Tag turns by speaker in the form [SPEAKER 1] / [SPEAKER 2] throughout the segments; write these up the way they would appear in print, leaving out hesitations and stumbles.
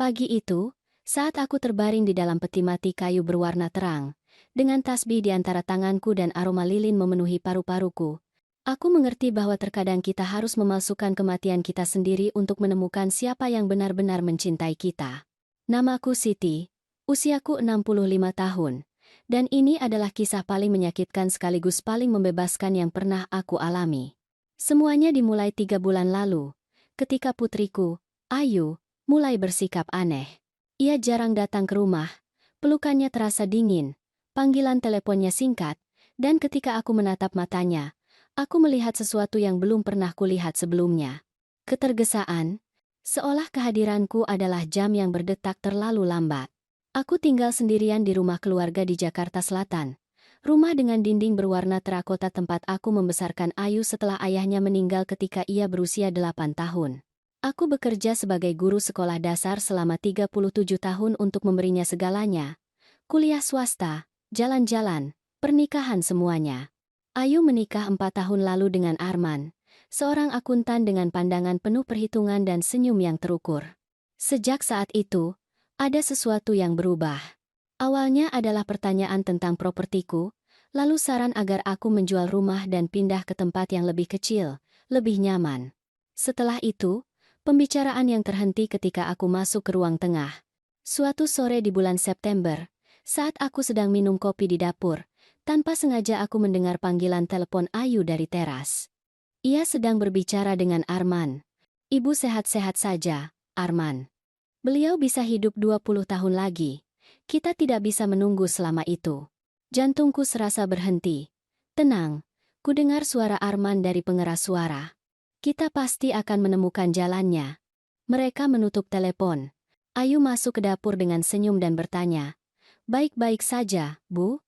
[SPEAKER 1] Pagi itu, saat aku terbaring di dalam peti mati kayu berwarna terang, dengan tasbih di antara tanganku dan aroma lilin memenuhi paru-paruku, aku mengerti bahwa terkadang kita harus memalsukan kematian kita sendiri untuk menemukan siapa yang benar-benar mencintai kita. Namaku Siti, usiaku 65 tahun, dan ini adalah kisah paling menyakitkan sekaligus paling membebaskan yang pernah aku alami. Semuanya dimulai 3 bulan lalu, ketika putriku, Ayu, mulai bersikap aneh. Ia jarang datang ke rumah, pelukannya terasa dingin, panggilan teleponnya singkat, dan ketika aku menatap matanya, aku melihat sesuatu yang belum pernah kulihat sebelumnya. Ketergesaan, seolah kehadiranku adalah jam yang berdetak terlalu lambat. Aku tinggal sendirian di rumah keluarga di Jakarta Selatan, rumah dengan dinding berwarna terakota tempat aku membesarkan Ayu setelah ayahnya meninggal ketika ia berusia 8 tahun. Aku bekerja sebagai guru sekolah dasar selama 37 tahun untuk memberinya segalanya. Kuliah swasta, jalan-jalan, pernikahan semuanya. Ayu menikah 4 tahun lalu dengan Arman, seorang akuntan dengan pandangan penuh perhitungan dan senyum yang terukur. Sejak saat itu, ada sesuatu yang berubah. Awalnya adalah pertanyaan tentang propertiku, lalu saran agar aku menjual rumah dan pindah ke tempat yang lebih kecil, lebih nyaman. Setelah itu, pembicaraan yang terhenti ketika aku masuk ke ruang tengah. Suatu sore di bulan September, saat aku sedang minum kopi di dapur, tanpa sengaja aku mendengar panggilan telepon Ayu dari teras. Ia sedang berbicara dengan Arman. "Ibu sehat-sehat saja, Arman. Beliau bisa hidup 20 tahun lagi. Kita tidak bisa menunggu selama itu." Jantungku serasa berhenti. "Tenang," ku dengar suara Arman dari pengeras suara. "Kita pasti akan menemukan jalannya." Mereka menutup telepon. Ayu masuk ke dapur dengan senyum dan bertanya, "Baik-baik saja, Bu?"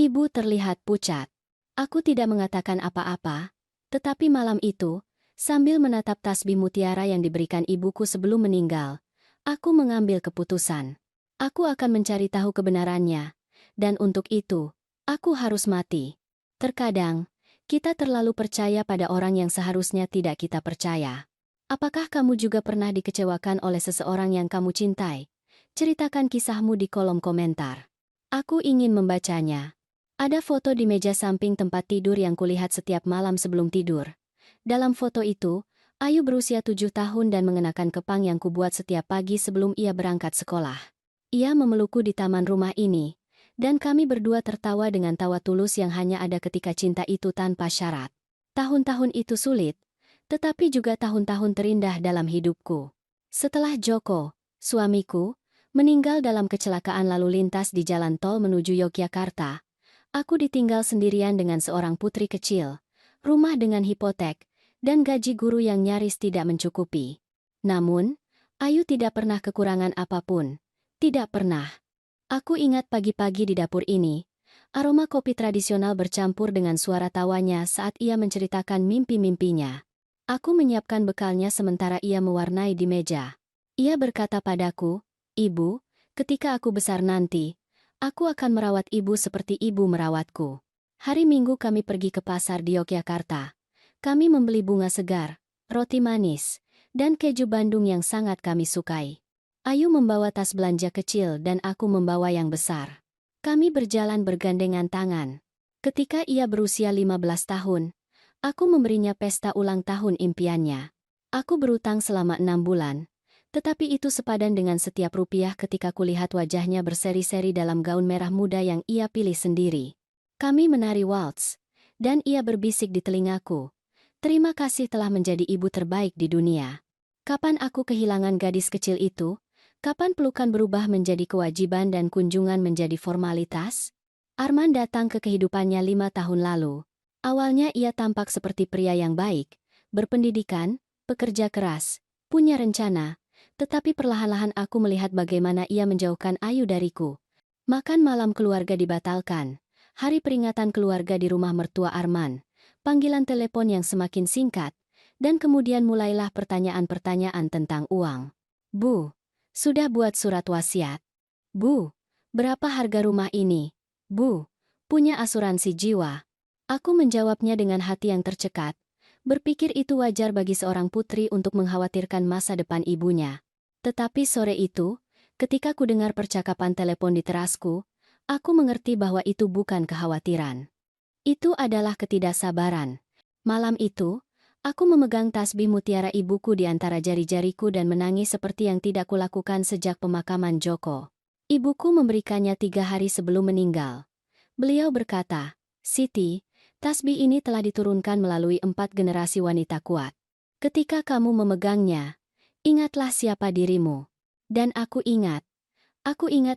[SPEAKER 1] Ibu terlihat pucat. Aku tidak mengatakan apa-apa, tetapi malam itu, sambil menatap tasbih mutiara yang diberikan ibuku sebelum meninggal, aku mengambil keputusan. Aku akan mencari tahu kebenarannya, dan untuk itu, aku harus mati. Terkadang, kita terlalu percaya pada orang yang seharusnya tidak kita percaya. Apakah kamu juga pernah dikecewakan oleh seseorang yang kamu cintai? Ceritakan kisahmu di kolom komentar. Aku ingin membacanya. Ada foto di meja samping tempat tidur yang kulihat setiap malam sebelum tidur. Dalam foto itu, Ayu berusia 7 tahun dan mengenakan kepang yang kubuat setiap pagi sebelum ia berangkat sekolah. Ia memelukku di taman rumah ini, dan kami berdua tertawa dengan tawa tulus yang hanya ada ketika cinta itu tanpa syarat. Tahun-tahun itu sulit, tetapi juga tahun-tahun terindah dalam hidupku. Setelah Joko, suamiku, meninggal dalam kecelakaan lalu lintas di jalan tol menuju Yogyakarta, aku ditinggal sendirian dengan seorang putri kecil, rumah dengan hipotek, dan gaji guru yang nyaris tidak mencukupi. Namun, Ayu tidak pernah kekurangan apapun. Tidak pernah. Aku ingat pagi-pagi di dapur ini, aroma kopi tradisional bercampur dengan suara tawanya saat ia menceritakan mimpi-mimpinya. Aku menyiapkan bekalnya sementara ia mewarnai di meja. Ia berkata padaku, "Ibu, ketika aku besar nanti, aku akan merawat ibu seperti ibu merawatku." Hari Minggu kami pergi ke pasar di Yogyakarta. Kami membeli bunga segar, roti manis, dan keju Bandung yang sangat kami sukai. Ayu membawa tas belanja kecil dan aku membawa yang besar. Kami berjalan bergandengan tangan. Ketika ia berusia 15 tahun, aku memberinya pesta ulang tahun impiannya. Aku berutang selama 6 bulan, tetapi itu sepadan dengan setiap rupiah ketika kulihat wajahnya berseri-seri dalam gaun merah muda yang ia pilih sendiri. Kami menari waltz, dan ia berbisik di telingaku, "Terima kasih telah menjadi ibu terbaik di dunia." Kapan aku kehilangan gadis kecil itu? Kapan pelukan berubah menjadi kewajiban dan kunjungan menjadi formalitas? Arman datang ke kehidupannya 5 tahun lalu. Awalnya ia tampak seperti pria yang baik, berpendidikan, pekerja keras, punya rencana, tetapi perlahan-lahan aku melihat bagaimana ia menjauhkan Ayu dariku. Makan malam keluarga dibatalkan, hari peringatan keluarga di rumah mertua Arman, panggilan telepon yang semakin singkat, dan kemudian mulailah pertanyaan-pertanyaan tentang uang. "Bu, sudah buat surat wasiat?" "Bu, berapa harga rumah ini?" "Bu, punya asuransi jiwa?" Aku menjawabnya dengan hati yang tercekat, berpikir itu wajar bagi seorang putri untuk mengkhawatirkan masa depan ibunya. Tetapi sore itu, ketika ku dengar percakapan telepon di terasku, aku mengerti bahwa itu bukan kekhawatiran. Itu adalah ketidaksabaran. Malam itu, aku memegang tasbih mutiara ibuku di antara jari-jariku dan menangis seperti yang tidak kulakukan sejak pemakaman Joko. Ibuku memberikannya 3 hari sebelum meninggal. Beliau berkata, "Siti, tasbih ini telah diturunkan melalui 4 generasi wanita kuat. Ketika kamu memegangnya, ingatlah siapa dirimu." Dan aku ingat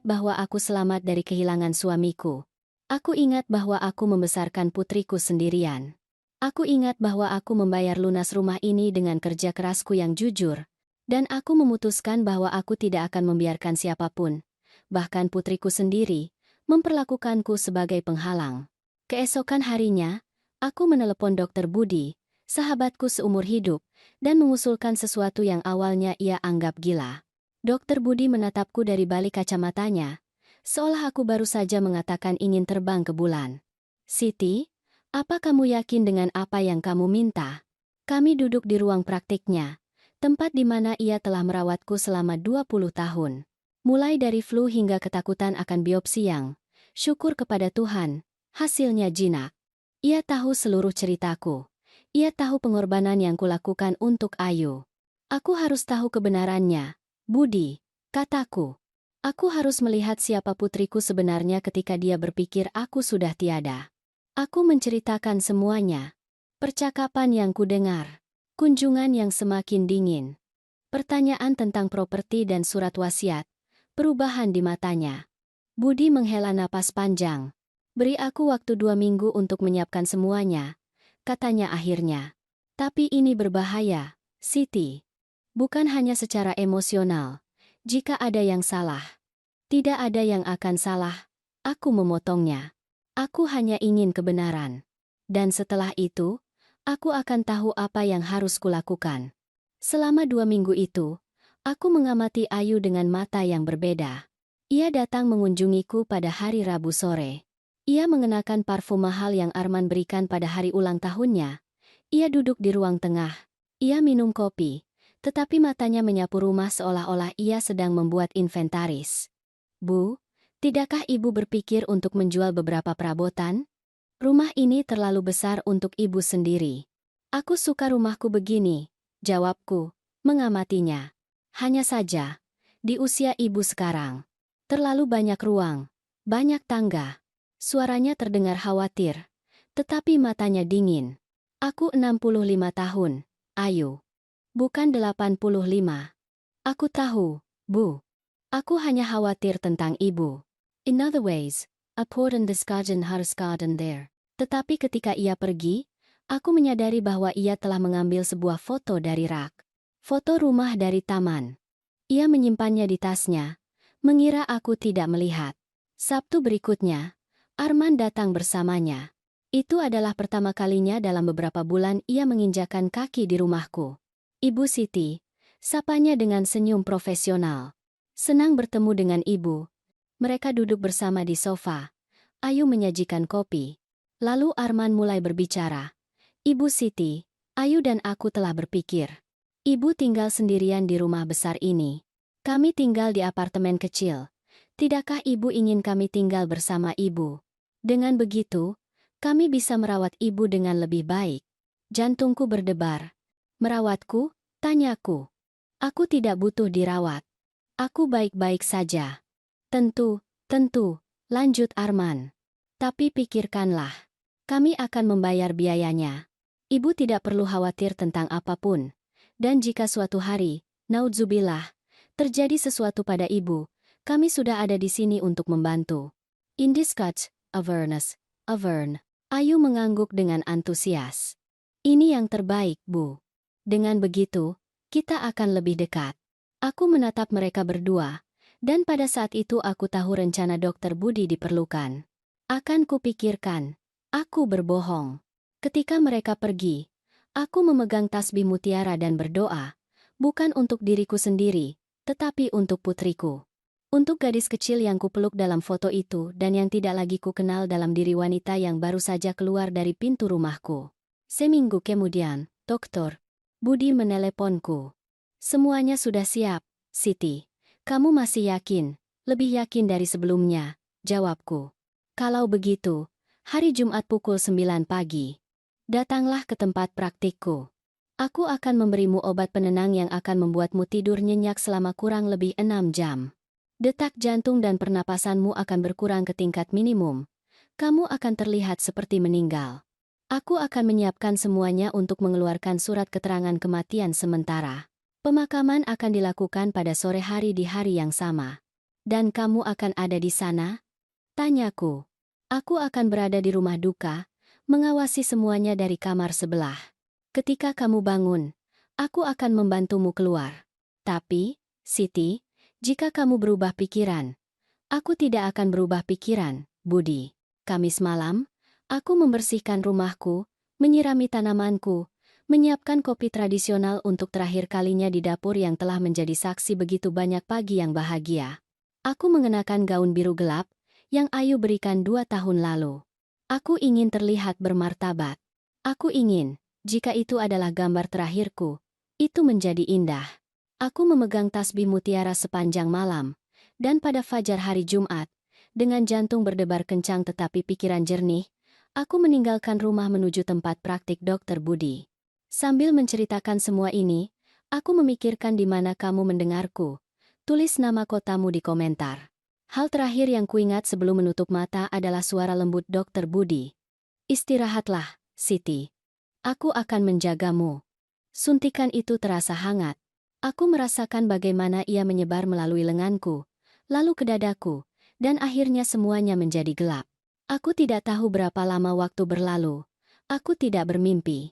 [SPEAKER 1] bahwa aku selamat dari kehilangan suamiku. Aku ingat bahwa aku membesarkan putriku sendirian. Aku ingat bahwa aku membayar lunas rumah ini dengan kerja kerasku yang jujur. Dan aku memutuskan bahwa aku tidak akan membiarkan siapapun, bahkan putriku sendiri, memperlakukanku sebagai penghalang. Keesokan harinya, aku menelepon Dokter Budi, sahabatku seumur hidup, dan mengusulkan sesuatu yang awalnya ia anggap gila. Dokter Budi menatapku dari balik kacamatanya, seolah aku baru saja mengatakan ingin terbang ke bulan. "Siti, apa kamu yakin dengan apa yang kamu minta?" Kami duduk di ruang praktiknya, tempat di mana ia telah merawatku selama 20 tahun. Mulai dari flu hingga ketakutan akan biopsi yang, syukur kepada Tuhan, hasilnya jinak. Ia tahu seluruh ceritaku. Ia tahu pengorbanan yang kulakukan untuk Ayu. "Aku harus tahu kebenarannya, Budi," kataku. "Aku harus melihat siapa putriku sebenarnya ketika dia berpikir aku sudah tiada." Aku menceritakan semuanya. Percakapan yang kudengar. Kunjungan yang semakin dingin. Pertanyaan tentang properti dan surat wasiat. Perubahan di matanya. Budi menghela napas panjang. "Beri aku waktu 2 minggu untuk menyiapkan semuanya," katanya akhirnya. "Tapi ini berbahaya, Siti. Bukan hanya secara emosional. Jika ada yang salah, tidak ada yang akan salah." Aku memotongnya. "Aku hanya ingin kebenaran. Dan setelah itu, aku akan tahu apa yang harus kulakukan." Selama 2 minggu itu, aku mengamati Ayu dengan mata yang berbeda. Ia datang mengunjungiku pada hari Rabu sore. Ia mengenakan parfum mahal yang Arman berikan pada hari ulang tahunnya. Ia duduk di ruang tengah. Ia minum kopi, tetapi matanya menyapu rumah seolah-olah ia sedang membuat inventaris. "Bu, tidakkah ibu berpikir untuk menjual beberapa perabotan? Rumah ini terlalu besar untuk ibu sendiri." "Aku suka rumahku begini," jawabku, mengamatinya. "Hanya saja, di usia ibu sekarang, terlalu banyak ruang, banyak tangga." Suaranya terdengar khawatir, tetapi matanya dingin. "Aku 65 tahun, Ayu. Bukan 85. Aku tahu, Bu. Aku hanya khawatir tentang ibu. In other ways, important discussion harus garden there." Tetapi ketika ia pergi, aku menyadari bahwa ia telah mengambil sebuah foto dari rak. Foto rumah dari taman. Ia menyimpannya di tasnya, mengira aku tidak melihat. Sabtu berikutnya, Arman datang bersamanya. Itu adalah pertama kalinya dalam beberapa bulan ia menginjakan kaki di rumahku. "Ibu Siti," sapanya dengan senyum profesional. "Senang bertemu dengan ibu." Mereka duduk bersama di sofa. Ayu menyajikan kopi. Lalu Arman mulai berbicara. "Ibu Siti, Ayu dan aku telah berpikir. Ibu tinggal sendirian di rumah besar ini. Kami tinggal di apartemen kecil. Tidakkah ibu ingin kami tinggal bersama ibu? Dengan begitu, kami bisa merawat ibu dengan lebih baik." Jantungku berdebar. "Merawatku?" tanyaku. "Aku tidak butuh dirawat. Aku baik-baik saja." Tentu, lanjut Arman. "Tapi pikirkanlah. Kami akan membayar biayanya. Ibu tidak perlu khawatir tentang apapun. Dan jika suatu hari, naudzubillah, terjadi sesuatu pada ibu, kami sudah ada di sini untuk membantu." "In this case, Avern." Ayu mengangguk dengan antusias. "Ini yang terbaik, Bu. Dengan begitu, kita akan lebih dekat." Aku menatap mereka berdua, dan pada saat itu aku tahu rencana Dokter Budi diperlukan. Akan kupikirkan. Aku berbohong. Ketika mereka pergi, aku memegang tasbih mutiara dan berdoa, bukan untuk diriku sendiri, tetapi untuk putriku. Untuk gadis kecil yang kupeluk dalam foto itu dan yang tidak lagi kukenal dalam diri wanita yang baru saja keluar dari pintu rumahku. Seminggu kemudian, Dokter Budi meneleponku. "Semuanya sudah siap, Siti, kamu masih yakin? Lebih yakin dari sebelumnya, jawabku. Kalau begitu, hari Jumat pukul 9 pagi. Datanglah ke tempat praktikku. Aku akan memberimu obat penenang yang akan membuatmu tidur nyenyak selama kurang lebih 6 jam. Detak jantung dan pernapasanmu akan berkurang ke tingkat minimum. Kamu akan terlihat seperti meninggal. Aku akan menyiapkan semuanya untuk mengeluarkan surat keterangan kematian sementara. Pemakaman akan dilakukan pada sore hari di hari yang sama. Dan kamu akan ada di sana? Tanyaku. Aku akan berada di rumah duka, mengawasi semuanya dari kamar sebelah. Ketika kamu bangun, aku akan membantumu keluar. Tapi, Siti, jika kamu berubah pikiran, aku tidak akan berubah pikiran, Budi. Kamis malam, aku membersihkan rumahku, menyirami tanamanku, menyiapkan kopi tradisional untuk terakhir kalinya di dapur yang telah menjadi saksi begitu banyak pagi yang bahagia. Aku mengenakan gaun biru gelap, yang Ayu berikan 2 tahun lalu. Aku ingin terlihat bermartabat. Aku ingin, jika itu adalah gambar terakhirku, itu menjadi indah. Aku memegang tasbih mutiara sepanjang malam, dan pada fajar hari Jumat, dengan jantung berdebar kencang tetapi pikiran jernih, aku meninggalkan rumah menuju tempat praktik Dokter Budi. Sambil menceritakan semua ini, aku memikirkan di mana kamu mendengarku. Tulis nama kotamu di komentar. Hal terakhir yang kuingat sebelum menutup mata adalah suara lembut Dokter Budi. Istirahatlah, Siti. Aku akan menjagamu. Suntikan itu terasa hangat. Aku merasakan bagaimana ia menyebar melalui lenganku, lalu ke dadaku, dan akhirnya semuanya menjadi gelap. Aku tidak tahu berapa lama waktu berlalu. Aku tidak bermimpi.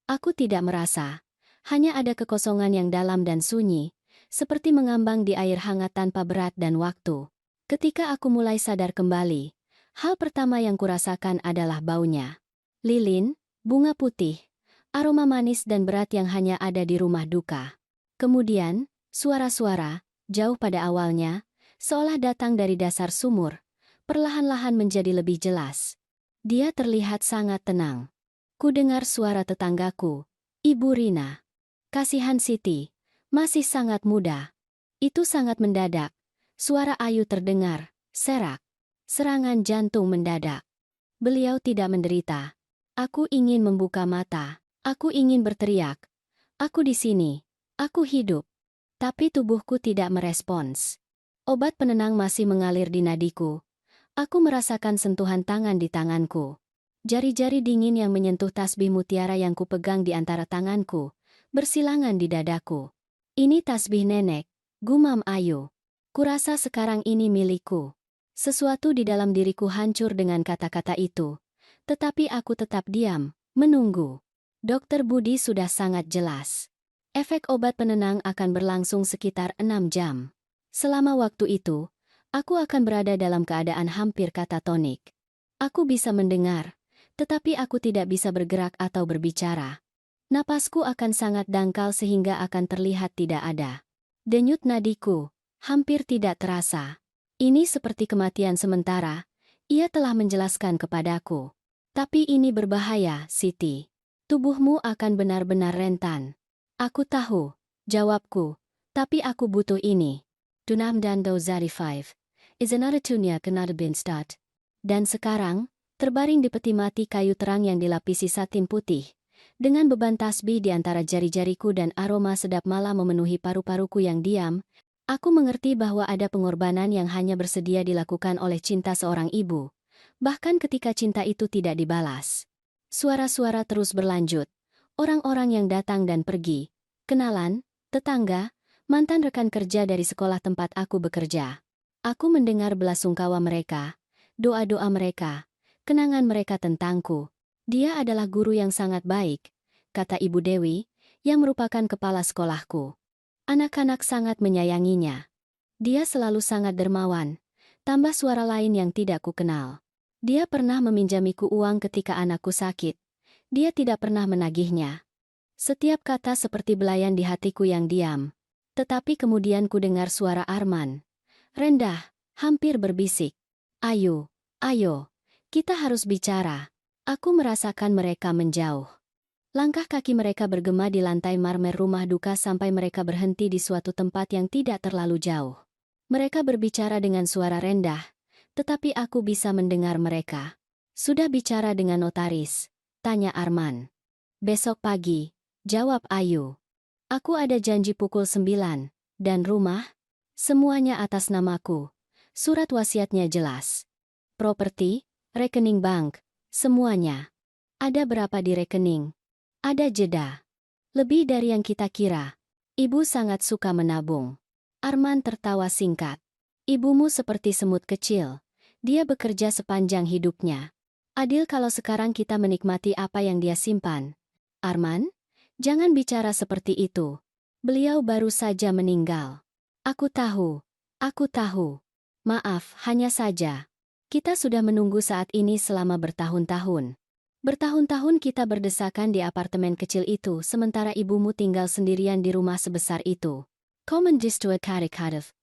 [SPEAKER 1] Aku tidak merasa. Hanya ada kekosongan yang dalam dan sunyi, seperti mengambang di air hangat tanpa berat dan waktu. Ketika aku mulai sadar kembali, hal pertama yang kurasakan adalah baunya. Lilin, bunga putih, aroma manis dan berat yang hanya ada di rumah duka. Kemudian, suara-suara, jauh pada awalnya, seolah datang dari dasar sumur, perlahan-lahan menjadi lebih jelas. Dia terlihat sangat tenang. Ku dengar suara tetanggaku, Ibu Rina. Kasihan Siti, masih sangat muda. Itu sangat mendadak. Suara Ayu terdengar, serak. Serangan jantung mendadak. Beliau tidak menderita. Aku ingin membuka mata. Aku ingin berteriak. Aku di sini. Aku hidup. Tapi tubuhku tidak merespons. Obat penenang masih mengalir di nadiku. Aku merasakan sentuhan tangan di tanganku. Jari-jari dingin yang menyentuh tasbih mutiara yang kupegang di antara tanganku, bersilangan di dadaku. Ini tasbih nenek, gumam Ayu. Kurasa sekarang ini milikku. Sesuatu di dalam diriku hancur dengan kata-kata itu. Tetapi aku tetap diam, menunggu. Dokter Budi sudah sangat jelas. Efek obat penenang akan berlangsung sekitar 6 jam. Selama waktu itu, aku akan berada dalam keadaan hampir katatonik. Aku bisa mendengar, tetapi aku tidak bisa bergerak atau berbicara. Napasku akan sangat dangkal sehingga akan terlihat tidak ada. Denyut nadiku hampir tidak terasa. Ini seperti kematian sementara, ia telah menjelaskan kepadaku. Tapi ini berbahaya, Siti. Tubuhmu akan benar-benar rentan. Aku tahu, jawabku, tapi aku butuh ini. Dunam dan dozari 5. Is another tunia cannot been start. Dan sekarang, terbaring di peti mati kayu terang yang dilapisi satin putih, dengan beban tasbih di antara jari-jariku dan aroma sedap malam memenuhi paru-paruku yang diam, aku mengerti bahwa ada pengorbanan yang hanya bersedia dilakukan oleh cinta seorang ibu, bahkan ketika cinta itu tidak dibalas. Suara-suara terus berlanjut, orang-orang yang datang dan pergi, kenalan, tetangga, mantan rekan kerja dari sekolah tempat aku bekerja. Aku mendengar belasungkawa mereka, doa-doa mereka, kenangan mereka tentangku. Dia adalah guru yang sangat baik, kata Ibu Dewi, yang merupakan kepala sekolahku. Anak-anak sangat menyayanginya. Dia selalu sangat dermawan, tambah suara lain yang tidak kukenal. Dia pernah meminjamiku uang ketika anakku sakit. Dia tidak pernah menagihnya. Setiap kata seperti belayan di hatiku yang diam. Tetapi kemudian ku dengar suara Arman. Rendah, hampir berbisik. Ayo, ayo, kita harus bicara. Aku merasakan mereka menjauh. Langkah kaki mereka bergema di lantai marmer rumah duka sampai mereka berhenti di suatu tempat yang tidak terlalu jauh. Mereka berbicara dengan suara rendah, tetapi aku bisa mendengar mereka. Sudah bicara dengan notaris? Tanya Arman. Besok pagi, jawab Ayu. Aku ada janji pukul 9, dan rumah? Semuanya atas namaku. Surat wasiatnya jelas. Properti, rekening bank, semuanya. Ada berapa di rekening? Ada jeda. Lebih dari yang kita kira. Ibu sangat suka menabung. Arman tertawa singkat. Ibumu seperti semut kecil. Dia bekerja sepanjang hidupnya. Adil kalau sekarang kita menikmati apa yang dia simpan. Arman, jangan bicara seperti itu. Beliau baru saja meninggal. Aku tahu. Aku tahu. Maaf, hanya saja. Kita sudah menunggu saat ini selama bertahun-tahun. Bertahun-tahun kita berdesakan di apartemen kecil itu sementara ibumu tinggal sendirian di rumah sebesar itu. Komen distua karikatif.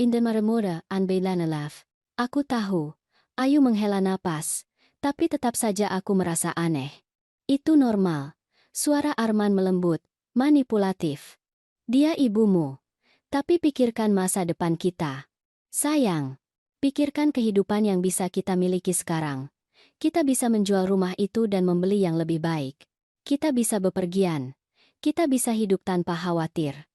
[SPEAKER 1] Inda maremura anbeilanelaf. Aku tahu. Ayu menghela napas. Tapi tetap saja aku merasa aneh. Itu normal. Suara Arman melembut, manipulatif. Dia ibumu. Tapi pikirkan masa depan kita. Sayang. Pikirkan kehidupan yang bisa kita miliki sekarang. Kita bisa menjual rumah itu dan membeli yang lebih baik. Kita bisa bepergian. Kita bisa hidup tanpa khawatir.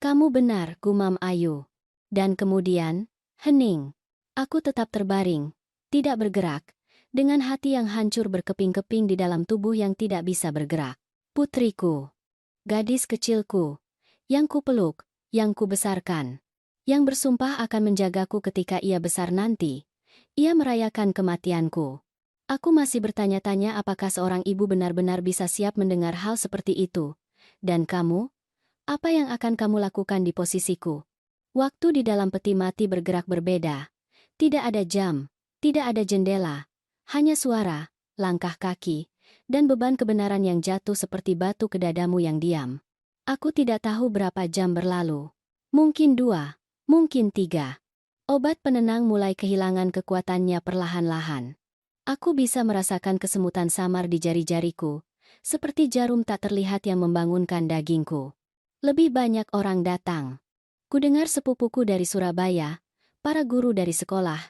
[SPEAKER 1] Kamu benar, gumam Ayu. Dan kemudian, hening. Aku tetap terbaring, tidak bergerak, dengan hati yang hancur berkeping-keping di dalam tubuh yang tidak bisa bergerak. Putriku. Gadis kecilku. Yang kupeluk, yang kubesarkan. Yang bersumpah akan menjagaku ketika ia besar nanti. Ia merayakan kematianku. Aku masih bertanya-tanya apakah seorang ibu benar-benar bisa siap mendengar hal seperti itu. Dan kamu? Apa yang akan kamu lakukan di posisiku? Waktu di dalam peti mati bergerak berbeda. Tidak ada jam, tidak ada jendela. Hanya suara, langkah kaki, dan beban kebenaran yang jatuh seperti batu ke dadamu yang diam. Aku tidak tahu berapa jam berlalu. Mungkin 2, mungkin 3. Obat penenang mulai kehilangan kekuatannya perlahan-lahan. Aku bisa merasakan kesemutan samar di jari-jariku, seperti jarum tak terlihat yang membangunkan dagingku. Lebih banyak orang datang. Kudengar sepupuku dari Surabaya, para guru dari sekolah,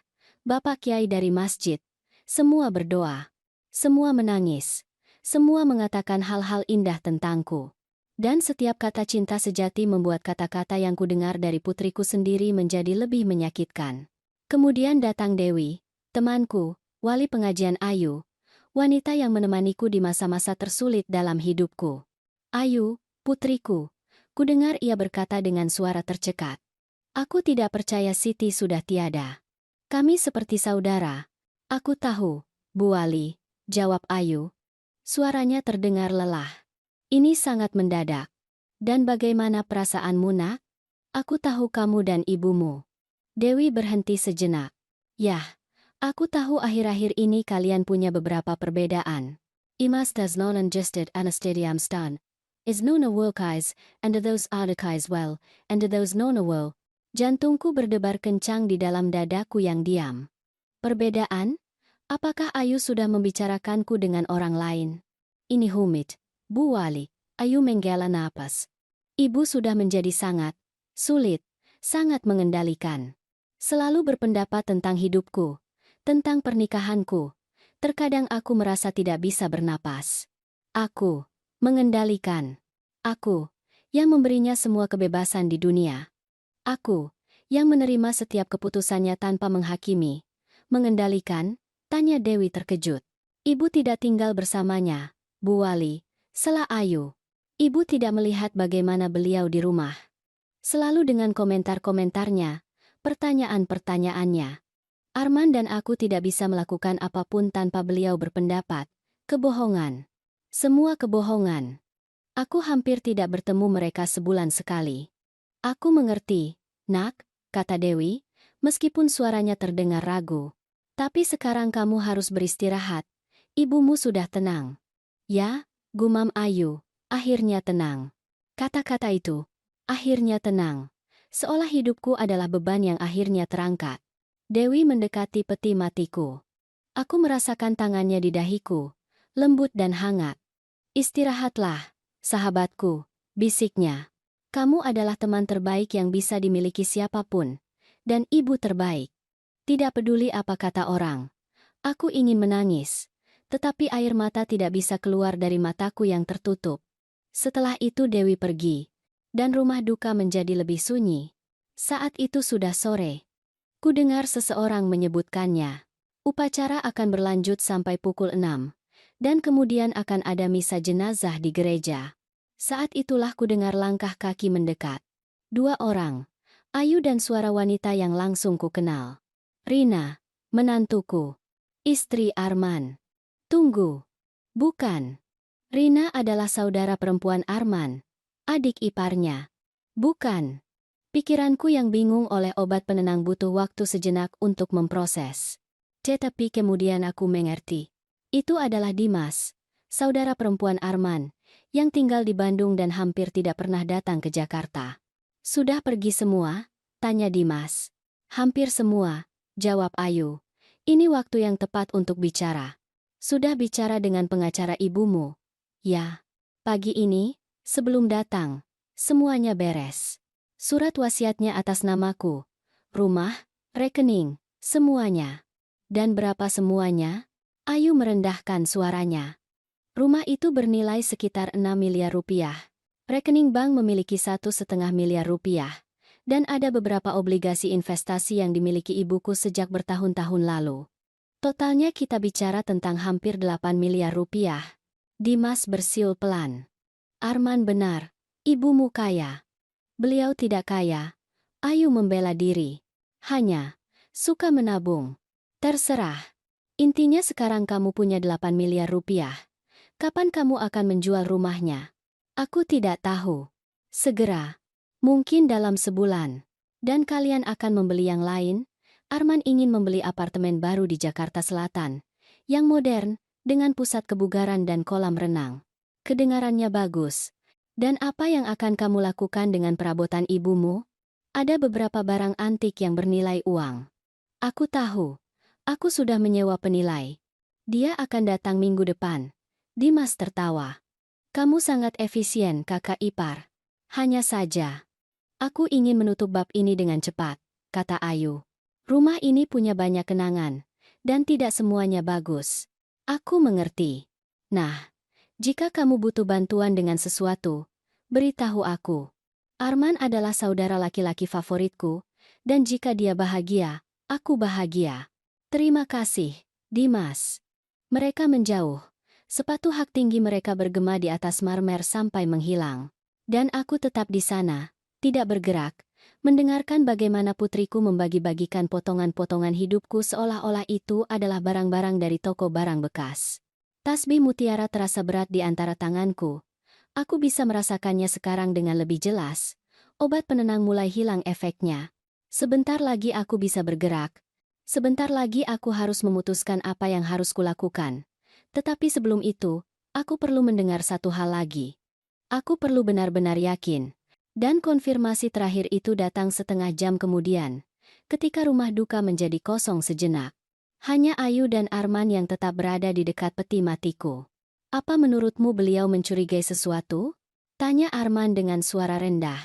[SPEAKER 1] bapak kiai dari masjid. Semua berdoa. Semua menangis. Semua mengatakan hal-hal indah tentangku. Dan setiap kata cinta sejati membuat kata-kata yang kudengar dari putriku sendiri menjadi lebih menyakitkan. Kemudian datang Dewi, temanku, wali pengajian Ayu, wanita yang menemaniku di masa-masa tersulit dalam hidupku. Ayu, putriku, kudengar ia berkata dengan suara tercekat. Aku tidak percaya Siti sudah tiada. Kami seperti saudara. Aku tahu, Bu Wali, jawab Ayu. Suaranya terdengar lelah. Ini sangat mendadak. Dan bagaimana perasaanmu, nak? Aku tahu kamu dan ibumu. Dewi berhenti sejenak. Yah, aku tahu akhir-akhir ini kalian punya beberapa perbedaan. Imas does not adjusted anestediam stan. Is nona workais, and those adakais well, and those nona well. Jantungku berdebar kencang di dalam dadaku yang diam. Perbedaan? Apakah Ayu sudah membicarakanku dengan orang lain? Ini humid, Bu Wali. Ayu menggela napas. Ibu sudah menjadi sangat sulit, sangat mengendalikan. Selalu berpendapat tentang hidupku, tentang pernikahanku. Terkadang aku merasa tidak bisa bernapas. Aku mengendalikan. Aku yang memberinya semua kebebasan di dunia. Aku yang menerima setiap keputusannya tanpa menghakimi. Mengendalikan? Tanya Dewi terkejut. Ibu tidak tinggal bersamanya, Bu Wali, sela Ayu. Ibu tidak melihat bagaimana beliau di rumah. Selalu dengan komentar-komentarnya, pertanyaan-pertanyaannya. Arman dan aku tidak bisa melakukan apapun tanpa beliau berpendapat. Kebohongan. Semua kebohongan. Aku hampir tidak bertemu mereka sebulan sekali. Aku mengerti, nak, kata Dewi, meskipun suaranya terdengar ragu. Tapi sekarang kamu harus beristirahat. Ibumu sudah tenang. Ya, gumam Ayu, akhirnya tenang. Kata-kata itu, akhirnya tenang. Seolah hidupku adalah beban yang akhirnya terangkat. Dewi mendekati peti matiku. Aku merasakan tangannya di dahiku, lembut dan hangat. Istirahatlah, sahabatku, bisiknya. Kamu adalah teman terbaik yang bisa dimiliki siapapun, dan ibu terbaik. Tidak peduli apa kata orang. Aku ingin menangis, tetapi air mata tidak bisa keluar dari mataku yang tertutup. Setelah itu Dewi pergi, dan rumah duka menjadi lebih sunyi. Saat itu sudah sore. Kudengar seseorang menyebutkannya. Upacara akan berlanjut sampai pukul 6, dan kemudian akan ada misa jenazah di gereja. Saat itulah kudengar langkah kaki mendekat. 2 orang, Ayu dan suara wanita yang langsung kukenal. Rina, menantuku. Istri Arman. Tunggu. Bukan. Rina adalah saudara perempuan Arman, adik iparnya. Bukan. Pikiranku yang bingung oleh obat penenang butuh waktu sejenak untuk memproses. Tetapi kemudian aku mengerti. Itu adalah Dimas, saudara perempuan Arman, yang tinggal di Bandung dan hampir tidak pernah datang ke Jakarta. Sudah pergi semua? Tanya Dimas. Hampir semua, jawab Ayu. Ini waktu yang tepat untuk bicara. Sudah bicara dengan pengacara ibumu? Ya. Pagi ini, sebelum datang, semuanya beres. Surat wasiatnya atas namaku, rumah, rekening, semuanya. Dan berapa semuanya? Ayu merendahkan suaranya. Rumah itu bernilai sekitar 6 miliar rupiah. Rekening bank memiliki 1,5 miliar rupiah. Dan ada beberapa obligasi investasi yang dimiliki ibuku sejak bertahun-tahun lalu. Totalnya kita bicara tentang hampir 8 miliar rupiah. Dimas bersiul pelan. Arman benar, ibumu kaya. Beliau tidak kaya. Ayu membela diri. Hanya suka menabung. Terserah. Intinya sekarang kamu punya 8 miliar rupiah. Kapan kamu akan menjual rumahnya? Aku tidak tahu. Segera. Mungkin dalam sebulan. Dan kalian akan membeli yang lain? Arman ingin membeli apartemen baru di Jakarta Selatan. Yang modern, dengan pusat kebugaran dan kolam renang. Kedengarannya bagus. Dan apa yang akan kamu lakukan dengan perabotan ibumu? Ada beberapa barang antik yang bernilai uang. Aku tahu. Aku sudah menyewa penilai. Dia akan datang minggu depan. Dimas tertawa. Kamu sangat efisien, kakak ipar. Hanya saja. Aku ingin menutup bab ini dengan cepat, kata Ayu. Rumah ini punya banyak kenangan, dan tidak semuanya bagus. Aku mengerti. Nah, jika kamu butuh bantuan dengan sesuatu, beritahu aku. Arman adalah saudara laki-laki favoritku, dan jika dia bahagia, aku bahagia. Terima kasih, Dimas. Mereka menjauh. Sepatu hak tinggi mereka bergema di atas marmer sampai menghilang. Dan aku tetap di sana, tidak bergerak, mendengarkan bagaimana putriku membagi-bagikan potongan-potongan hidupku seolah-olah itu adalah barang-barang dari toko barang bekas. Tasbih mutiara terasa berat di antara tanganku. Aku bisa merasakannya sekarang dengan lebih jelas. Obat penenang mulai hilang efeknya. Sebentar lagi aku bisa bergerak. Sebentar lagi aku harus memutuskan apa yang harus kulakukan. Tetapi sebelum itu, aku perlu mendengar satu hal lagi. Aku perlu benar-benar yakin. Dan konfirmasi terakhir itu datang setengah jam kemudian, ketika rumah duka menjadi kosong sejenak. Hanya Ayu dan Arman yang tetap berada di dekat peti matiku. Apa menurutmu beliau mencurigai sesuatu? Tanya Arman dengan suara rendah.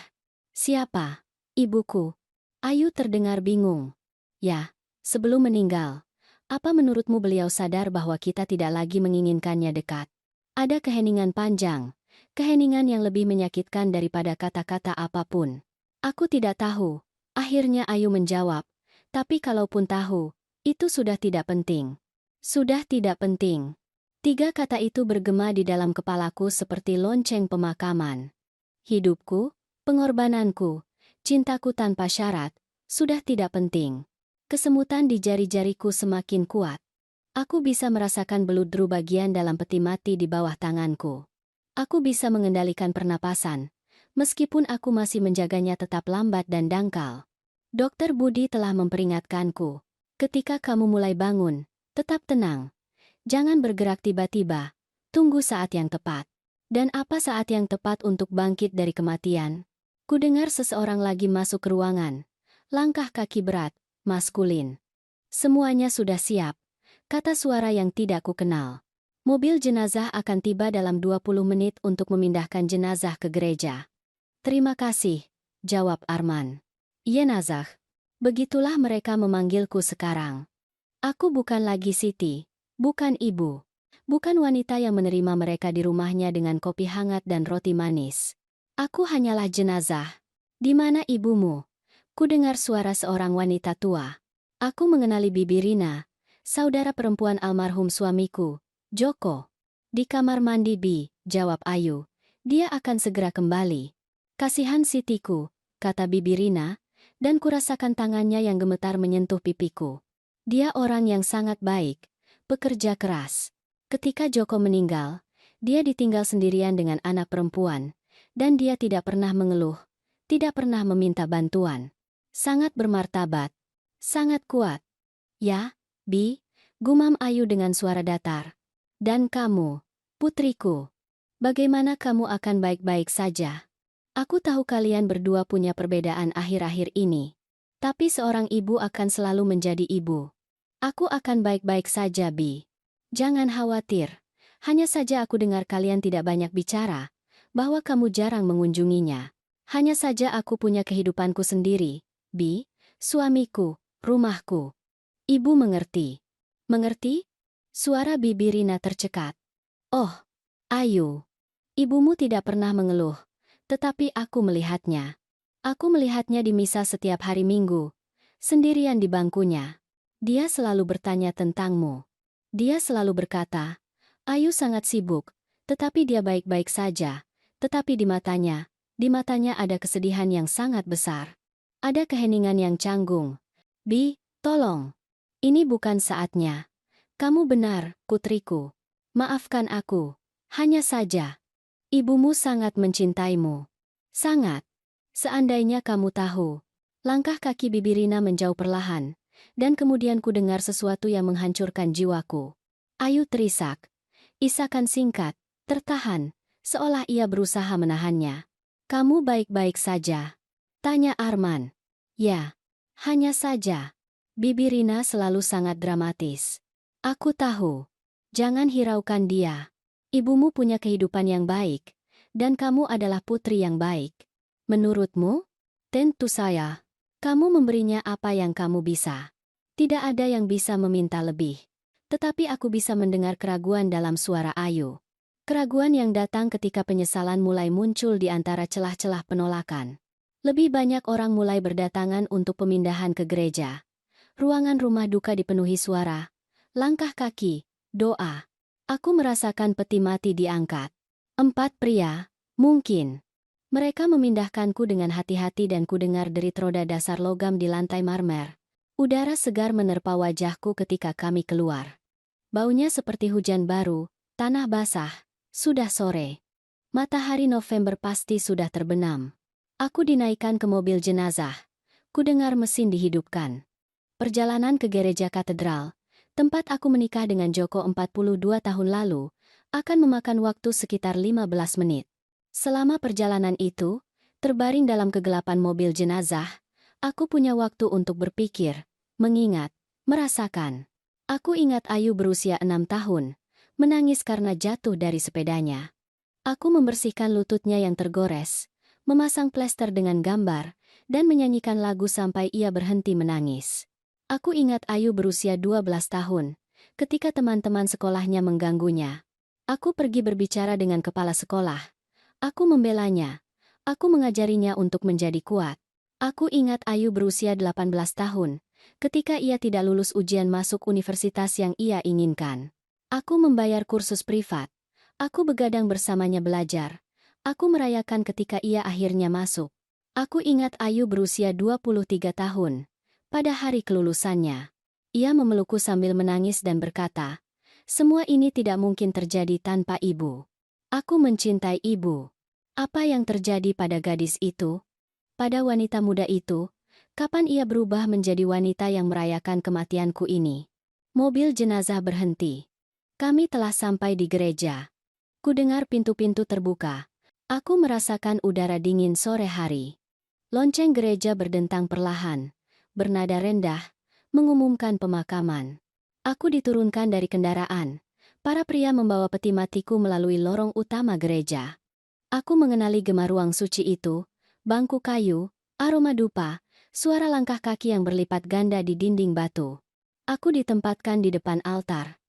[SPEAKER 1] Siapa? Ibuku. Ayu terdengar bingung. Ya, sebelum meninggal. Apa menurutmu beliau sadar bahwa kita tidak lagi menginginkannya dekat? Ada keheningan panjang. Keheningan yang lebih menyakitkan daripada kata-kata apapun. Aku tidak tahu. Akhirnya Ayu menjawab. Tapi kalaupun tahu, itu sudah tidak penting. Sudah tidak penting. 3 kata itu bergema di dalam kepalaku seperti lonceng pemakaman. Hidupku, pengorbananku, cintaku tanpa syarat, sudah tidak penting. Kesemutan di jari-jariku semakin kuat. Aku bisa merasakan beludru bagian dalam peti mati di bawah tanganku. Aku bisa mengendalikan pernapasan, meskipun aku masih menjaganya tetap lambat dan dangkal. Dokter Budi telah memperingatkanku. Ketika kamu mulai bangun, tetap tenang. Jangan bergerak tiba-tiba. Tunggu saat yang tepat. Dan apa saat yang tepat untuk bangkit dari kematian? Kudengar seseorang lagi masuk ke ruangan. Langkah kaki berat, maskulin. Semuanya sudah siap, kata suara yang tidak kukenal. Mobil jenazah akan tiba dalam 20 menit untuk memindahkan jenazah ke gereja. Terima kasih, jawab Arman. Iya Nazah. Begitulah mereka memanggilku sekarang. Aku bukan lagi Siti, bukan ibu. Bukan wanita yang menerima mereka di rumahnya dengan kopi hangat dan roti manis. Aku hanyalah jenazah. Di mana ibumu? Kudengar suara seorang wanita tua. Aku mengenali Bibi Rina, saudara perempuan almarhum suamiku, Joko. Di kamar mandi Bi, jawab Ayu. Dia akan segera kembali. Kasihan Sitiku, kata Bibi Rina, dan kurasakan tangannya yang gemetar menyentuh pipiku. Dia orang yang sangat baik, pekerja keras. Ketika Joko meninggal, dia ditinggal sendirian dengan anak perempuan, dan dia tidak pernah mengeluh, tidak pernah meminta bantuan. Sangat bermartabat, sangat kuat. Ya, Bi, gumam Ayu dengan suara datar. Dan kamu, putriku, bagaimana kamu akan baik-baik saja? Aku tahu kalian berdua punya perbedaan akhir-akhir ini. Tapi seorang ibu akan selalu menjadi ibu. Aku akan baik-baik saja, Bi. Jangan khawatir. Hanya saja aku dengar kalian tidak banyak bicara, bahwa kamu jarang mengunjunginya. Hanya saja aku punya kehidupanku sendiri, Bi, suamiku, rumahku. Ibu mengerti. Mengerti? Suara Bibi Rina tercekat. Oh, Ayu. Ibumu tidak pernah mengeluh, tetapi aku melihatnya. Aku melihatnya di misa setiap hari Minggu, sendirian di bangkunya. Dia selalu bertanya tentangmu. Dia selalu berkata, Ayu sangat sibuk, tetapi dia baik-baik saja. Tetapi di matanya ada kesedihan yang sangat besar. Ada keheningan yang canggung. Bi, tolong. Ini bukan saatnya. Kamu benar, putriku. Maafkan aku. Hanya saja. Ibumu sangat mencintaimu. Sangat. Seandainya kamu tahu. Langkah kaki Bibi Rina menjauh perlahan. Dan kemudian ku dengar sesuatu yang menghancurkan jiwaku. Ayu terisak. Isakan singkat, tertahan, seolah ia berusaha menahannya. Kamu baik-baik saja? Tanya Arman. Ya, hanya saja. Bibi Rina selalu sangat dramatis. Aku tahu. Jangan hiraukan dia. Ibumu punya kehidupan yang baik, dan kamu adalah putri yang baik. Menurutmu? Tentu saya. Kamu memberinya apa yang kamu bisa. Tidak ada yang bisa meminta lebih. Tetapi aku bisa mendengar keraguan dalam suara Ayu. Keraguan yang datang ketika penyesalan mulai muncul di antara celah-celah penolakan. Lebih banyak orang mulai berdatangan untuk pemindahan ke gereja. Ruangan rumah duka dipenuhi suara, langkah kaki, doa. Aku merasakan peti mati diangkat. 4 pria, mungkin. Mereka memindahkanku dengan hati-hati dan kudengar derit roda dasar logam di lantai marmer. Udara segar menerpa wajahku ketika kami keluar. Baunya seperti hujan baru, tanah basah, sudah sore. Matahari November pasti sudah terbenam. Aku dinaikkan ke mobil jenazah. Kudengar mesin dihidupkan. Perjalanan ke gereja katedral, tempat aku menikah dengan Joko 42 tahun lalu, akan memakan waktu sekitar 15 menit. Selama perjalanan itu, terbaring dalam kegelapan mobil jenazah, aku punya waktu untuk berpikir, mengingat, merasakan. Aku ingat Ayu berusia 6 tahun, menangis karena jatuh dari sepedanya. Aku membersihkan lututnya yang tergores, memasang plester dengan gambar, dan menyanyikan lagu sampai ia berhenti menangis. Aku ingat Ayu berusia 12 tahun, ketika teman-teman sekolahnya mengganggunya. Aku pergi berbicara dengan kepala sekolah. Aku membelanya. Aku mengajarinya untuk menjadi kuat. Aku ingat Ayu berusia 18 tahun, ketika ia tidak lulus ujian masuk universitas yang ia inginkan. Aku membayar kursus privat. Aku begadang bersamanya belajar. Aku merayakan ketika ia akhirnya masuk. Aku ingat Ayu berusia 23 tahun. Pada hari kelulusannya, ia memelukku sambil menangis dan berkata, "Semua ini tidak mungkin terjadi tanpa ibu. Aku mencintai ibu." Apa yang terjadi pada gadis itu? Pada wanita muda itu, kapan ia berubah menjadi wanita yang merayakan kematianku ini? Mobil jenazah berhenti. Kami telah sampai di gereja. Kudengar pintu-pintu terbuka. Aku merasakan udara dingin sore hari. Lonceng gereja berdentang perlahan, bernada rendah, mengumumkan pemakaman. Aku diturunkan dari kendaraan. Para pria membawa peti matiku melalui lorong utama gereja. Aku mengenali gema ruang suci itu, bangku kayu, aroma dupa, suara langkah kaki yang berlipat ganda di dinding batu. Aku ditempatkan di depan altar.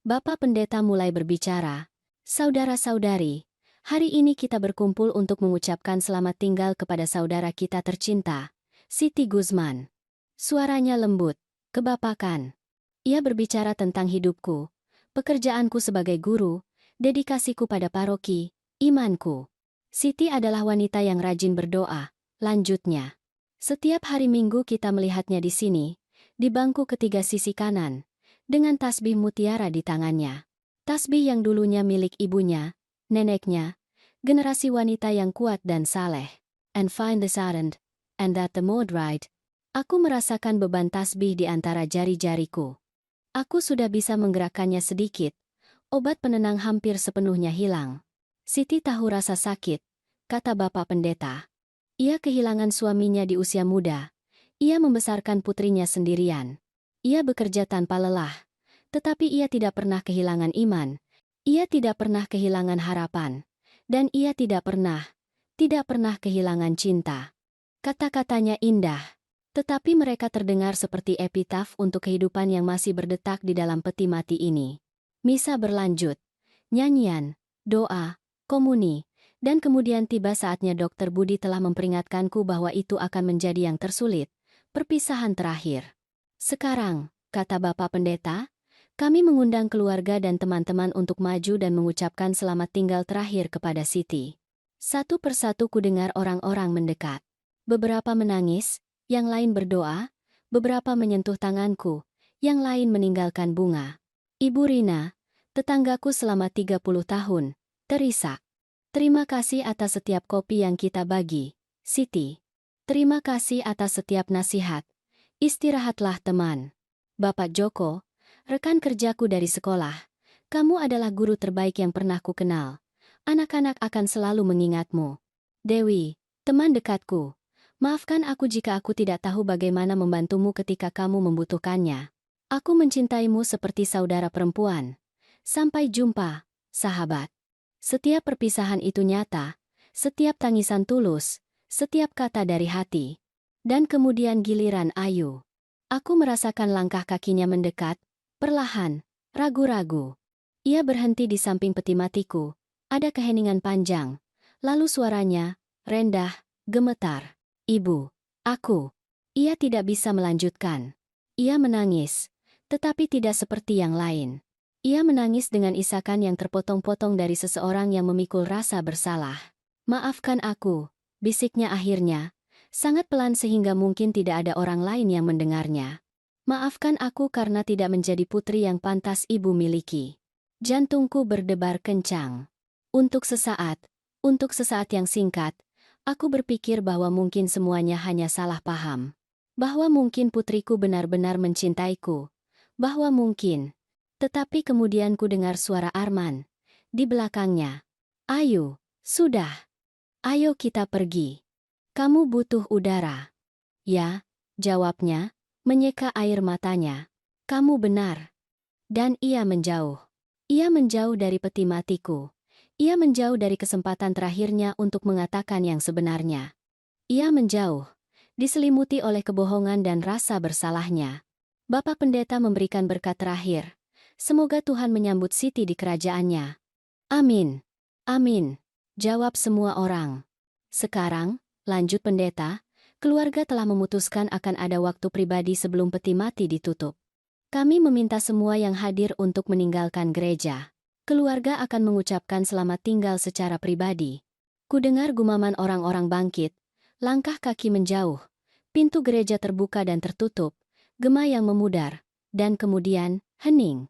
[SPEAKER 1] Bapak Pendeta mulai berbicara. Saudara-saudari, hari ini kita berkumpul untuk mengucapkan selamat tinggal kepada saudara kita tercinta, Siti Guzman. Suaranya lembut, kebapakan. Ia berbicara tentang hidupku, pekerjaanku sebagai guru, dedikasiku pada paroki, imanku. Siti adalah wanita yang rajin berdoa, lanjutnya. Setiap hari Minggu kita melihatnya di sini, di bangku ketiga sisi kanan, dengan tasbih mutiara di tangannya. Tasbih yang dulunya milik ibunya, neneknya, generasi wanita yang kuat dan saleh. And find the saddened, and that the mode right. Aku merasakan beban tasbih di antara jari-jariku. Aku sudah bisa menggerakkannya sedikit. Obat penenang hampir sepenuhnya hilang. Siti tahu rasa sakit, kata Bapak Pendeta. Ia kehilangan suaminya di usia muda. Ia membesarkan putrinya sendirian. Ia bekerja tanpa lelah. Tetapi ia tidak pernah kehilangan iman. Ia tidak pernah kehilangan harapan. Dan ia tidak pernah kehilangan cinta. Kata-katanya indah. Tetapi mereka terdengar seperti epitaf untuk kehidupan yang masih berdetak di dalam peti mati ini. Misa berlanjut. Nyanyian, doa, komuni, dan kemudian tiba saatnya Dr. Budi telah memperingatkanku bahwa itu akan menjadi yang tersulit, perpisahan terakhir. Sekarang, kata Bapak Pendeta, kami mengundang keluarga dan teman-teman untuk maju dan mengucapkan selamat tinggal terakhir kepada Siti. Satu persatu kudengar orang-orang mendekat. Beberapa menangis, yang lain berdoa, beberapa menyentuh tanganku, yang lain meninggalkan bunga. Ibu Rina, tetanggaku selama 30 tahun, terisak. Terima kasih atas setiap kopi yang kita bagi, Siti. Terima kasih atas setiap nasihat. Istirahatlah teman. Bapak Joko, rekan kerjaku dari sekolah, kamu adalah guru terbaik yang pernah ku kenal. Anak-anak akan selalu mengingatmu. Dewi, teman dekatku, maafkan aku jika aku tidak tahu bagaimana membantumu ketika kamu membutuhkannya. Aku mencintaimu seperti saudara perempuan. Sampai jumpa, sahabat. Setiap perpisahan itu nyata, setiap tangisan tulus, setiap kata dari hati. Dan kemudian giliran Ayu. Aku merasakan langkah kakinya mendekat, perlahan, ragu-ragu. Ia berhenti di samping peti matiku, ada keheningan panjang, lalu suaranya, rendah, gemetar. Ibu, aku. Ia tidak bisa melanjutkan. Ia menangis, tetapi tidak seperti yang lain. Ia menangis dengan isakan yang terpotong-potong dari seseorang yang memikul rasa bersalah. Maafkan aku, bisiknya akhirnya, sangat pelan sehingga mungkin tidak ada orang lain yang mendengarnya. Maafkan aku karena tidak menjadi putri yang pantas ibu miliki. Jantungku berdebar kencang. Untuk sesaat yang singkat, aku berpikir bahwa mungkin semuanya hanya salah paham. Bahwa mungkin putriku benar-benar mencintaiku. Bahwa mungkin. Tetapi kemudian ku dengar suara Arman. Di belakangnya. Ayo, sudah. Ayo kita pergi. Kamu butuh udara. Ya, jawabnya, menyeka air matanya. Kamu benar. Dan ia menjauh. Ia menjauh dari peti matiku. Ia menjauh dari kesempatan terakhirnya untuk mengatakan yang sebenarnya. Ia menjauh, diselimuti oleh kebohongan dan rasa bersalahnya. Bapak Pendeta memberikan berkat terakhir. Semoga Tuhan menyambut Siti di kerajaannya. Amin. Amin. Jawab semua orang. Sekarang, lanjut Pendeta, keluarga telah memutuskan akan ada waktu pribadi sebelum peti mati ditutup. Kami meminta semua yang hadir untuk meninggalkan gereja. Keluarga akan mengucapkan selamat tinggal secara pribadi. Kudengar gumaman orang-orang bangkit, langkah kaki menjauh, pintu gereja terbuka dan tertutup, gema yang memudar, dan kemudian, hening.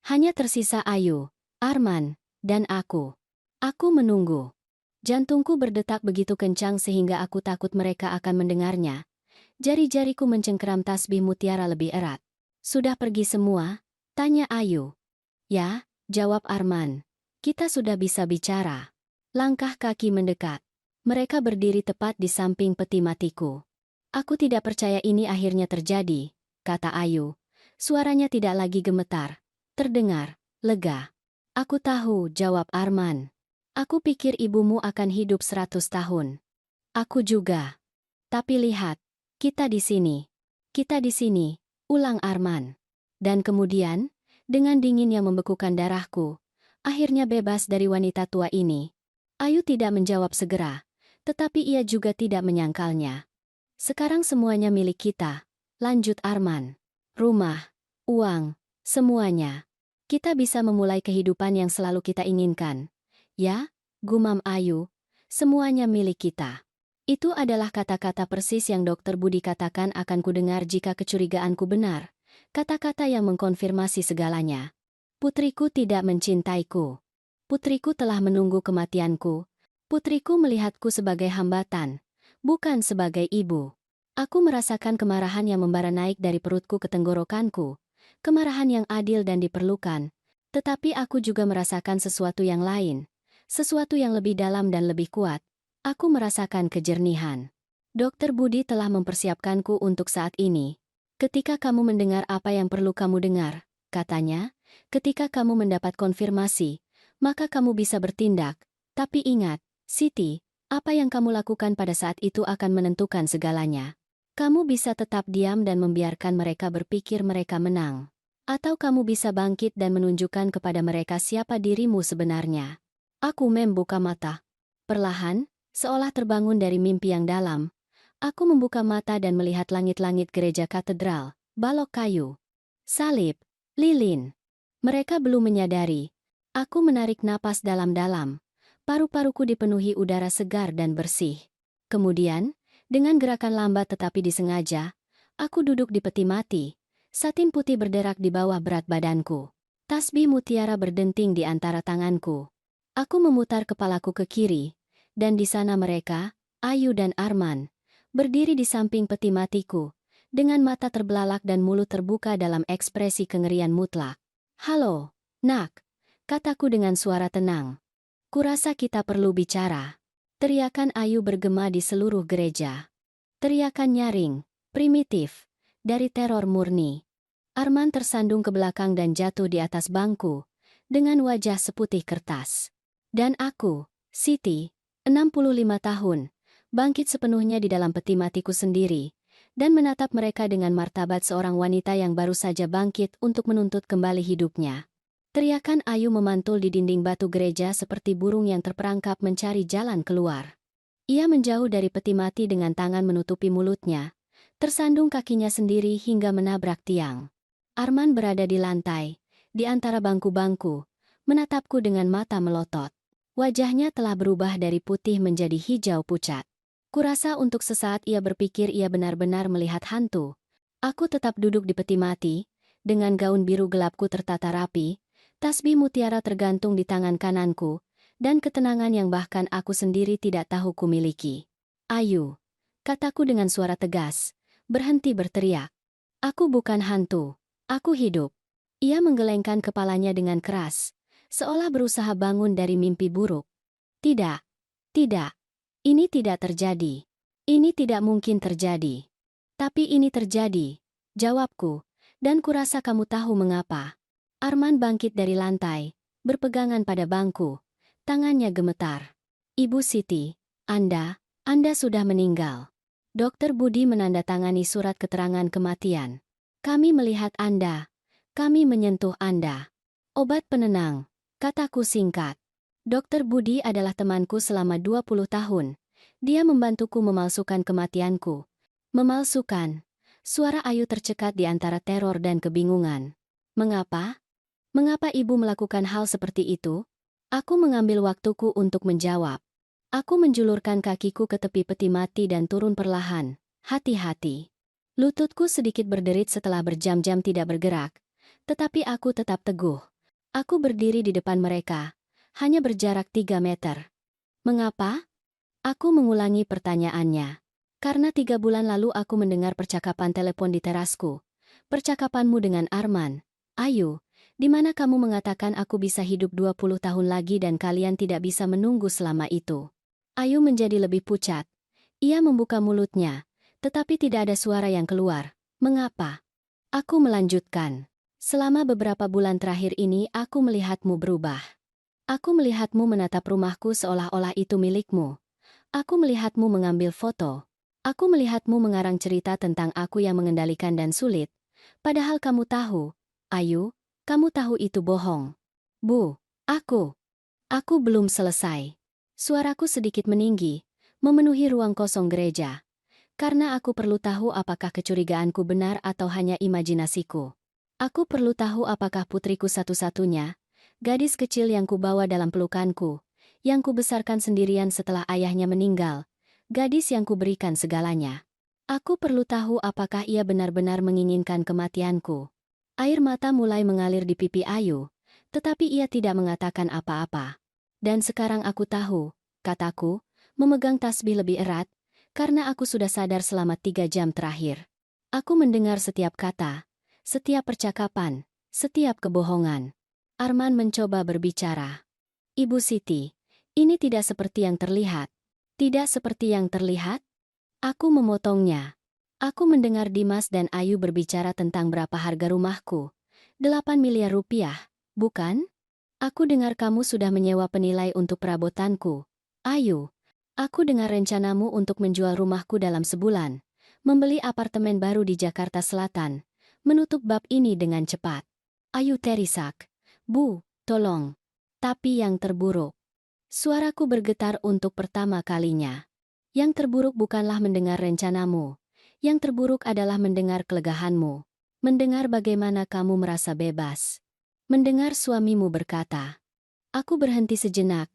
[SPEAKER 1] Hanya tersisa Ayu, Arman, dan aku. Aku menunggu. Jantungku berdetak begitu kencang sehingga aku takut mereka akan mendengarnya. Jari-jariku mencengkeram tasbih mutiara lebih erat. Sudah pergi semua? Tanya Ayu. Ya, jawab Arman. Kita sudah bisa bicara. Langkah kaki mendekat. Mereka berdiri tepat di samping peti matiku. Aku tidak percaya ini akhirnya terjadi, kata Ayu. Suaranya tidak lagi gemetar. Terdengar, lega. Aku tahu, jawab Arman. Aku pikir ibumu akan hidup 100 tahun. Aku juga. Tapi lihat, kita di sini. Kita di sini, ulang Arman. Dan kemudian, dengan dingin yang membekukan darahku, akhirnya bebas dari wanita tua ini. Ayu tidak menjawab segera, tetapi ia juga tidak menyangkalnya. Sekarang semuanya milik kita, lanjut Arman. Rumah, uang, semuanya. Kita bisa memulai kehidupan yang selalu kita inginkan. Ya, gumam Ayu, semuanya milik kita. Itu adalah kata-kata persis yang Dokter Budi katakan akan kudengar jika kecurigaanku benar. Kata-kata yang mengkonfirmasi segalanya. Putriku tidak mencintaiku. Putriku telah menunggu kematianku. Putriku melihatku sebagai hambatan, bukan sebagai ibu. Aku merasakan kemarahan yang membara naik dari perutku ke tenggorokanku. Kemarahan yang adil dan diperlukan. Tetapi aku juga merasakan sesuatu yang lain. Sesuatu yang lebih dalam dan lebih kuat. Aku merasakan kejernihan. Dokter Budi telah mempersiapkanku untuk saat ini. Ketika kamu mendengar apa yang perlu kamu dengar, katanya, ketika kamu mendapat konfirmasi, maka kamu bisa bertindak. Tapi ingat, Siti, apa yang kamu lakukan pada saat itu akan menentukan segalanya. Kamu bisa tetap diam dan membiarkan mereka berpikir mereka menang. Atau kamu bisa bangkit dan menunjukkan kepada mereka siapa dirimu sebenarnya. Aku membuka mata. Perlahan, seolah terbangun dari mimpi yang dalam, aku membuka mata dan melihat langit-langit gereja katedral, balok kayu, salib, lilin. Mereka belum menyadari. Aku menarik napas dalam-dalam. Paru-paruku dipenuhi udara segar dan bersih. Kemudian, dengan gerakan lambat tetapi disengaja, aku duduk di peti mati. Satin putih berderak di bawah berat badanku. Tasbih mutiara berdenting di antara tanganku. Aku memutar kepalaku ke kiri, dan di sana mereka, Ayu dan Arman, berdiri di samping peti matiku, dengan mata terbelalak dan mulut terbuka dalam ekspresi kengerian mutlak. "Halo, nak," kataku dengan suara tenang. "Kurasa kita perlu bicara." Teriakan Ayu bergema di seluruh gereja. Teriakan nyaring, primitif, dari teror murni. Arman tersandung ke belakang dan jatuh di atas bangku, dengan wajah seputih kertas. Dan aku, Siti, 65 tahun, bangkit sepenuhnya di dalam peti matiku sendiri, dan menatap mereka dengan martabat seorang wanita yang baru saja bangkit untuk menuntut kembali hidupnya. Teriakan Ayu memantul di dinding batu gereja seperti burung yang terperangkap mencari jalan keluar. Ia menjauh dari peti mati dengan tangan menutupi mulutnya, tersandung kakinya sendiri hingga menabrak tiang. Arman berada di lantai, di antara bangku-bangku, menatapku dengan mata melotot. Wajahnya telah berubah dari putih menjadi hijau pucat. Kurasa untuk sesaat ia berpikir ia benar-benar melihat hantu. Aku tetap duduk di peti mati, dengan gaun biru gelapku tertata rapi, tasbih mutiara tergantung di tangan kananku, dan ketenangan yang bahkan aku sendiri tidak tahu ku miliki. "Ayu," kataku dengan suara tegas, berhenti berteriak. "Aku bukan hantu, aku hidup." Ia menggelengkan kepalanya dengan keras, seolah berusaha bangun dari mimpi buruk. "Tidak, tidak, ini tidak terjadi. Ini tidak mungkin terjadi." "Tapi ini terjadi," jawabku, "dan kurasa kamu tahu mengapa." Arman bangkit dari lantai, berpegangan pada bangku. Tangannya gemetar. "Ibu Siti, Anda sudah meninggal." Dokter Budi menandatangani surat keterangan kematian. "Kami melihat Anda. Kami menyentuh Anda." "Obat penenang," kataku singkat. Dokter Budi adalah temanku selama 20 tahun. Dia membantuku memalsukan kematianku. Memalsukan. Suara Ayu tercekat di antara teror dan kebingungan. "Mengapa? Mengapa ibu melakukan hal seperti itu?" Aku mengambil waktuku untuk menjawab. Aku menjulurkan kakiku ke tepi peti mati dan turun perlahan, hati-hati. Lututku sedikit berderit setelah berjam-jam tidak bergerak, tetapi aku tetap teguh. Aku berdiri di depan mereka, hanya berjarak 3 meter. "Mengapa?" Aku mengulangi pertanyaannya. "Karena 3 bulan lalu aku mendengar percakapan telepon di terasku. Percakapanmu dengan Arman, Ayu, di mana kamu mengatakan aku bisa hidup 20 tahun lagi dan kalian tidak bisa menunggu selama itu." Ayu menjadi lebih pucat. Ia membuka mulutnya, tetapi tidak ada suara yang keluar. "Mengapa?" Aku melanjutkan. Selama beberapa bulan terakhir ini aku melihatmu berubah. Aku melihatmu menatap rumahku seolah-olah itu milikmu. Aku melihatmu mengambil foto. Aku melihatmu mengarang cerita tentang aku yang mengendalikan dan sulit. Padahal kamu tahu, Ayu, kamu tahu itu bohong. Bu, aku belum selesai. Suaraku sedikit meninggi, memenuhi ruang kosong gereja. Karena aku perlu tahu apakah kecurigaanku benar atau hanya imajinasiku. Aku perlu tahu apakah putriku satu-satunya, gadis kecil yang kubawa dalam pelukanku, yang kubesarkan sendirian setelah ayahnya meninggal, gadis yang kuberikan segalanya. Aku perlu tahu apakah ia benar-benar menginginkan kematianku. Air mata mulai mengalir di pipi Ayu, tetapi ia tidak mengatakan apa-apa. Dan sekarang aku tahu, kataku, memegang tasbih lebih erat, karena aku sudah sadar selama 3 jam terakhir. Aku mendengar setiap kata, setiap percakapan, setiap kebohongan. Arman mencoba berbicara. Ibu Siti, ini tidak seperti yang terlihat. Tidak seperti yang terlihat? Aku memotongnya. Aku mendengar Dimas dan Ayu berbicara tentang berapa harga rumahku. 8 miliar rupiah, bukan? Aku dengar kamu sudah menyewa penilai untuk perabotanku. Ayu, aku dengar rencanamu untuk menjual rumahku dalam sebulan. Membeli apartemen baru di Jakarta Selatan. Menutup bab ini dengan cepat. Ayu terisak. Bu, tolong. Tapi yang terburuk. Suaraku bergetar untuk pertama kalinya. Yang terburuk bukanlah mendengar rencanamu. Yang terburuk adalah mendengar kelegahanmu. Mendengar bagaimana kamu merasa bebas. Mendengar suamimu berkata. Aku berhenti sejenak.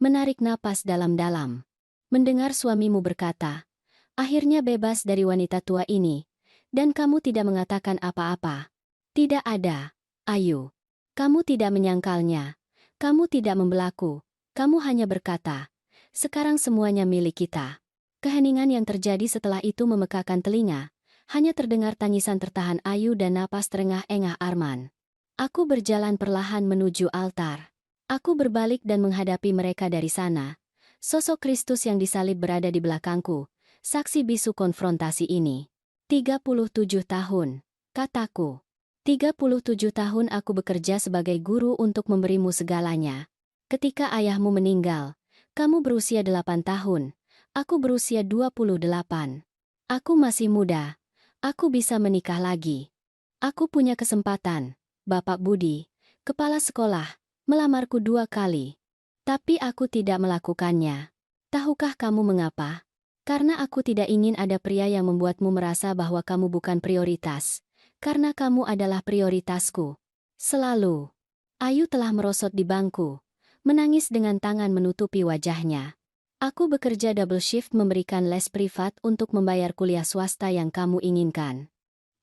[SPEAKER 1] Menarik napas dalam-dalam. Mendengar suamimu berkata. Akhirnya bebas dari wanita tua ini. Dan kamu tidak mengatakan apa-apa. Tidak ada, Ayu. Kamu tidak menyangkalnya. Kamu tidak membelaku. Kamu hanya berkata, sekarang semuanya milik kita. Keheningan yang terjadi setelah itu memekakan telinga. Hanya terdengar tangisan tertahan Ayu dan napas terengah-engah Arman. Aku berjalan perlahan menuju altar. Aku berbalik dan menghadapi mereka dari sana. Sosok Kristus yang disalib berada di belakangku. Saksi bisu konfrontasi ini. 37 tahun, kataku. 37 tahun aku bekerja sebagai guru untuk memberimu segalanya. Ketika ayahmu meninggal, kamu berusia 8 tahun, aku berusia 28. Aku masih muda, aku bisa menikah lagi. Aku punya kesempatan, Bapak Budi, kepala sekolah, melamarku 2 kali. Tapi aku tidak melakukannya. Tahukah kamu mengapa? Karena aku tidak ingin ada pria yang membuatmu merasa bahwa kamu bukan prioritas. Karena kamu adalah prioritasku. Selalu. Ayu telah merosot di bangku. Menangis dengan tangan menutupi wajahnya. Aku bekerja double shift memberikan les privat untuk membayar kuliah swasta yang kamu inginkan.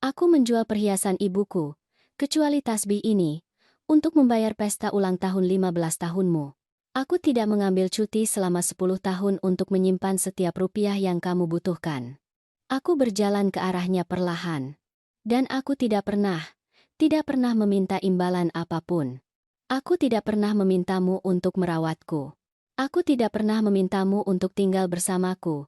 [SPEAKER 1] Aku menjual perhiasan ibuku, kecuali tasbih ini, untuk membayar pesta ulang tahun 15 tahunmu. Aku tidak mengambil cuti selama 10 tahun untuk menyimpan setiap rupiah yang kamu butuhkan. Aku berjalan ke arahnya perlahan. Dan aku tidak pernah meminta imbalan apapun. Aku tidak pernah memintamu untuk merawatku. Aku tidak pernah memintamu untuk tinggal bersamaku.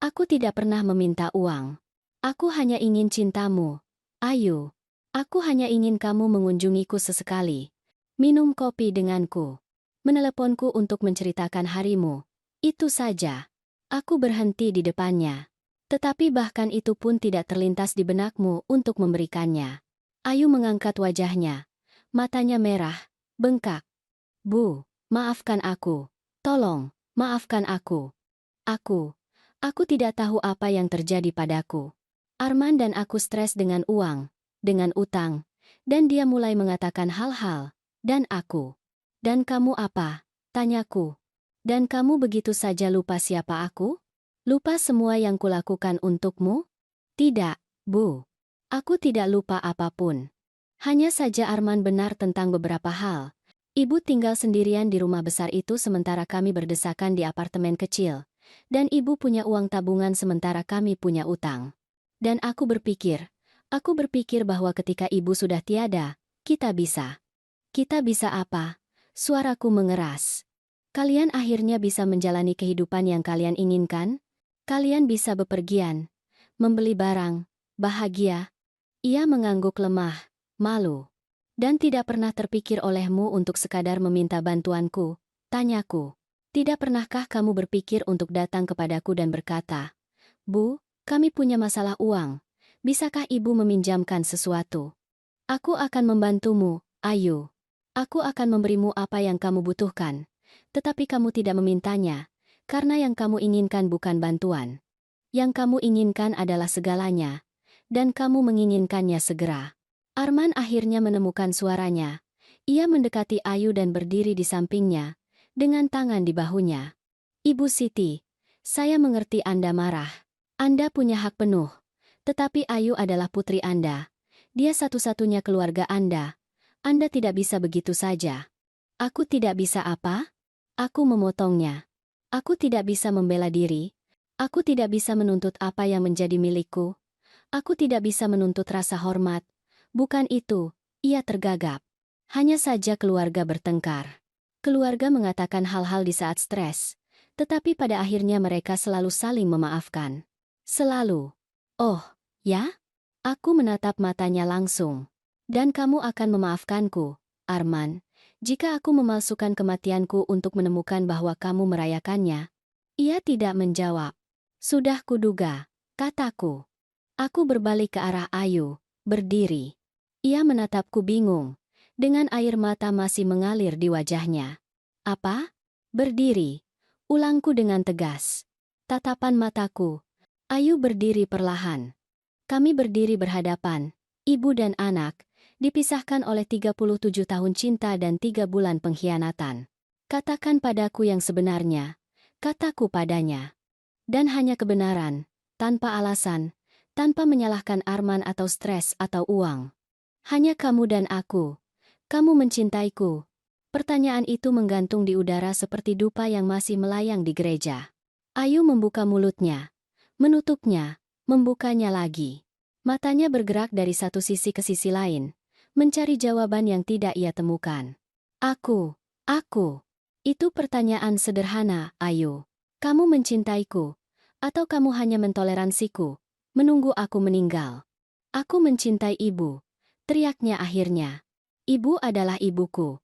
[SPEAKER 1] Aku tidak pernah meminta uang. Aku hanya ingin cintamu. Ayu. Aku hanya ingin kamu mengunjungiku sesekali. Minum kopi denganku. Meneleponku untuk menceritakan harimu. Itu saja. Aku berhenti di depannya. Tetapi bahkan itu pun tidak terlintas di benakmu untuk memberikannya. Ayu mengangkat wajahnya. Matanya merah, bengkak. Bu, maafkan aku. Tolong, maafkan aku. Aku tidak tahu apa yang terjadi padaku. Arman dan aku stres dengan uang, dengan utang, dan dia mulai mengatakan hal-hal, dan aku. Dan kamu apa? Tanyaku. Dan kamu begitu saja lupa siapa aku? Lupa semua yang kulakukan untukmu? Tidak, Bu. Aku tidak lupa apapun. Hanya saja Arman benar tentang beberapa hal. Ibu tinggal sendirian di rumah besar itu sementara kami berdesakan di apartemen kecil. Dan ibu punya uang tabungan sementara kami punya utang. Dan aku berpikir bahwa ketika ibu sudah tiada, kita bisa. Kita bisa apa? Suaraku mengeras. Kalian akhirnya bisa menjalani kehidupan yang kalian inginkan? Kalian bisa bepergian, membeli barang, bahagia. Ia mengangguk lemah, malu. Dan tidak pernah terpikir olehmu untuk sekadar meminta bantuanku, tanyaku. Tidak pernahkah kamu berpikir untuk datang kepadaku dan berkata, Bu, kami punya masalah uang. Bisakah ibu meminjamkan sesuatu? Aku akan membantumu, Ayu. Aku akan memberimu apa yang kamu butuhkan. Tetapi kamu tidak memintanya, karena yang kamu inginkan bukan bantuan. Yang kamu inginkan adalah segalanya, dan kamu menginginkannya segera. Arman akhirnya menemukan suaranya. Ia mendekati Ayu dan berdiri di sampingnya, dengan tangan di bahunya. Ibu Siti, saya mengerti Anda marah. Anda punya hak penuh. Tetapi Ayu adalah putri Anda. Dia satu-satunya keluarga Anda. Anda tidak bisa begitu saja. Aku tidak bisa apa? Aku memotongnya. Aku tidak bisa membela diri. Aku tidak bisa menuntut apa yang menjadi milikku. Aku tidak bisa menuntut rasa hormat. Bukan itu, ia tergagap. Hanya saja keluarga bertengkar. Keluarga mengatakan hal-hal di saat stres, tetapi pada akhirnya mereka selalu saling memaafkan. Selalu. Oh, ya? Aku menatap matanya langsung. Dan kamu akan memaafkanku, Arman, jika aku memalsukan kematianku untuk menemukan bahwa kamu merayakannya. Ia tidak menjawab. Sudah kuduga, kataku. Aku berbalik ke arah Ayu, berdiri. Ia menatapku bingung, dengan air mata masih mengalir di wajahnya. Apa? Berdiri. Ulangku dengan tegas. Tatapan mataku. Ayu berdiri perlahan. Kami berdiri berhadapan, ibu dan anak, dipisahkan oleh 37 tahun cinta dan 3 bulan pengkhianatan. Katakan padaku yang sebenarnya, kataku padanya. Dan hanya kebenaran, tanpa alasan, tanpa menyalahkan Arman atau stres atau uang. Hanya kamu dan aku. Kamu mencintaiku. Pertanyaan itu menggantung di udara seperti dupa yang masih melayang di gereja. Ayu membuka mulutnya, menutupnya, membukanya lagi. Matanya bergerak dari satu sisi ke sisi lain, mencari jawaban yang tidak ia temukan. Aku. Itu pertanyaan sederhana, Ayu. Kamu mencintaiku, atau kamu hanya mentoleransiku, menunggu aku meninggal? Aku mencintai ibu. Teriaknya akhirnya. Ibu adalah ibuku.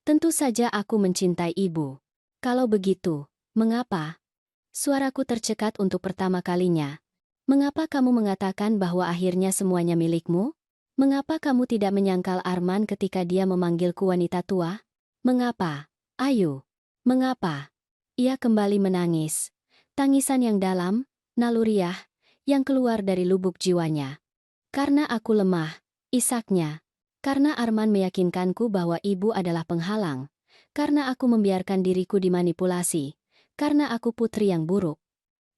[SPEAKER 1] Tentu saja aku mencintai ibu. Kalau begitu, mengapa? Suaraku tercekat untuk pertama kalinya. Mengapa kamu mengatakan bahwa akhirnya semuanya milikmu? Mengapa kamu tidak menyangkal Arman ketika dia memanggilku wanita tua? Mengapa? Ayu. Mengapa? Ia kembali menangis. Tangisan yang dalam, naluriah, yang keluar dari lubuk jiwanya. Karena aku lemah. Isaknya, karena Arman meyakinkanku bahwa ibu adalah penghalang, karena aku membiarkan diriku dimanipulasi, karena aku putri yang buruk,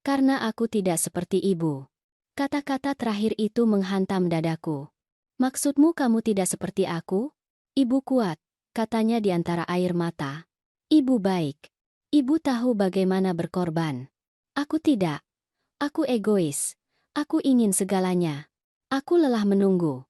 [SPEAKER 1] karena aku tidak seperti ibu. Kata-kata terakhir itu menghantam dadaku. Maksudmu kamu tidak seperti aku? Ibu kuat, katanya di antara air mata. Ibu baik. Ibu tahu bagaimana berkorban. Aku tidak. Aku egois. Aku ingin segalanya. Aku lelah menunggu.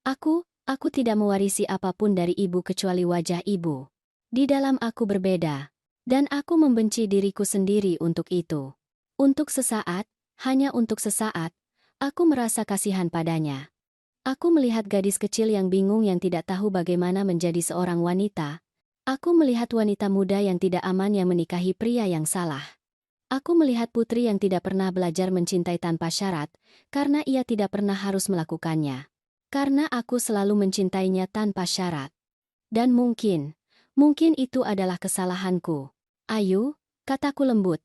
[SPEAKER 1] Aku tidak mewarisi apapun dari ibu kecuali wajah ibu. Di dalam aku berbeda. Dan aku membenci diriku sendiri untuk itu. Untuk sesaat, hanya untuk sesaat, aku merasa kasihan padanya. Aku melihat gadis kecil yang bingung yang tidak tahu bagaimana menjadi seorang wanita. Aku melihat wanita muda yang tidak aman yang menikahi pria yang salah. Aku melihat putri yang tidak pernah belajar mencintai tanpa syarat, karena ia tidak pernah harus melakukannya. Karena aku selalu mencintainya tanpa syarat. Dan mungkin itu adalah kesalahanku. Ayu, kataku lembut,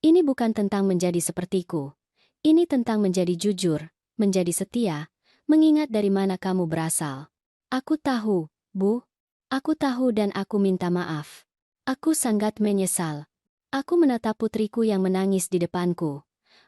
[SPEAKER 1] ini bukan tentang menjadi sepertiku. Ini tentang menjadi jujur, menjadi setia, mengingat dari mana kamu berasal. Aku tahu, Bu. Aku tahu dan aku minta maaf. Aku sangat menyesal. Aku menatap putriku yang menangis di depanku.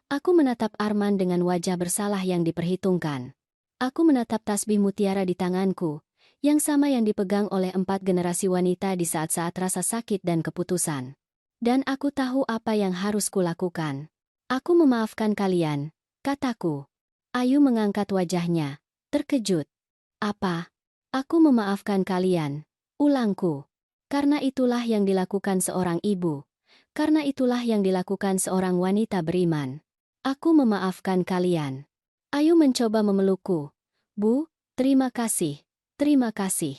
[SPEAKER 1] Aku menatap Arman dengan wajah bersalah yang diperhitungkan. Aku menatap tasbih mutiara di tanganku, yang sama yang dipegang oleh 4 generasi wanita di saat-saat rasa sakit dan keputusan. Dan aku tahu apa yang harus kulakukan. Aku memaafkan kalian, kataku. Ayu mengangkat wajahnya, terkejut. Apa? Aku memaafkan kalian, ulangku. Karena itulah yang dilakukan seorang ibu. Karena itulah yang dilakukan seorang wanita beriman. Aku memaafkan kalian. Ayu mencoba memelukku. Bu, terima kasih. Terima kasih.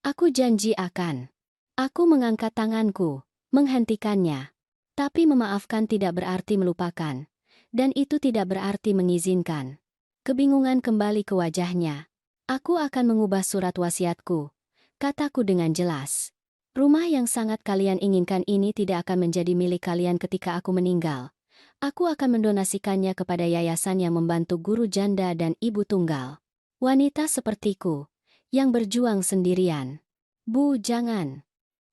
[SPEAKER 1] Aku janji akan. Aku mengangkat tanganku, menghentikannya. Tapi memaafkan tidak berarti melupakan. Dan itu tidak berarti mengizinkan. Kebingungan kembali ke wajahnya. Aku akan mengubah surat wasiatku, kataku dengan jelas. Rumah yang sangat kalian inginkan ini tidak akan menjadi milik kalian ketika aku meninggal. Aku akan mendonasikannya kepada yayasan yang membantu guru janda dan ibu tunggal. Wanita sepertiku, yang berjuang sendirian. Bu, jangan.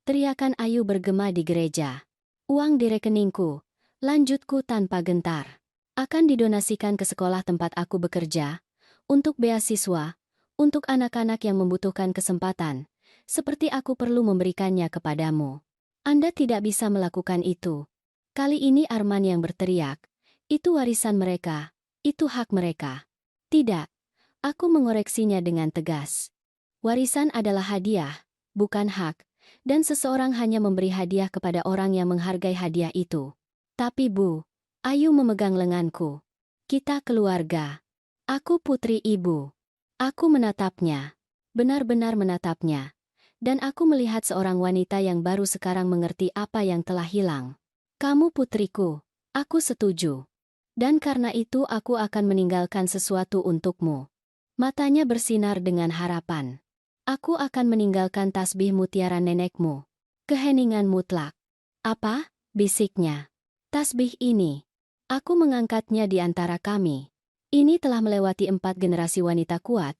[SPEAKER 1] Teriakan Ayu bergema di gereja. Uang di rekeningku, lanjutku tanpa gentar. Akan didonasikan ke sekolah tempat aku bekerja, untuk beasiswa, untuk anak-anak yang membutuhkan kesempatan, seperti aku perlu memberikannya kepadamu. Anda tidak bisa melakukan itu. Kali ini Arman yang berteriak, itu warisan mereka, itu hak mereka. Tidak, aku mengoreksinya dengan tegas. Warisan adalah hadiah, bukan hak, dan seseorang hanya memberi hadiah kepada orang yang menghargai hadiah itu. Tapi Bu, Ayu memegang lenganku. Kita keluarga. Aku putri ibu. Aku menatapnya. Benar-benar menatapnya. Dan aku melihat seorang wanita yang baru sekarang mengerti apa yang telah hilang. Kamu putriku. Aku setuju. Dan karena itu aku akan meninggalkan sesuatu untukmu. Matanya bersinar dengan harapan. Aku akan meninggalkan tasbih mutiara nenekmu. Keheningan mutlak. Apa? Bisiknya. Tasbih ini. Aku mengangkatnya di antara kami. Ini telah melewati 4 generasi wanita kuat,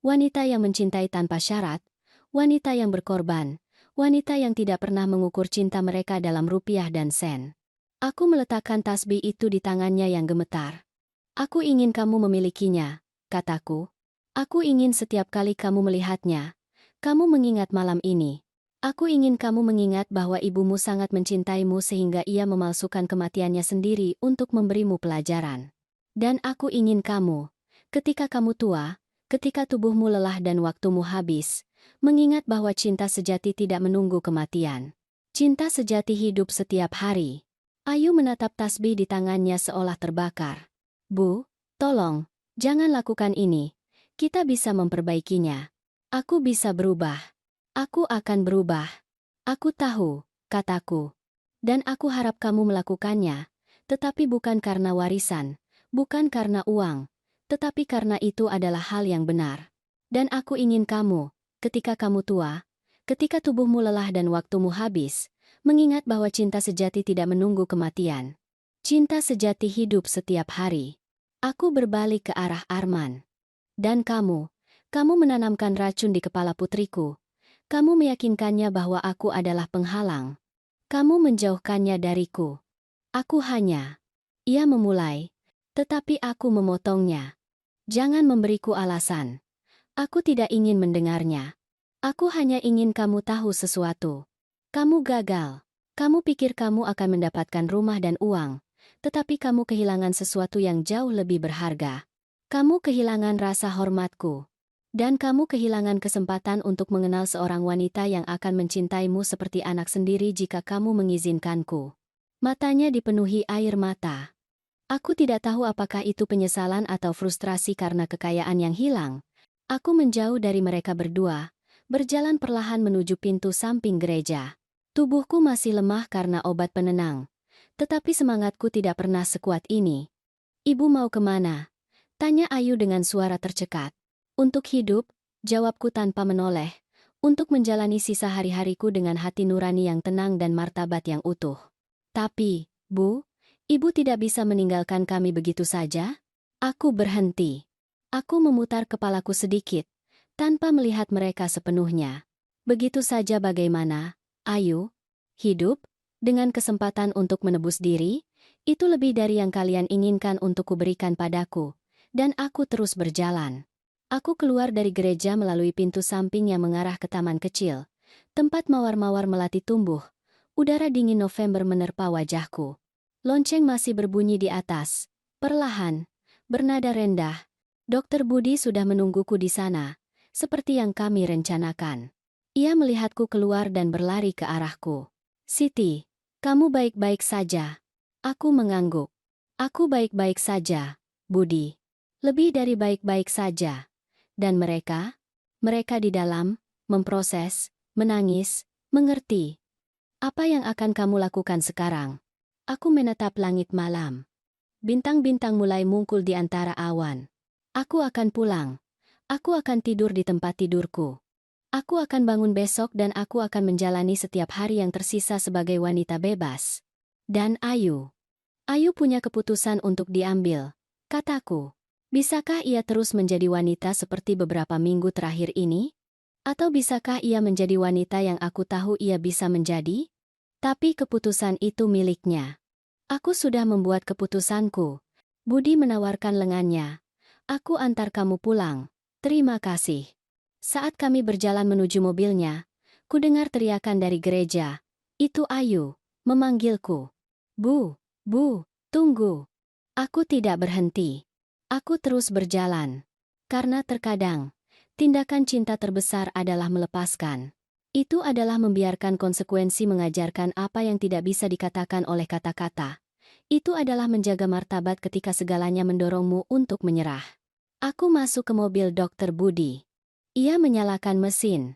[SPEAKER 1] wanita yang mencintai tanpa syarat, wanita yang berkorban, wanita yang tidak pernah mengukur cinta mereka dalam rupiah dan sen. Aku meletakkan tasbih itu di tangannya yang gemetar. Aku ingin kamu memilikinya, kataku. Aku ingin setiap kali kamu melihatnya, kamu mengingat malam ini. Aku ingin kamu mengingat bahwa ibumu sangat mencintaimu sehingga ia memalsukan kematiannya sendiri untuk memberimu pelajaran. Dan aku ingin kamu, ketika kamu tua, ketika tubuhmu lelah dan waktumu habis, mengingat bahwa cinta sejati tidak menunggu kematian. Cinta sejati hidup setiap hari. Ayu menatap tasbih di tangannya seolah terbakar. Bu, tolong, jangan lakukan ini. Kita bisa memperbaikinya. Aku bisa berubah. Aku akan berubah. Aku tahu, kataku. Dan aku harap kamu melakukannya, tetapi bukan karena warisan, bukan karena uang, tetapi karena itu adalah hal yang benar. Dan aku ingin kamu, ketika kamu tua, ketika tubuhmu lelah dan waktumu habis, mengingat bahwa cinta sejati tidak menunggu kematian. Cinta sejati hidup setiap hari. Aku berbalik ke arah Arman. Dan kamu menanamkan racun di kepala putriku. Kamu meyakinkannya bahwa aku adalah penghalang. Kamu menjauhkannya dariku. Aku hanya. Ia memulai. Tetapi aku memotongnya. Jangan memberiku alasan. Aku tidak ingin mendengarnya. Aku hanya ingin kamu tahu sesuatu. Kamu gagal. Kamu pikir kamu akan mendapatkan rumah dan uang. Tetapi kamu kehilangan sesuatu yang jauh lebih berharga. Kamu kehilangan rasa hormatku. Dan kamu kehilangan kesempatan untuk mengenal seorang wanita yang akan mencintaimu seperti anak sendiri jika kamu mengizinkanku. Matanya dipenuhi air mata. Aku tidak tahu apakah itu penyesalan atau frustrasi karena kekayaan yang hilang. Aku menjauh dari mereka berdua, berjalan perlahan menuju pintu samping gereja. Tubuhku masih lemah karena obat penenang. Tetapi semangatku tidak pernah sekuat ini. Ibu mau kemana? Tanya Ayu dengan suara tercekat. Untuk hidup, jawabku tanpa menoleh. Untuk menjalani sisa hari-hariku dengan hati nurani yang tenang dan martabat yang utuh. Tapi, Bu, Ibu tidak bisa meninggalkan kami begitu saja? Aku berhenti. Aku memutar kepalaku sedikit, tanpa melihat mereka sepenuhnya. Begitu saja bagaimana, Ayu? Hidup? Dengan kesempatan untuk menebus diri? Itu lebih dari yang kalian inginkan untuk kuberikan padaku. Dan aku terus berjalan. Aku keluar dari gereja melalui pintu samping yang mengarah ke taman kecil. Tempat mawar-mawar melati tumbuh. Udara dingin November menerpa wajahku. Lonceng masih berbunyi di atas. Perlahan, bernada rendah. Dokter Budi sudah menungguku di sana, seperti yang kami rencanakan. Ia melihatku keluar dan berlari ke arahku. Siti, kamu baik-baik saja. Aku mengangguk. Aku baik-baik saja, Budi. Lebih dari baik-baik saja. Dan mereka? Mereka di dalam, memproses, menangis, mengerti. Apa yang akan kamu lakukan sekarang? Aku menatap langit malam. Bintang-bintang mulai mungkul di antara awan. Aku akan pulang. Aku akan tidur di tempat tidurku. Aku akan bangun besok dan aku akan menjalani setiap hari yang tersisa sebagai wanita bebas. Dan Ayu. Ayu punya keputusan untuk diambil, kataku. Bisakah ia terus menjadi wanita seperti beberapa minggu terakhir ini? Atau bisakah ia menjadi wanita yang aku tahu ia bisa menjadi? Tapi keputusan itu miliknya. Aku sudah membuat keputusanku. Budi menawarkan lengannya. Aku antar kamu pulang. Terima kasih. Saat kami berjalan menuju mobilnya, ku dengar teriakan dari gereja. Itu Ayu, memanggilku. Bu, tunggu. Aku tidak berhenti. Aku terus berjalan. Karena terkadang, tindakan cinta terbesar adalah melepaskan. Itu adalah membiarkan konsekuensi mengajarkan apa yang tidak bisa dikatakan oleh kata-kata. Itu adalah menjaga martabat ketika segalanya mendorongmu untuk menyerah. Aku masuk ke mobil Dr. Budi. Ia menyalakan mesin.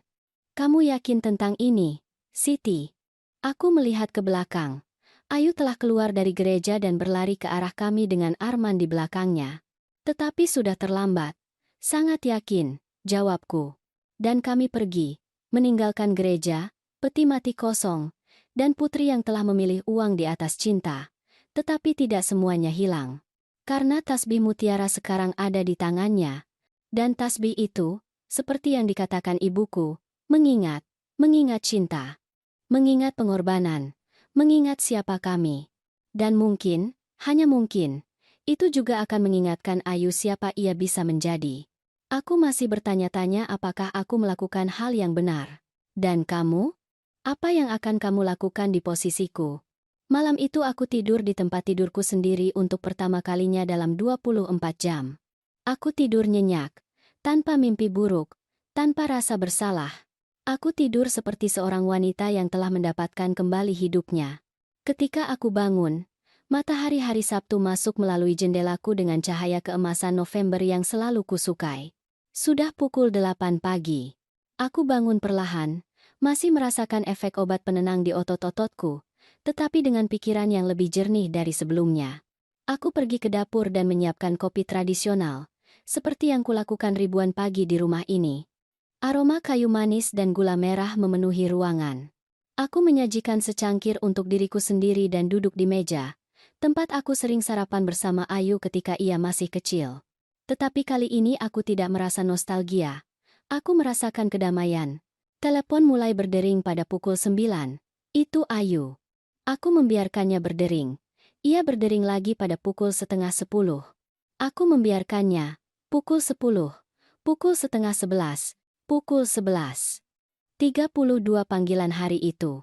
[SPEAKER 1] Kamu yakin tentang ini, Siti? Aku melihat ke belakang. Ayu telah keluar dari gereja dan berlari ke arah kami dengan Arman di belakangnya. Tetapi sudah terlambat. Sangat yakin, jawabku. Dan kami pergi, meninggalkan gereja, peti mati kosong, dan putri yang telah memilih uang di atas cinta. Tetapi tidak semuanya hilang. Karena tasbih mutiara sekarang ada di tangannya. Dan tasbih itu, seperti yang dikatakan ibuku, mengingat cinta. Mengingat pengorbanan. Mengingat siapa kami. Dan mungkin, hanya mungkin, itu juga akan mengingatkan Ayu siapa ia bisa menjadi. Aku masih bertanya-tanya apakah aku melakukan hal yang benar. Dan kamu? Apa yang akan kamu lakukan di posisiku? Malam itu aku tidur di tempat tidurku sendiri untuk pertama kalinya dalam 24 jam. Aku tidur nyenyak, tanpa mimpi buruk, tanpa rasa bersalah. Aku tidur seperti seorang wanita yang telah mendapatkan kembali hidupnya. Ketika aku bangun, matahari hari Sabtu masuk melalui jendelaku dengan cahaya keemasan November yang selalu kusukai. Sudah pukul 8 pagi. Aku bangun perlahan, masih merasakan efek obat penenang di otot-ototku, tetapi dengan pikiran yang lebih jernih dari sebelumnya. Aku pergi ke dapur dan menyiapkan kopi tradisional, seperti yang kulakukan ribuan pagi di rumah ini. Aroma kayu manis dan gula merah memenuhi ruangan. Aku menyajikan secangkir untuk diriku sendiri dan duduk di meja, tempat aku sering sarapan bersama Ayu ketika ia masih kecil. Tetapi kali ini aku tidak merasa nostalgia. Aku merasakan kedamaian. Telepon mulai berdering pada pukul 9. Itu Ayu. Aku membiarkannya berdering. Ia berdering lagi pada pukul 9:30. Aku membiarkannya. Pukul 10. Pukul 10:30. Pukul 11. 32 panggilan hari itu.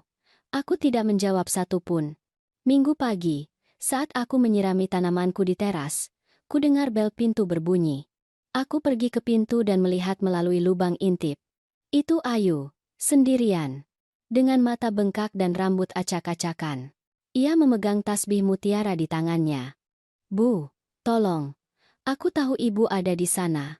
[SPEAKER 1] Aku tidak menjawab satupun. Minggu pagi, saat aku menyirami tanamanku di teras, ku dengar bel pintu berbunyi. Aku pergi ke pintu dan melihat melalui lubang intip. Itu Ayu, sendirian. Dengan mata bengkak dan rambut acak-acakan. Ia memegang tasbih mutiara di tangannya. Bu, tolong. Aku tahu ibu ada di sana.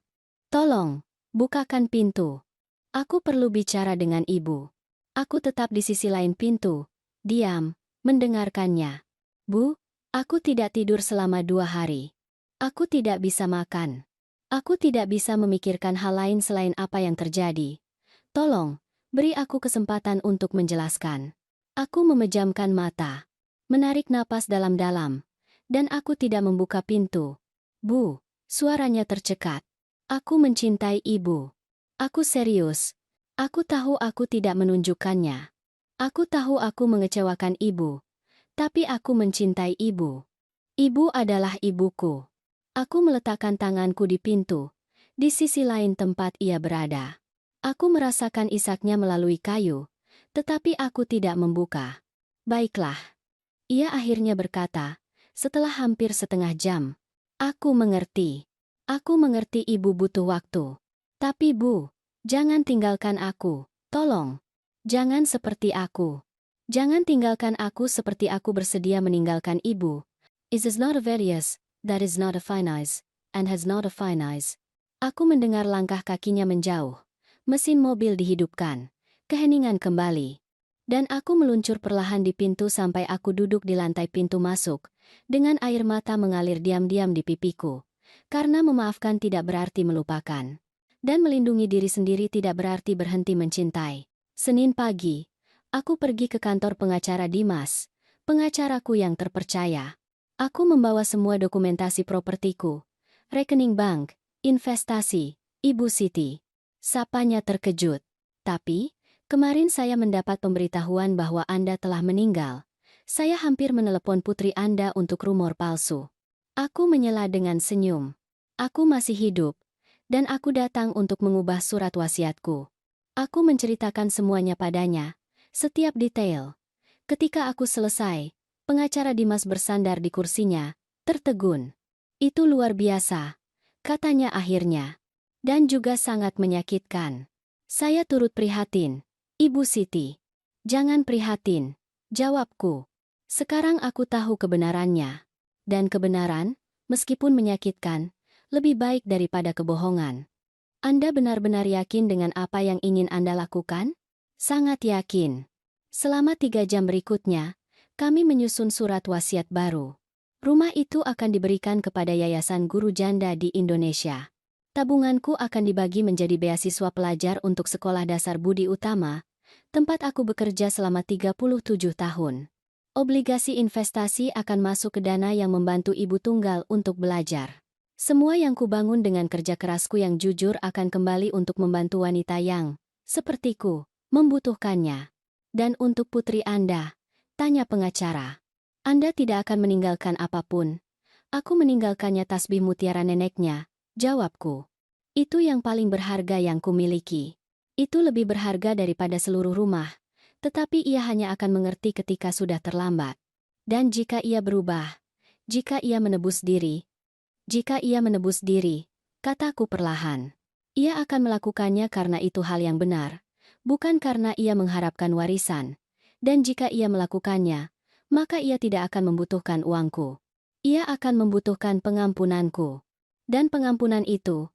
[SPEAKER 1] Tolong, bukakan pintu. Aku perlu bicara dengan ibu. Aku tetap di sisi lain pintu, diam, mendengarkannya. Bu, aku tidak tidur selama 2 hari. Aku tidak bisa makan. Aku tidak bisa memikirkan hal lain selain apa yang terjadi. Tolong, beri aku kesempatan untuk menjelaskan. Aku memejamkan mata, menarik napas dalam-dalam, dan aku tidak membuka pintu. Bu, suaranya tercekat. Aku mencintai ibu. Aku serius. Aku tahu aku tidak menunjukkannya. Aku tahu aku mengecewakan ibu. Tapi aku mencintai ibu. Ibu adalah ibuku. Aku meletakkan tanganku di pintu, di sisi lain tempat ia berada. Aku merasakan isaknya melalui kayu, tetapi aku tidak membuka. Baiklah. Ia akhirnya berkata, setelah hampir setengah jam. Aku mengerti. Aku mengerti ibu butuh waktu. Tapi bu, jangan tinggalkan aku, tolong. Jangan seperti aku. Jangan tinggalkan aku seperti aku bersedia meninggalkan ibu. It is not a various, that is not a fine eyes, and has not a fine eyes. Aku mendengar langkah kakinya menjauh, Mesin mobil dihidupkan. Keheningan kembali. Dan aku meluncur perlahan di pintu sampai aku duduk di lantai pintu masuk, dengan air mata mengalir diam-diam di pipiku. Karena memaafkan tidak berarti melupakan. Dan melindungi diri sendiri tidak berarti berhenti mencintai. Senin pagi, aku pergi ke kantor pengacara Dimas, pengacaraku yang terpercaya. Aku membawa semua dokumentasi propertiku, rekening bank, investasi, Ibu Siti. Sapanya terkejut. Tapi, kemarin saya mendapat pemberitahuan bahwa Anda telah meninggal. Saya hampir menelepon putri Anda untuk rumor palsu. Aku menyela dengan senyum. Aku masih hidup, dan aku datang untuk mengubah surat wasiatku. Aku menceritakan semuanya padanya, setiap detail. Ketika aku selesai, pengacara Dimas bersandar di kursinya, tertegun. Itu luar biasa, katanya akhirnya. Dan juga sangat menyakitkan. Saya turut prihatin, Ibu Siti. Jangan prihatin, jawabku. Sekarang aku tahu kebenarannya. Dan kebenaran, meskipun menyakitkan, lebih baik daripada kebohongan. Anda benar-benar yakin dengan apa yang ingin Anda lakukan? Sangat yakin. Selama 3 jam berikutnya, kami menyusun surat wasiat baru. Rumah itu akan diberikan kepada Yayasan Guru Janda di Indonesia. Tabunganku akan dibagi menjadi beasiswa pelajar untuk sekolah dasar Budi Utama, tempat aku bekerja selama 37 tahun. Obligasi investasi akan masuk ke dana yang membantu ibu tunggal untuk belajar. Semua yang kubangun dengan kerja kerasku yang jujur akan kembali untuk membantu wanita yang, sepertiku, membutuhkannya. Dan untuk putri Anda, tanya pengacara. Anda tidak akan meninggalkan apapun. Aku meninggalkannya tasbih mutiara neneknya. Jawabku. Itu yang paling berharga yang kumiliki. Itu lebih berharga daripada seluruh rumah. Tetapi ia hanya akan mengerti ketika sudah terlambat. Dan jika ia berubah, jika ia menebus diri, kataku perlahan. Ia akan melakukannya karena itu hal yang benar, bukan karena ia mengharapkan warisan. Dan jika ia melakukannya, maka ia tidak akan membutuhkan uangku. Ia akan membutuhkan pengampunanku. Dan pengampunan itu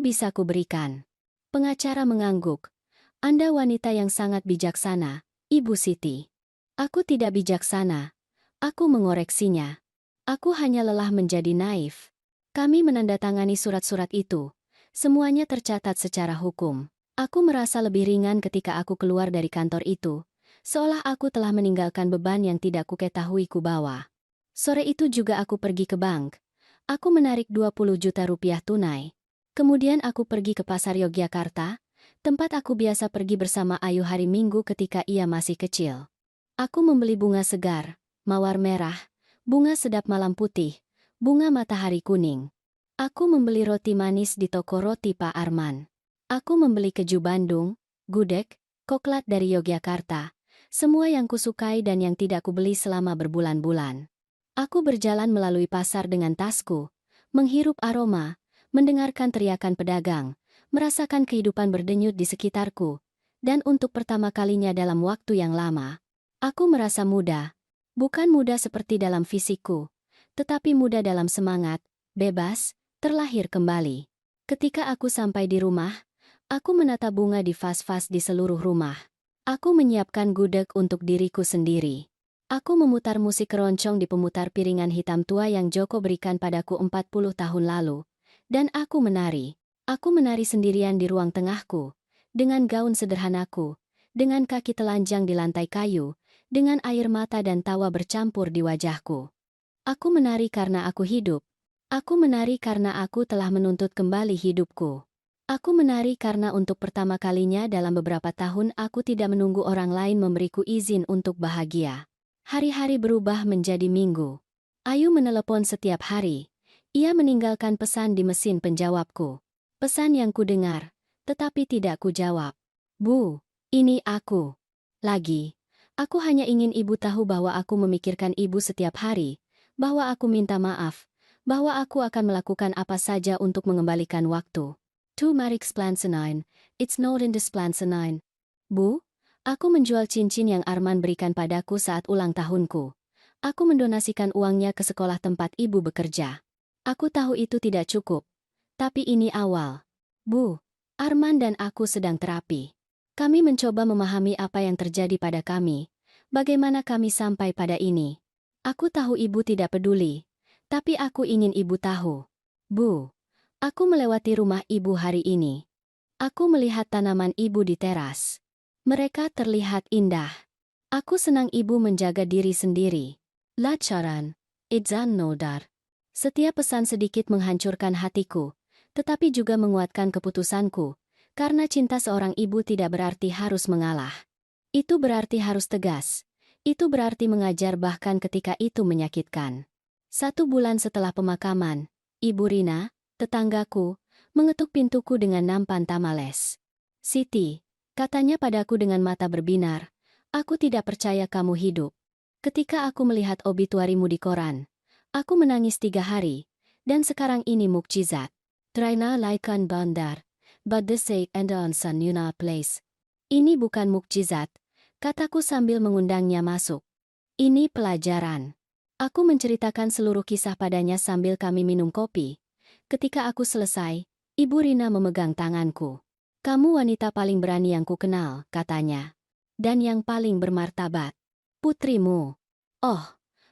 [SPEAKER 1] bisa kuberikan. Pengacara mengangguk. Anda wanita yang sangat bijaksana, Ibu Siti. Aku tidak bijaksana. Aku mengoreksinya. Aku hanya lelah menjadi naif. Kami menandatangani surat-surat itu. Semuanya tercatat secara hukum. Aku merasa lebih ringan ketika aku keluar dari kantor itu, seolah aku telah meninggalkan beban yang tidak kuketahui ku bawa. Sore itu juga aku pergi ke bank. Aku menarik 20 juta rupiah tunai. Kemudian aku pergi ke pasar Yogyakarta, tempat aku biasa pergi bersama Ayu hari Minggu ketika ia masih kecil. Aku membeli bunga segar, mawar merah, bunga sedap malam putih, bunga matahari kuning. Aku membeli roti manis di toko roti Pak Arman. Aku membeli keju Bandung, gudeg, koklat dari Yogyakarta, semua yang kusukai dan yang tidak kubeli selama berbulan-bulan. Aku berjalan melalui pasar dengan tasku, menghirup aroma, mendengarkan teriakan pedagang, merasakan kehidupan berdenyut di sekitarku, dan untuk pertama kalinya dalam waktu yang lama, aku merasa muda. Bukan muda seperti dalam fisikku, tetapi muda dalam semangat, bebas, terlahir kembali. Ketika aku sampai di rumah, aku menata bunga di vas-vas di seluruh rumah. Aku menyiapkan gudeg untuk diriku sendiri. Aku memutar musik keroncong di pemutar piringan hitam tua yang Joko berikan padaku 40 tahun lalu. Dan aku menari. Aku menari sendirian di ruang tengahku, dengan gaun sederhanaku, dengan kaki telanjang di lantai kayu, dengan air mata dan tawa bercampur di wajahku. Aku menari karena aku hidup. Aku menari karena aku telah menuntut kembali hidupku. Aku menari karena untuk pertama kalinya dalam beberapa tahun aku tidak menunggu orang lain memberiku izin untuk bahagia. Hari-hari berubah menjadi minggu. Ayu menelepon setiap hari. Ia meninggalkan pesan di mesin penjawabku. Pesan yang kudengar, tetapi tidak kujawab. Bu, ini aku. Lagi. Aku hanya ingin ibu tahu bahwa aku memikirkan ibu setiap hari, bahwa aku minta maaf, bahwa aku akan melakukan apa saja untuk mengembalikan waktu. To Marix Plansenine, it's not in this Plansenine. Bu, aku menjual cincin yang Arman berikan padaku saat ulang tahunku. Aku mendonasikan uangnya ke sekolah tempat ibu bekerja. Aku tahu itu tidak cukup. Tapi ini awal. Bu, Arman dan aku sedang terapi. Kami mencoba memahami apa yang terjadi pada kami, bagaimana kami sampai pada ini. Aku tahu ibu tidak peduli, tapi aku ingin ibu tahu. Bu, aku melewati rumah ibu hari ini. Aku melihat tanaman ibu di teras. Mereka terlihat indah. Aku senang ibu menjaga diri sendiri. Lacaran, Idzan Noldar. Setiap pesan sedikit menghancurkan hatiku, tetapi juga menguatkan keputusanku, karena cinta seorang ibu tidak berarti harus mengalah. Itu berarti harus tegas. Itu berarti mengajar bahkan ketika itu menyakitkan. 1 bulan setelah pemakaman, Ibu Rina, tetanggaku, mengetuk pintuku dengan nampan tamales. Siti, katanya padaku dengan mata berbinar, aku tidak percaya kamu hidup. Ketika aku melihat obituarimu di koran, aku menangis 3 hari, dan sekarang ini mukjizat. Traina laikan bandar, but the sake and the onsen yuna place. Ini bukan mukjizat, kataku sambil mengundangnya masuk. Ini pelajaran. Aku menceritakan seluruh kisah padanya sambil kami minum kopi. Ketika aku selesai, Ibu Rina memegang tanganku. Kamu wanita paling berani yang kukenal, katanya. Dan yang paling bermartabat. Putrimu. Oh,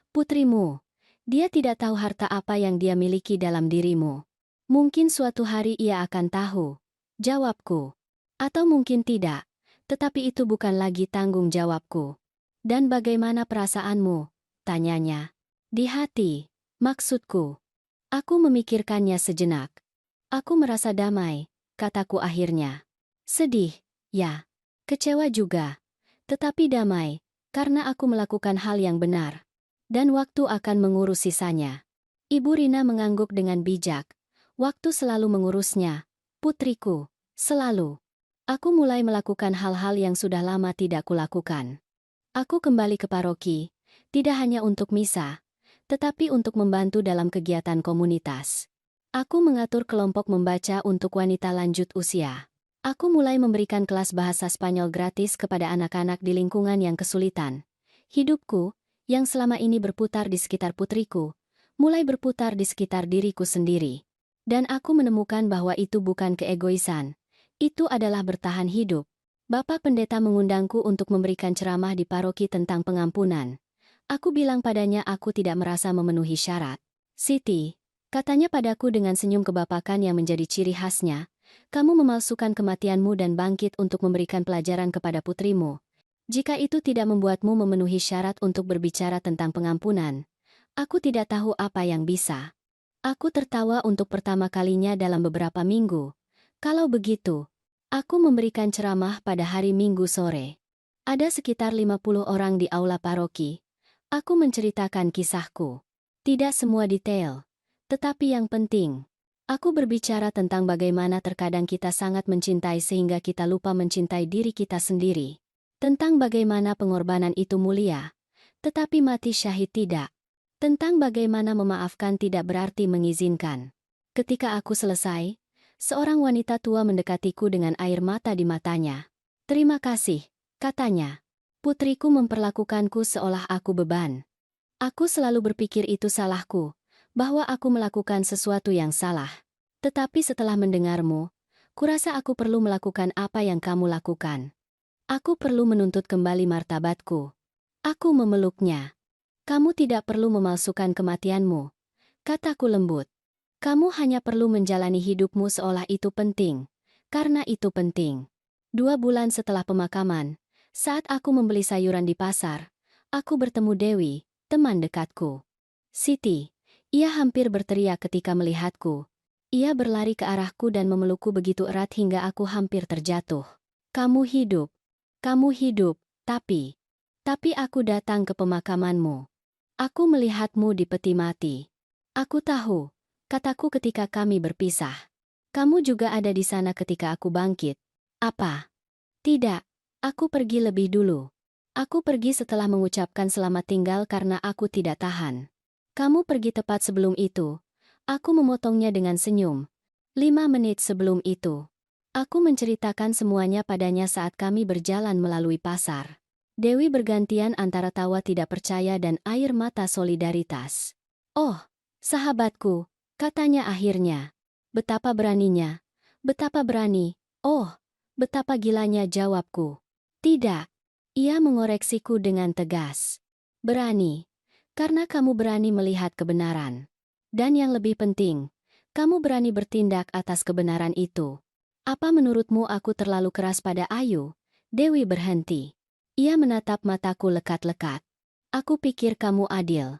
[SPEAKER 1] putrimu. Dia tidak tahu harta apa yang dia miliki dalam dirimu. Mungkin suatu hari ia akan tahu. Jawabku. Atau mungkin tidak. Tetapi itu bukan lagi tanggung jawabku. Dan bagaimana perasaanmu? Tanyanya. Di hati, maksudku. Aku memikirkannya sejenak. Aku merasa damai, kataku akhirnya. Sedih, ya. Kecewa juga. Tetapi damai, karena aku melakukan hal yang benar. Dan waktu akan mengurus sisanya. Ibu Rina mengangguk dengan bijak. Waktu selalu mengurusnya. Putriku, selalu. Aku mulai melakukan hal-hal yang sudah lama tidak kulakukan. Aku kembali ke paroki, tidak hanya untuk misa, tetapi untuk membantu dalam kegiatan komunitas. Aku mengatur kelompok membaca untuk wanita lanjut usia. Aku mulai memberikan kelas bahasa Spanyol gratis kepada anak-anak di lingkungan yang kesulitan. Hidupku, yang selama ini berputar di sekitar putriku, mulai berputar di sekitar diriku sendiri. Dan aku menemukan bahwa itu bukan keegoisan. Itu adalah bertahan hidup. Bapak pendeta mengundangku untuk memberikan ceramah di paroki tentang pengampunan. Aku bilang padanya aku tidak merasa memenuhi syarat. Siti, katanya padaku dengan senyum kebapakan yang menjadi ciri khasnya, kamu memalsukan kematianmu dan bangkit untuk memberikan pelajaran kepada putrimu. Jika itu tidak membuatmu memenuhi syarat untuk berbicara tentang pengampunan, aku tidak tahu apa yang bisa. Aku tertawa untuk pertama kalinya dalam beberapa minggu. Kalau begitu, aku memberikan ceramah pada hari Minggu sore. Ada sekitar 50 orang di aula paroki. Aku menceritakan kisahku. Tidak semua detail, tetapi yang penting. Aku berbicara tentang bagaimana terkadang kita sangat mencintai sehingga kita lupa mencintai diri kita sendiri. Tentang bagaimana pengorbanan itu mulia, tetapi mati syahid tidak. Tentang bagaimana memaafkan tidak berarti mengizinkan. Ketika aku selesai, seorang wanita tua mendekatiku dengan air mata di matanya. Terima kasih, katanya. Putriku memperlakukanku seolah aku beban. Aku selalu berpikir itu salahku, bahwa aku melakukan sesuatu yang salah. Tetapi setelah mendengarmu, kurasa aku perlu melakukan apa yang kamu lakukan. Aku perlu menuntut kembali martabatku. Aku memeluknya. Kamu tidak perlu memalsukan kematianmu, kataku lembut. Kamu hanya perlu menjalani hidupmu seolah itu penting, karena itu penting. 2 bulan setelah pemakaman, saat aku membeli sayuran di pasar, aku bertemu Dewi, teman dekatku. Siti, ia hampir berteriak ketika melihatku. Ia berlari ke arahku dan memelukku begitu erat hingga aku hampir terjatuh. Kamu hidup, tapi aku datang ke pemakamanmu. Aku melihatmu di peti mati. Aku tahu, kataku ketika kami berpisah. Kamu juga ada di sana ketika aku bangkit. Apa? Tidak, aku pergi lebih dulu. Aku pergi setelah mengucapkan selamat tinggal karena aku tidak tahan. Kamu pergi tepat sebelum itu. Aku memotongnya dengan senyum. 5 menit sebelum itu. Aku menceritakan semuanya padanya saat kami berjalan melalui pasar. Dewi bergantian antara tawa tidak percaya dan air mata solidaritas. Oh, sahabatku, katanya akhirnya. Betapa beraninya. Betapa berani, Oh, betapa gilanya jawabku. Tidak. Ia mengoreksiku dengan tegas. Berani. Karena kamu berani melihat kebenaran. Dan yang lebih penting, kamu berani bertindak atas kebenaran itu. Apa menurutmu aku terlalu keras pada Ayu? Dewi berhenti. Ia menatap mataku lekat-lekat. Aku pikir kamu adil.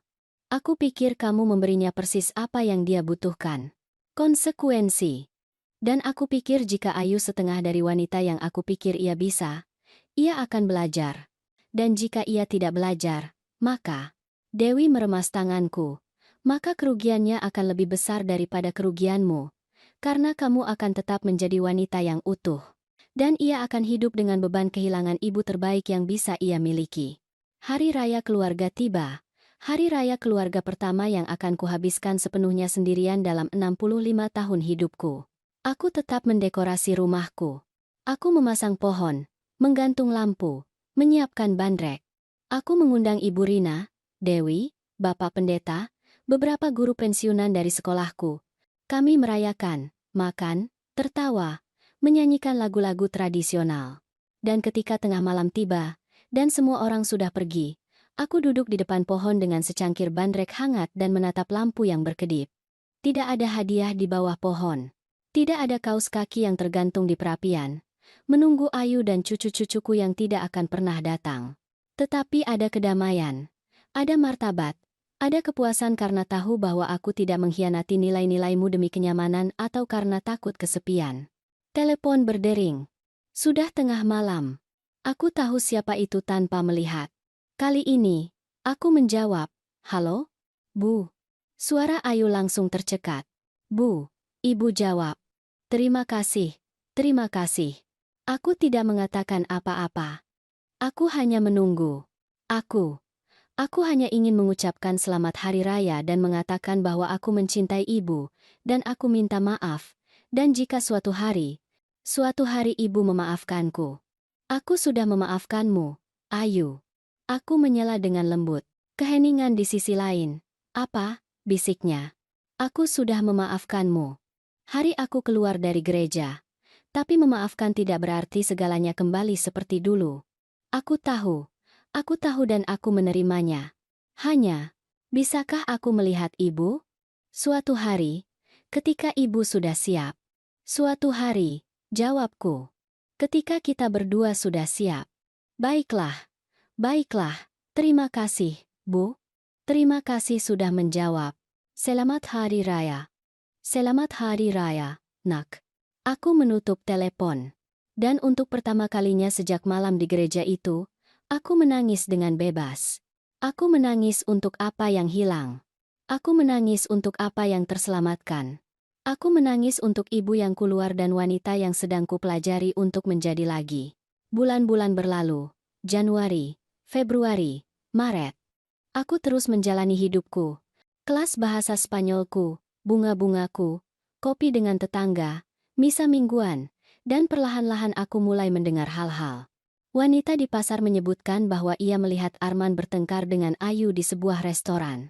[SPEAKER 1] Aku pikir kamu memberinya persis apa yang dia butuhkan. Konsekuensi. Dan aku pikir jika Ayu setengah dari wanita yang aku pikir ia bisa, ia akan belajar. Dan jika ia tidak belajar, maka Dewi meremas tanganku. Maka kerugiannya akan lebih besar daripada kerugianmu. Karena kamu akan tetap menjadi wanita yang utuh. Dan ia akan hidup dengan beban kehilangan ibu terbaik yang bisa ia miliki. Hari raya keluarga tiba. Hari raya keluarga pertama yang akan kuhabiskan sepenuhnya sendirian dalam 65 tahun hidupku. Aku tetap mendekorasi rumahku. Aku memasang pohon, menggantung lampu, menyiapkan bandrek. Aku mengundang Ibu Rina, Dewi, Bapak Pendeta, beberapa guru pensiunan dari sekolahku. Kami merayakan, makan, tertawa, menyanyikan lagu-lagu tradisional. Dan ketika tengah malam tiba, dan semua orang sudah pergi, aku duduk di depan pohon dengan secangkir bandrek hangat dan menatap lampu yang berkedip. Tidak ada hadiah di bawah pohon. Tidak ada kaos kaki yang tergantung di perapian, menunggu Ayu dan cucu-cucuku yang tidak akan pernah datang. Tetapi ada kedamaian, ada martabat, ada kepuasan karena tahu bahwa aku tidak mengkhianati nilai-nilaimu demi kenyamanan atau karena takut kesepian. Telepon berdering. Sudah tengah malam. Aku tahu siapa itu tanpa melihat. Kali ini, aku menjawab, "Halo? Bu." Suara Ayu langsung tercekat. "Bu." Ibu jawab. Terima kasih, terima kasih. Aku tidak mengatakan apa-apa. Aku hanya menunggu. Aku hanya ingin mengucapkan selamat hari raya dan mengatakan bahwa aku mencintai ibu, dan aku minta maaf, dan jika suatu hari ibu memaafkanku. Aku sudah memaafkanmu, Ayu. Aku menyela dengan lembut. Keheningan di sisi lain. Apa? Bisiknya. Aku sudah memaafkanmu. Hari aku keluar dari gereja. Tapi memaafkan tidak berarti segalanya kembali seperti dulu. Aku tahu dan aku menerimanya. Hanya, bisakah aku melihat ibu? Suatu hari, ketika ibu sudah siap. Suatu hari, jawabku. Ketika kita berdua sudah siap. Baiklah, baiklah, terima kasih, Bu. Terima kasih sudah menjawab. Selamat Hari Raya. Selamat Hari Raya, nak. Aku menutup telepon. Dan untuk pertama kalinya sejak malam di gereja itu, aku menangis dengan bebas. Aku menangis untuk apa yang hilang. Aku menangis untuk apa yang terselamatkan. Aku menangis untuk ibu yang keluar dan wanita yang sedang kupelajari untuk menjadi lagi. Bulan-bulan berlalu. Januari, Februari, Maret. Aku terus menjalani hidupku. Kelas bahasa Spanyolku, bunga-bungaku, kopi dengan tetangga, misa mingguan, dan perlahan-lahan aku mulai mendengar hal-hal. Wanita di pasar menyebutkan bahwa ia melihat Arman bertengkar dengan Ayu di sebuah restoran.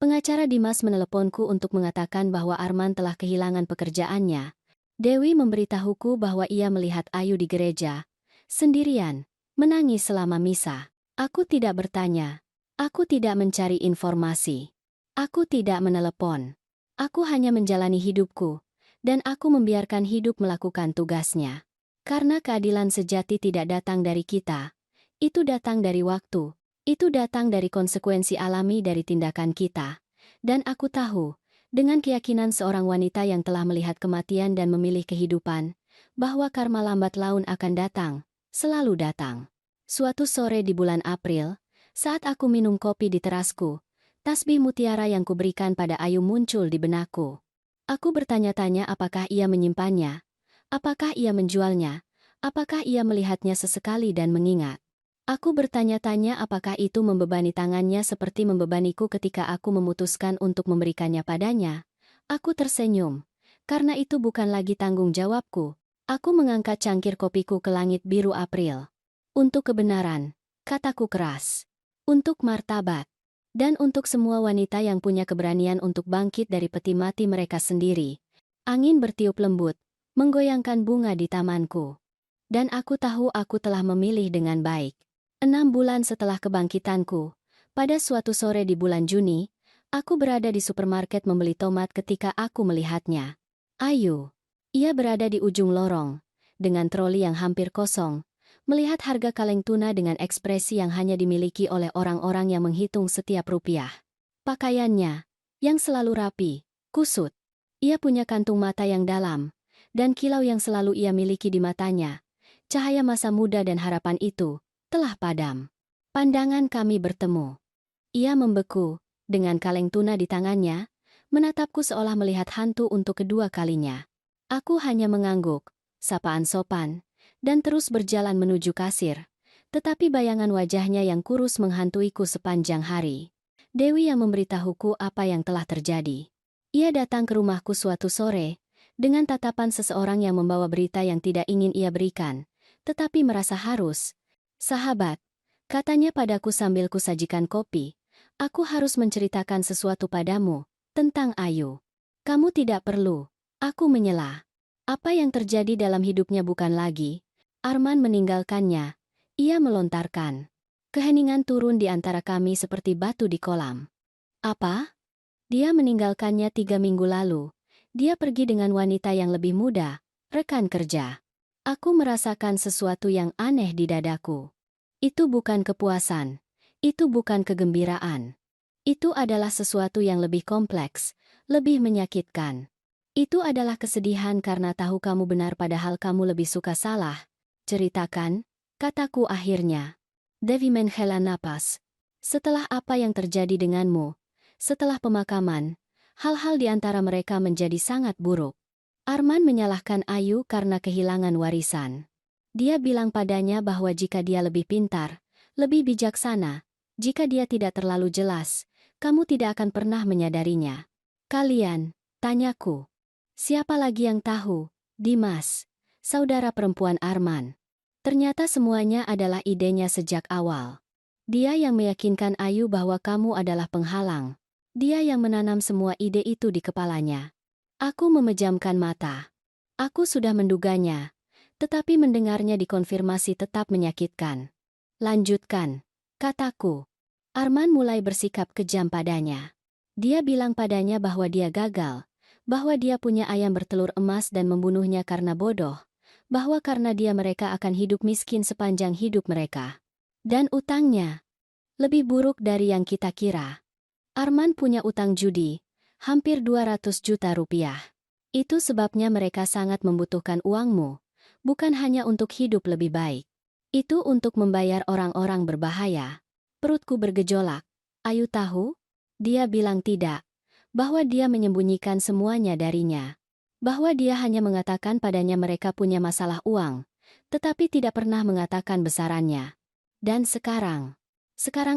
[SPEAKER 1] Pengacara Dimas meneleponku untuk mengatakan bahwa Arman telah kehilangan pekerjaannya. Dewi memberitahuku bahwa ia melihat Ayu di gereja, sendirian, menangis selama misa. Aku tidak bertanya. Aku tidak mencari informasi. Aku tidak menelepon. Aku hanya menjalani hidupku, dan aku membiarkan hidup melakukan tugasnya. Karena keadilan sejati tidak datang dari kita. Itu datang dari waktu. Itu datang dari konsekuensi alami dari tindakan kita. Dan aku tahu, dengan keyakinan seorang wanita yang telah melihat kematian dan memilih kehidupan, bahwa karma lambat laun akan datang, selalu datang. Suatu sore di bulan April, saat aku minum kopi di terasku, tasbih mutiara yang kuberikan pada Ayu muncul di benakku. Aku bertanya-tanya apakah ia menyimpannya, apakah ia menjualnya, apakah ia melihatnya sesekali dan mengingat. Aku bertanya-tanya apakah itu membebani tangannya seperti membebaniku ketika aku memutuskan untuk memberikannya padanya. Aku tersenyum, karena itu bukan lagi tanggung jawabku. Aku mengangkat cangkir kopiku ke langit biru April. Untuk kebenaran, kataku keras. Untuk martabat. Dan untuk semua wanita yang punya keberanian untuk bangkit dari peti mati mereka sendiri. Angin bertiup lembut, menggoyangkan bunga di tamanku. Dan aku tahu aku telah memilih dengan baik. 6 bulan setelah kebangkitanku, pada suatu sore di bulan Juni, aku berada di supermarket membeli tomat ketika aku melihatnya. Ayu. Ia berada di ujung lorong, dengan troli yang hampir kosong, melihat harga kaleng tuna dengan ekspresi yang hanya dimiliki oleh orang-orang yang menghitung setiap rupiah. Pakaiannya, yang selalu rapi, kusut. Ia punya kantung mata yang dalam, dan kilau yang selalu ia miliki di matanya. Cahaya masa muda dan harapan itu telah padam. Pandangan kami bertemu. Ia membeku, dengan kaleng tuna di tangannya, menatapku seolah melihat hantu untuk kedua kalinya. Aku hanya mengangguk, sapaan sopan, dan terus berjalan menuju kasir. Tetapi bayangan wajahnya yang kurus menghantuiku sepanjang hari. Dewi yang memberitahuku apa yang telah terjadi. Ia datang ke rumahku suatu sore, dengan tatapan seseorang yang membawa berita yang tidak ingin ia berikan, tetapi merasa harus. Sahabat, katanya padaku sambil kusajikan kopi, aku harus menceritakan sesuatu padamu, tentang Ayu. Kamu tidak perlu, aku menyela. Apa yang terjadi dalam hidupnya bukan lagi. Arman meninggalkannya, ia melontarkan. Keheningan turun di antara kami seperti batu di kolam. Apa? Dia meninggalkannya 3 minggu lalu. Dia pergi dengan wanita yang lebih muda, rekan kerja. Aku merasakan sesuatu yang aneh di dadaku. Itu bukan kepuasan. Itu bukan kegembiraan. Itu adalah sesuatu yang lebih kompleks, lebih menyakitkan. Itu adalah kesedihan karena tahu kamu benar padahal kamu lebih suka salah. Ceritakan, kataku akhirnya. Devi menghela napas. Setelah apa yang terjadi denganmu, setelah pemakaman, hal-hal di antara mereka menjadi sangat buruk. Arman menyalahkan Ayu karena kehilangan warisan. Dia bilang padanya bahwa jika dia lebih pintar, lebih bijaksana, jika dia tidak terlalu jelas, kamu tidak akan pernah menyadarinya. Kalian, tanyaku. Siapa lagi yang tahu? Dimas, saudara perempuan Arman. Ternyata semuanya adalah idenya sejak awal. Dia yang meyakinkan Ayu bahwa kamu adalah penghalang. Dia yang menanam semua ide itu di kepalanya. Aku memejamkan mata. Aku sudah menduganya, tetapi mendengarnya dikonfirmasi tetap menyakitkan. Lanjutkan, kataku. Arman mulai bersikap kejam padanya. Dia bilang padanya bahwa dia gagal, bahwa dia punya ayam bertelur emas dan membunuhnya karena bodoh, bahwa karena dia mereka akan hidup miskin sepanjang hidup mereka. Dan utangnya lebih buruk dari yang kita kira. Arman punya utang judi, hampir 200 juta rupiah. Itu sebabnya mereka sangat membutuhkan uangmu, bukan hanya untuk hidup lebih baik. Itu untuk membayar orang-orang berbahaya. Perutku bergejolak. Ayu tahu? Dia bilang tidak, bahwa dia menyembunyikan semuanya darinya. Bahwa dia hanya mengatakan padanya mereka punya masalah uang, tetapi tidak pernah mengatakan besarannya. Dan sekarang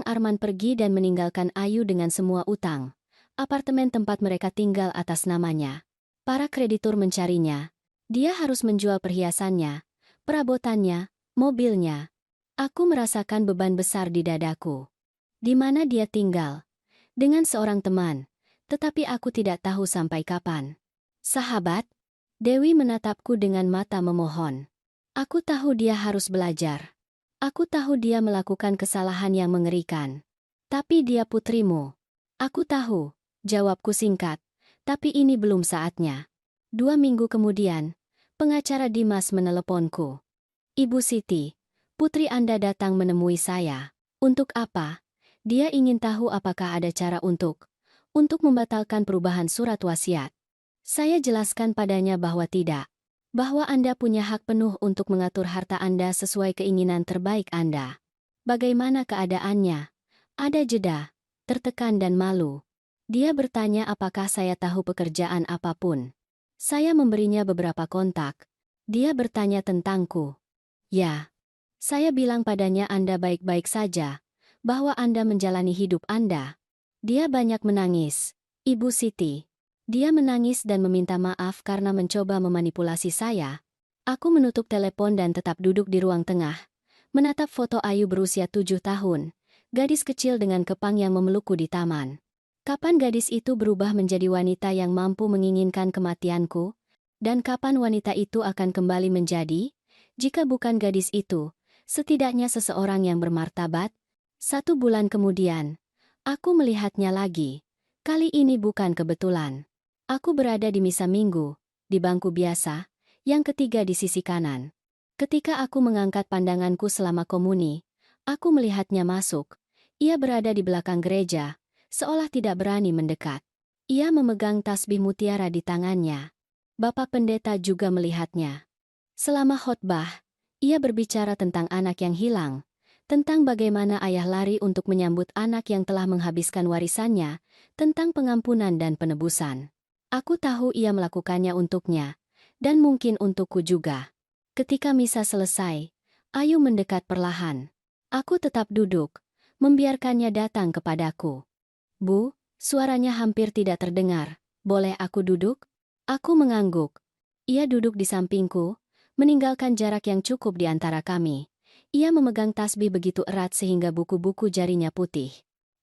[SPEAKER 1] Arman pergi dan meninggalkan Ayu dengan semua utang. Apartemen tempat mereka tinggal atas namanya. Para kreditur mencarinya. Dia harus menjual perhiasannya, perabotannya, mobilnya. Aku merasakan beban besar di dadaku. Di mana dia tinggal? Dengan seorang teman, tetapi aku tidak tahu sampai kapan. Sahabat, Dewi menatapku dengan mata memohon. Aku tahu dia harus belajar. Aku tahu dia melakukan kesalahan yang mengerikan. Tapi dia putrimu. Aku tahu. Jawabku singkat, tapi ini belum saatnya. 2 minggu kemudian, pengacara Dimas meneleponku. Ibu Siti, putri Anda datang menemui saya. Untuk apa? Dia ingin tahu apakah ada cara untuk membatalkan perubahan surat wasiat. Saya jelaskan padanya bahwa tidak. Bahwa Anda punya hak penuh untuk mengatur harta Anda sesuai keinginan terbaik Anda. Bagaimana keadaannya? Ada jeda, tertekan dan malu. Dia bertanya apakah saya tahu pekerjaan apapun. Saya memberinya beberapa kontak. Dia bertanya tentangku. Ya. Saya bilang padanya Anda baik-baik saja, bahwa Anda menjalani hidup Anda. Dia banyak menangis. Ibu Siti. Dia menangis dan meminta maaf karena mencoba memanipulasi saya. Aku menutup telepon dan tetap duduk di ruang tengah, menatap foto Ayu berusia 7 tahun, gadis kecil dengan kepang yang memelukku di taman. Kapan gadis itu berubah menjadi wanita yang mampu menginginkan kematianku? Dan kapan wanita itu akan kembali menjadi? Jika bukan gadis itu, setidaknya seseorang yang bermartabat. 1 bulan kemudian, aku melihatnya lagi. Kali ini bukan kebetulan. Aku berada di misa minggu, di bangku biasa, yang ketiga di sisi kanan. Ketika aku mengangkat pandanganku selama komuni, aku melihatnya masuk. Ia berada di belakang gereja, seolah tidak berani mendekat. Ia memegang tasbih mutiara di tangannya. Bapak pendeta juga melihatnya. Selama khotbah, ia berbicara tentang anak yang hilang, tentang bagaimana ayah lari untuk menyambut anak yang telah menghabiskan warisannya, tentang pengampunan dan penebusan. Aku tahu ia melakukannya untuknya, dan mungkin untukku juga. Ketika misa selesai, Ayu mendekat perlahan. Aku tetap duduk, membiarkannya datang kepadaku. Bu, suaranya hampir tidak terdengar. Boleh aku duduk? Aku mengangguk. Ia duduk di sampingku, meninggalkan jarak yang cukup di antara kami. Ia memegang tasbih begitu erat sehingga buku-buku jarinya putih.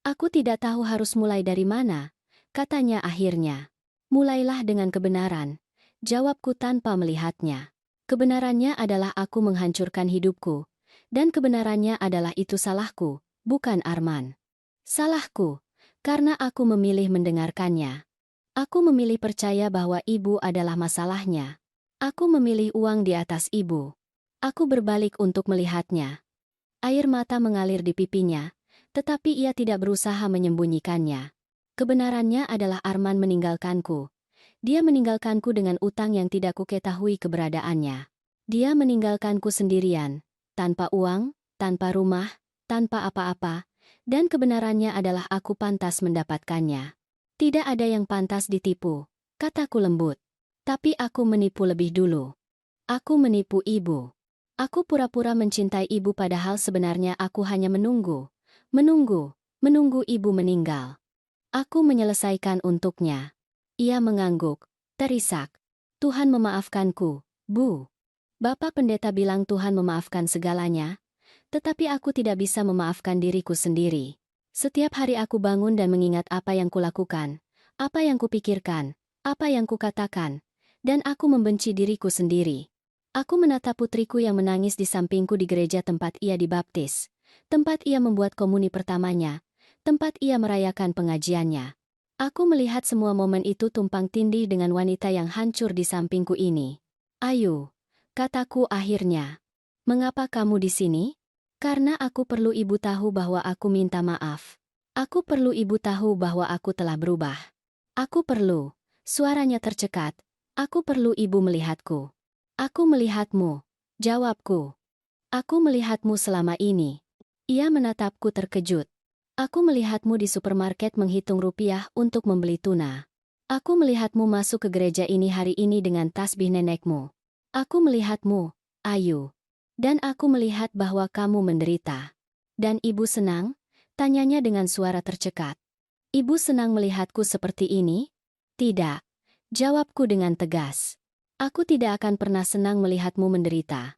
[SPEAKER 1] Aku tidak tahu harus mulai dari mana, katanya akhirnya. Mulailah dengan kebenaran, jawabku tanpa melihatnya. Kebenarannya adalah aku menghancurkan hidupku, dan kebenarannya adalah itu salahku, bukan Arman. Salahku, karena aku memilih mendengarkannya. Aku memilih percaya bahwa ibu adalah masalahnya. Aku memilih uang di atas ibu. Aku berbalik untuk melihatnya. Air mata mengalir di pipinya, tetapi ia tidak berusaha menyembunyikannya. Kebenarannya adalah Arman meninggalkanku. Dia meninggalkanku dengan utang yang tidak kuketahui keberadaannya. Dia meninggalkanku sendirian, tanpa uang, tanpa rumah, tanpa apa-apa, dan kebenarannya adalah aku pantas mendapatkannya. Tidak ada yang pantas ditipu, kataku lembut. Tapi aku menipu lebih dulu. Aku menipu ibu. Aku pura-pura mencintai ibu padahal sebenarnya aku hanya menunggu, menunggu ibu meninggal. Aku menyelesaikan untuknya. Ia mengangguk, terisak. Tuhan memaafkanku, Bu. Bapak pendeta bilang Tuhan memaafkan segalanya, tetapi aku tidak bisa memaafkan diriku sendiri. Setiap hari aku bangun dan mengingat apa yang kulakukan, apa yang kupikirkan, apa yang kukatakan, dan aku membenci diriku sendiri. Aku menatap putriku yang menangis di sampingku di gereja tempat ia dibaptis, tempat ia membuat komuni pertamanya, tempat ia merayakan pengajiannya. Aku melihat semua momen itu tumpang tindih dengan wanita yang hancur di sampingku ini. Ayu, kataku akhirnya. Mengapa kamu di sini? Karena aku perlu ibu tahu bahwa aku minta maaf. Aku perlu ibu tahu bahwa aku telah berubah. Aku perlu. Suaranya tercekat. Aku perlu ibu melihatku. Aku melihatmu. Jawabku. Aku melihatmu selama ini. Ia menatapku terkejut. Aku melihatmu di supermarket menghitung rupiah untuk membeli tuna. Aku melihatmu masuk ke gereja ini hari ini dengan tasbih nenekmu. Aku melihatmu, Ayu. Dan aku melihat bahwa kamu menderita. Dan ibu senang? Tanyanya dengan suara tercekat. Ibu senang melihatku seperti ini? Tidak. Jawabku dengan tegas. Aku tidak akan pernah senang melihatmu menderita.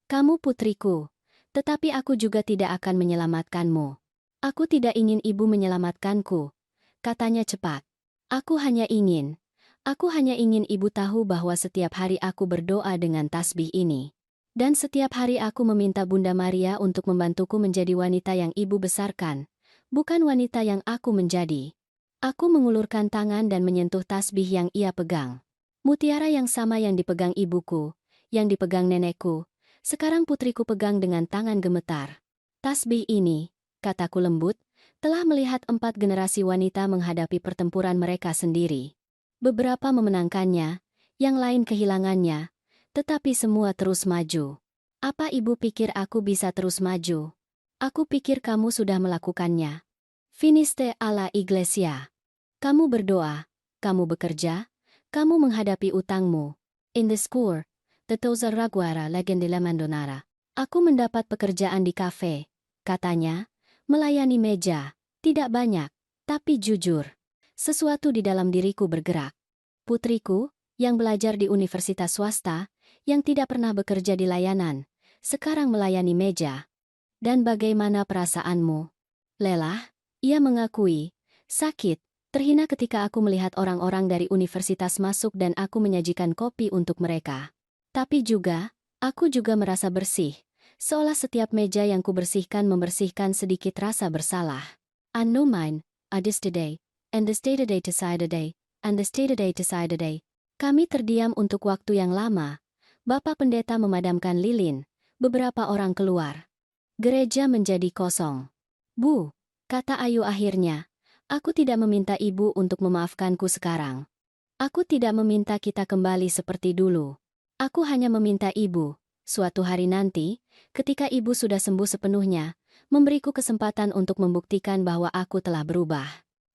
[SPEAKER 1] Kamu putriku. Tetapi aku juga tidak akan menyelamatkanmu. Aku tidak ingin ibu menyelamatkanku. Katanya cepat. Aku hanya ingin ibu tahu bahwa setiap hari aku berdoa dengan tasbih ini. Dan setiap hari aku meminta Bunda Maria untuk membantuku menjadi wanita yang ibu besarkan, bukan wanita yang aku menjadi. Aku mengulurkan tangan dan menyentuh tasbih yang ia pegang. Mutiara yang sama yang dipegang ibuku, yang dipegang nenekku, sekarang putriku pegang dengan tangan gemetar. Tasbih ini, kataku lembut, telah melihat 4 generasi wanita menghadapi pertempuran mereka sendiri. Beberapa memenangkannya, yang lain kehilangannya, tetapi semua terus maju. Apa ibu pikir aku bisa terus maju? Aku pikir kamu sudah melakukannya. Finiste alla iglesia. Kamu berdoa, kamu bekerja, kamu menghadapi utangmu. In the school, the Toza Raguara Legende la Mandonara. Aku mendapat pekerjaan di kafe, katanya, melayani meja, tidak banyak, tapi jujur. Sesuatu di dalam diriku bergerak. Putriku, yang belajar di universitas swasta, yang tidak pernah bekerja di layanan, sekarang melayani meja. Dan bagaimana perasaanmu? Lelah, ia mengakui, sakit, Terhina ketika aku melihat orang-orang dari universitas masuk dan aku menyajikan kopi untuk mereka. Tapi juga, aku juga merasa bersih, seolah setiap meja yang kubersihkan membersihkan sedikit rasa bersalah. I know mine, I this today, and this day today decide today, and this day today decide today. Kami terdiam untuk waktu yang lama. Bapak pendeta memadamkan lilin, beberapa orang keluar. Gereja menjadi kosong. Bu, kata Ayu akhirnya. Aku tidak meminta ibu untuk memaafkanku sekarang. Aku tidak meminta kita kembali seperti dulu. Aku hanya meminta ibu, suatu hari nanti, ketika ibu sudah sembuh sepenuhnya, memberiku kesempatan untuk membuktikan bahwa aku telah berubah.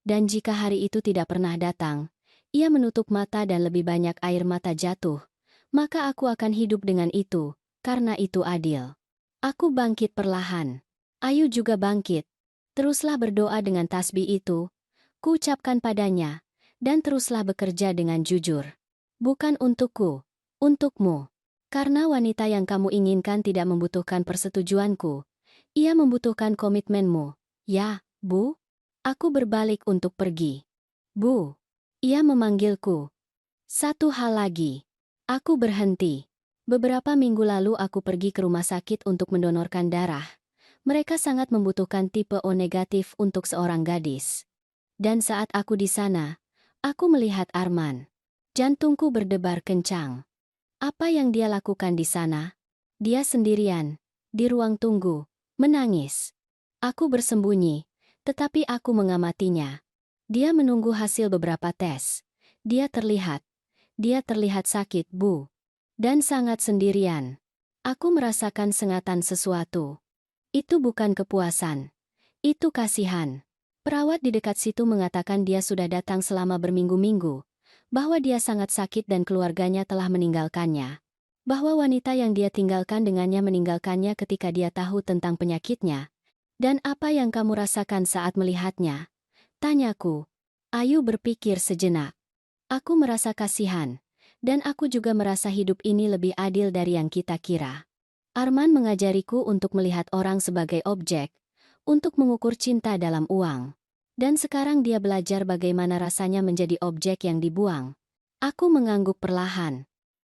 [SPEAKER 1] Dan jika hari itu tidak pernah datang, ia menutup mata dan lebih banyak air mata jatuh, maka aku akan hidup dengan itu, karena itu adil. Aku bangkit perlahan. Ayu juga bangkit. Teruslah berdoa dengan tasbih itu, ku ucapkan padanya, dan teruslah bekerja dengan jujur. Bukan untukku, untukmu. Karena wanita yang kamu inginkan tidak membutuhkan persetujuanku. Ia membutuhkan komitmenmu. Ya, Bu? Aku berbalik untuk pergi. Bu. Ia memanggilku. Satu hal lagi. Aku berhenti. Beberapa minggu lalu aku pergi ke rumah sakit untuk mendonorkan darah. Mereka sangat membutuhkan tipe O negatif untuk seorang gadis. Dan saat aku di sana, aku melihat Arman. Jantungku berdebar kencang. Apa yang dia lakukan di sana? Dia sendirian, di ruang tunggu, menangis. Aku bersembunyi, tetapi aku mengamatinya. Dia menunggu hasil beberapa tes. Dia terlihat sakit, Bu. Dan sangat sendirian. Aku merasakan sengatan sesuatu. Itu bukan kepuasan. Itu kasihan. Perawat di dekat situ mengatakan dia sudah datang selama berminggu-minggu, bahwa dia sangat sakit dan keluarganya telah meninggalkannya. Bahwa wanita yang dia tinggalkan dengannya meninggalkannya ketika dia tahu tentang penyakitnya. Dan apa yang kamu rasakan saat melihatnya? Tanyaku. Ayu berpikir sejenak. Aku merasa kasihan, dan aku juga merasa hidup ini lebih adil dari yang kita kira. Arman mengajariku untuk melihat orang sebagai objek, untuk mengukur cinta dalam uang. Dan sekarang dia belajar bagaimana rasanya menjadi objek yang dibuang. Aku mengangguk perlahan.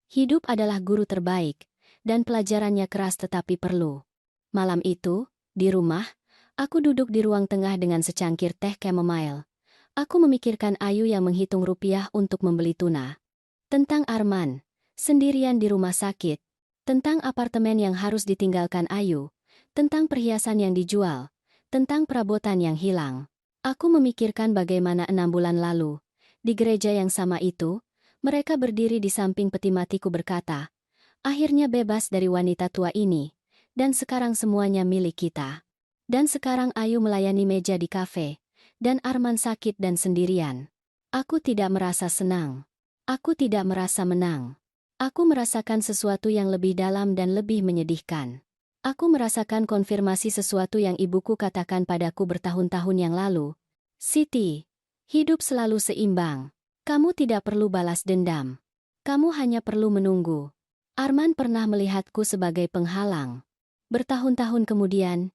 [SPEAKER 1] Hidup adalah guru terbaik, dan pelajarannya keras tetapi perlu. Malam itu, di rumah, aku duduk di ruang tengah dengan secangkir teh chamomile. Aku memikirkan Ayu yang menghitung rupiah untuk membeli tuna. Tentang Arman, sendirian di rumah sakit. Tentang apartemen yang harus ditinggalkan Ayu, tentang perhiasan yang dijual, tentang perabotan yang hilang. Aku memikirkan bagaimana 6 bulan lalu, di gereja yang sama itu, mereka berdiri di samping peti matiku berkata, akhirnya bebas dari wanita tua ini, dan sekarang semuanya milik kita. Dan sekarang Ayu melayani meja di kafe, dan Arman sakit dan sendirian. Aku tidak merasa senang. Aku tidak merasa menang. Aku merasakan sesuatu yang lebih dalam dan lebih menyedihkan. Aku merasakan konfirmasi sesuatu yang ibuku katakan padaku bertahun-tahun yang lalu. Siti, hidup selalu seimbang. Kamu tidak perlu balas dendam. Kamu hanya perlu menunggu. Arman pernah melihatku sebagai penghalang. Bertahun-tahun kemudian,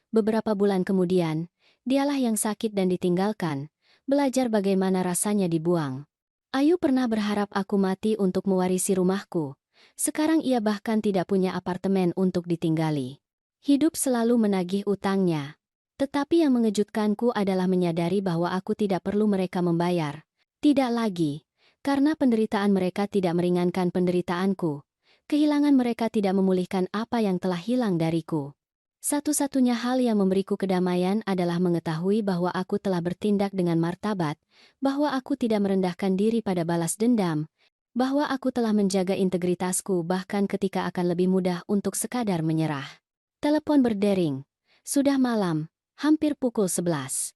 [SPEAKER 1] beberapa bulan kemudian, dialah yang sakit dan ditinggalkan, belajar bagaimana rasanya dibuang. Ayu pernah berharap aku mati untuk mewarisi rumahku. Sekarang ia bahkan tidak punya apartemen untuk ditinggali. Hidup selalu menagih utangnya. Tetapi yang mengejutkanku adalah menyadari bahwa aku tidak perlu mereka membayar. Tidak lagi, karena penderitaan mereka tidak meringankan penderitaanku. Kehilangan mereka tidak memulihkan apa yang telah hilang dariku. Satu-satunya hal yang memberiku kedamaian adalah mengetahui bahwa aku telah bertindak dengan martabat, bahwa aku tidak merendahkan diri pada balas dendam, bahwa aku telah menjaga integritasku bahkan ketika akan lebih mudah untuk sekadar menyerah. Telepon berdering. Sudah malam, hampir pukul 11.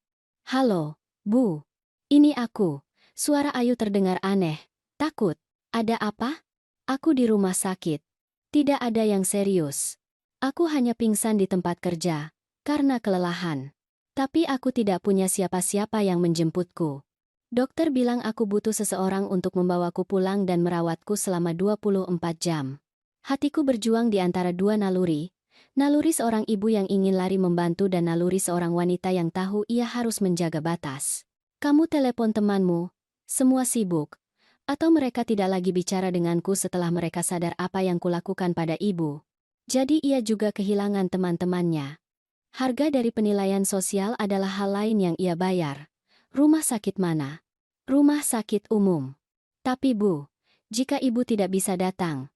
[SPEAKER 1] Halo, Bu. Ini aku. Suara Ayu terdengar aneh. Takut. Ada apa? Aku di rumah sakit. Tidak ada yang serius. Aku hanya pingsan di tempat kerja, karena kelelahan. Tapi aku tidak punya siapa-siapa yang menjemputku. Dokter bilang aku butuh seseorang untuk membawaku pulang dan merawatku selama 24 jam. Hatiku berjuang di antara dua naluri seorang ibu yang ingin lari membantu dan naluri seorang wanita yang tahu ia harus menjaga batas. Kamu telepon temanmu, semua sibuk, atau mereka tidak lagi bicara denganku setelah mereka sadar apa yang kulakukan pada ibu. Jadi ia juga kehilangan teman-temannya. Harga dari penilaian sosial adalah hal lain yang ia bayar. Rumah sakit mana? Rumah sakit umum. Tapi Bu, jika ibu tidak bisa datang,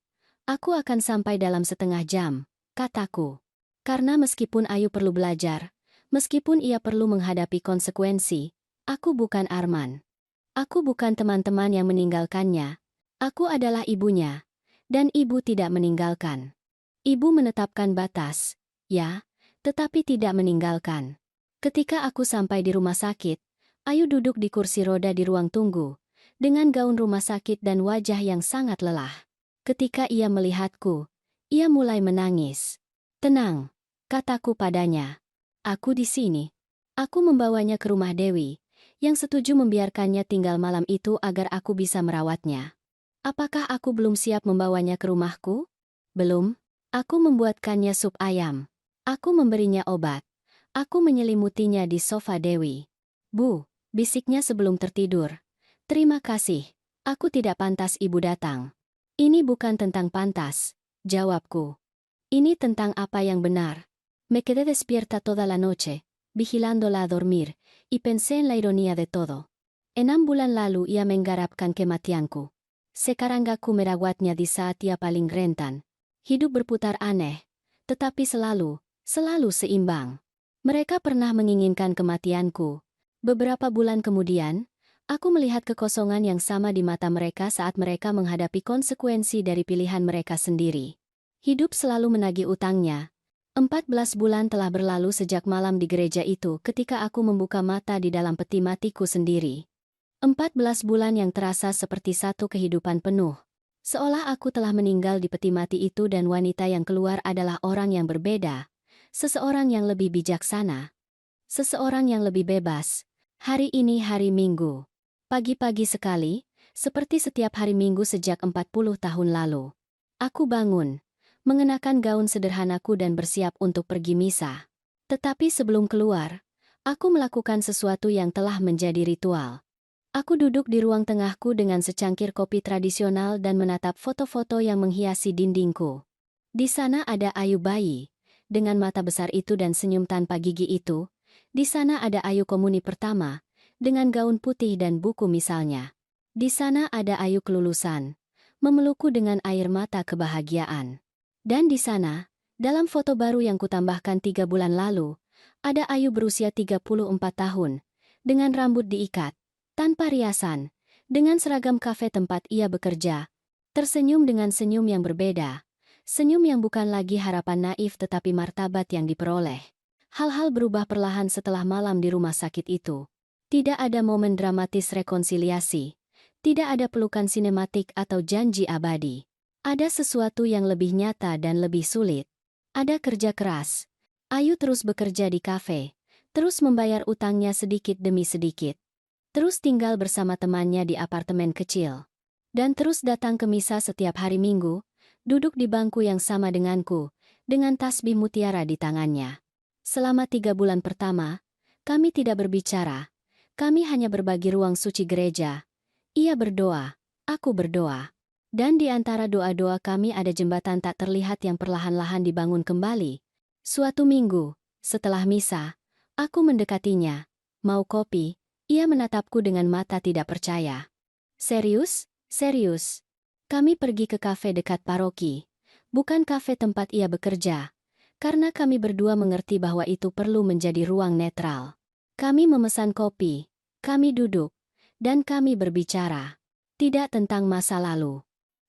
[SPEAKER 1] aku akan sampai dalam setengah jam, kataku. Karena meskipun Ayu perlu belajar, meskipun ia perlu menghadapi konsekuensi, aku bukan Arman. Aku bukan teman-teman yang meninggalkannya. Aku adalah ibunya. Dan ibu tidak meninggalkan. Ibu menetapkan batas, ya, tetapi tidak meninggalkan. Ketika aku sampai di rumah sakit, Ayu duduk di kursi roda di ruang tunggu, dengan gaun rumah sakit dan wajah yang sangat lelah. Ketika ia melihatku, ia mulai menangis. Tenang, kataku padanya. Aku di sini. Aku membawanya ke rumah Dewi, yang setuju membiarkannya tinggal malam itu agar aku bisa merawatnya. Apakah aku belum siap membawanya ke rumahku? Belum. Aku membuatkannya sup ayam. Aku memberinya obat. Aku menyelimutinya di sofa Dewi. Bu, bisiknya sebelum tertidur. Terima kasih. Aku tidak pantas ibu datang. Ini bukan tentang pantas, jawabku. Ini tentang apa yang benar. Me quedé despierta toda la noche, vigilándola a dormir, y pensé en la ironía de todo. Enam bulan lalu ia menggarapkan kematianku. Sekarang aku merawatnya di saat ia paling rentan. Hidup berputar aneh, tetapi selalu seimbang. Mereka pernah menginginkan kematianku. Beberapa bulan kemudian, aku melihat kekosongan yang sama di mata mereka saat mereka menghadapi konsekuensi dari pilihan mereka sendiri. Hidup selalu menagih utangnya. 14 bulan telah berlalu sejak malam di gereja itu ketika aku membuka mata di dalam peti matiku sendiri. 14 bulan yang terasa seperti satu kehidupan penuh. Seolah aku telah meninggal di peti mati itu dan wanita yang keluar adalah orang yang berbeda. Seseorang yang lebih bijaksana. Seseorang yang lebih bebas. Hari ini hari Minggu. Pagi-pagi sekali, seperti setiap hari Minggu sejak 40 tahun lalu. Aku bangun, mengenakan gaun sederhanaku dan bersiap untuk pergi misa. Tetapi sebelum keluar, aku melakukan sesuatu yang telah menjadi ritual. Aku duduk di ruang tengahku dengan secangkir kopi tradisional dan menatap foto-foto yang menghiasi dindingku. Di sana ada Ayu bayi, dengan mata besar itu dan senyum tanpa gigi itu. Di sana ada Ayu komuni pertama, dengan gaun putih dan buku misalnya. Di sana ada Ayu kelulusan, memelukku dengan air mata kebahagiaan. Dan di sana, dalam foto baru yang kutambahkan 3 bulan lalu, ada Ayu berusia 34 tahun, dengan rambut diikat, tanpa riasan, dengan seragam kafe tempat ia bekerja, tersenyum dengan senyum yang berbeda, senyum yang bukan lagi harapan naif tetapi martabat yang diperoleh. Hal-hal berubah perlahan setelah malam di rumah sakit itu. Tidak ada momen dramatis rekonsiliasi, tidak ada pelukan sinematik atau janji abadi. Ada sesuatu yang lebih nyata dan lebih sulit. Ada kerja keras. Ayu terus bekerja di kafe, terus membayar utangnya sedikit demi sedikit. Terus tinggal bersama temannya di apartemen kecil. Dan terus datang ke misa setiap hari Minggu, duduk di bangku yang sama denganku, dengan tasbih mutiara di tangannya. Selama 3 bulan pertama, kami tidak berbicara. Kami hanya berbagi ruang suci gereja. Ia berdoa, aku berdoa. Dan di antara doa-doa kami ada jembatan tak terlihat yang perlahan-lahan dibangun kembali. Suatu minggu, setelah misa, aku mendekatinya. Mau kopi? Ia menatapku dengan mata tidak percaya. Serius? Serius. Kami pergi ke kafe dekat paroki. Bukan kafe tempat ia bekerja. Karena kami berdua mengerti bahwa itu perlu menjadi ruang netral. Kami memesan kopi. Kami duduk. Dan kami berbicara. Tidak tentang masa lalu.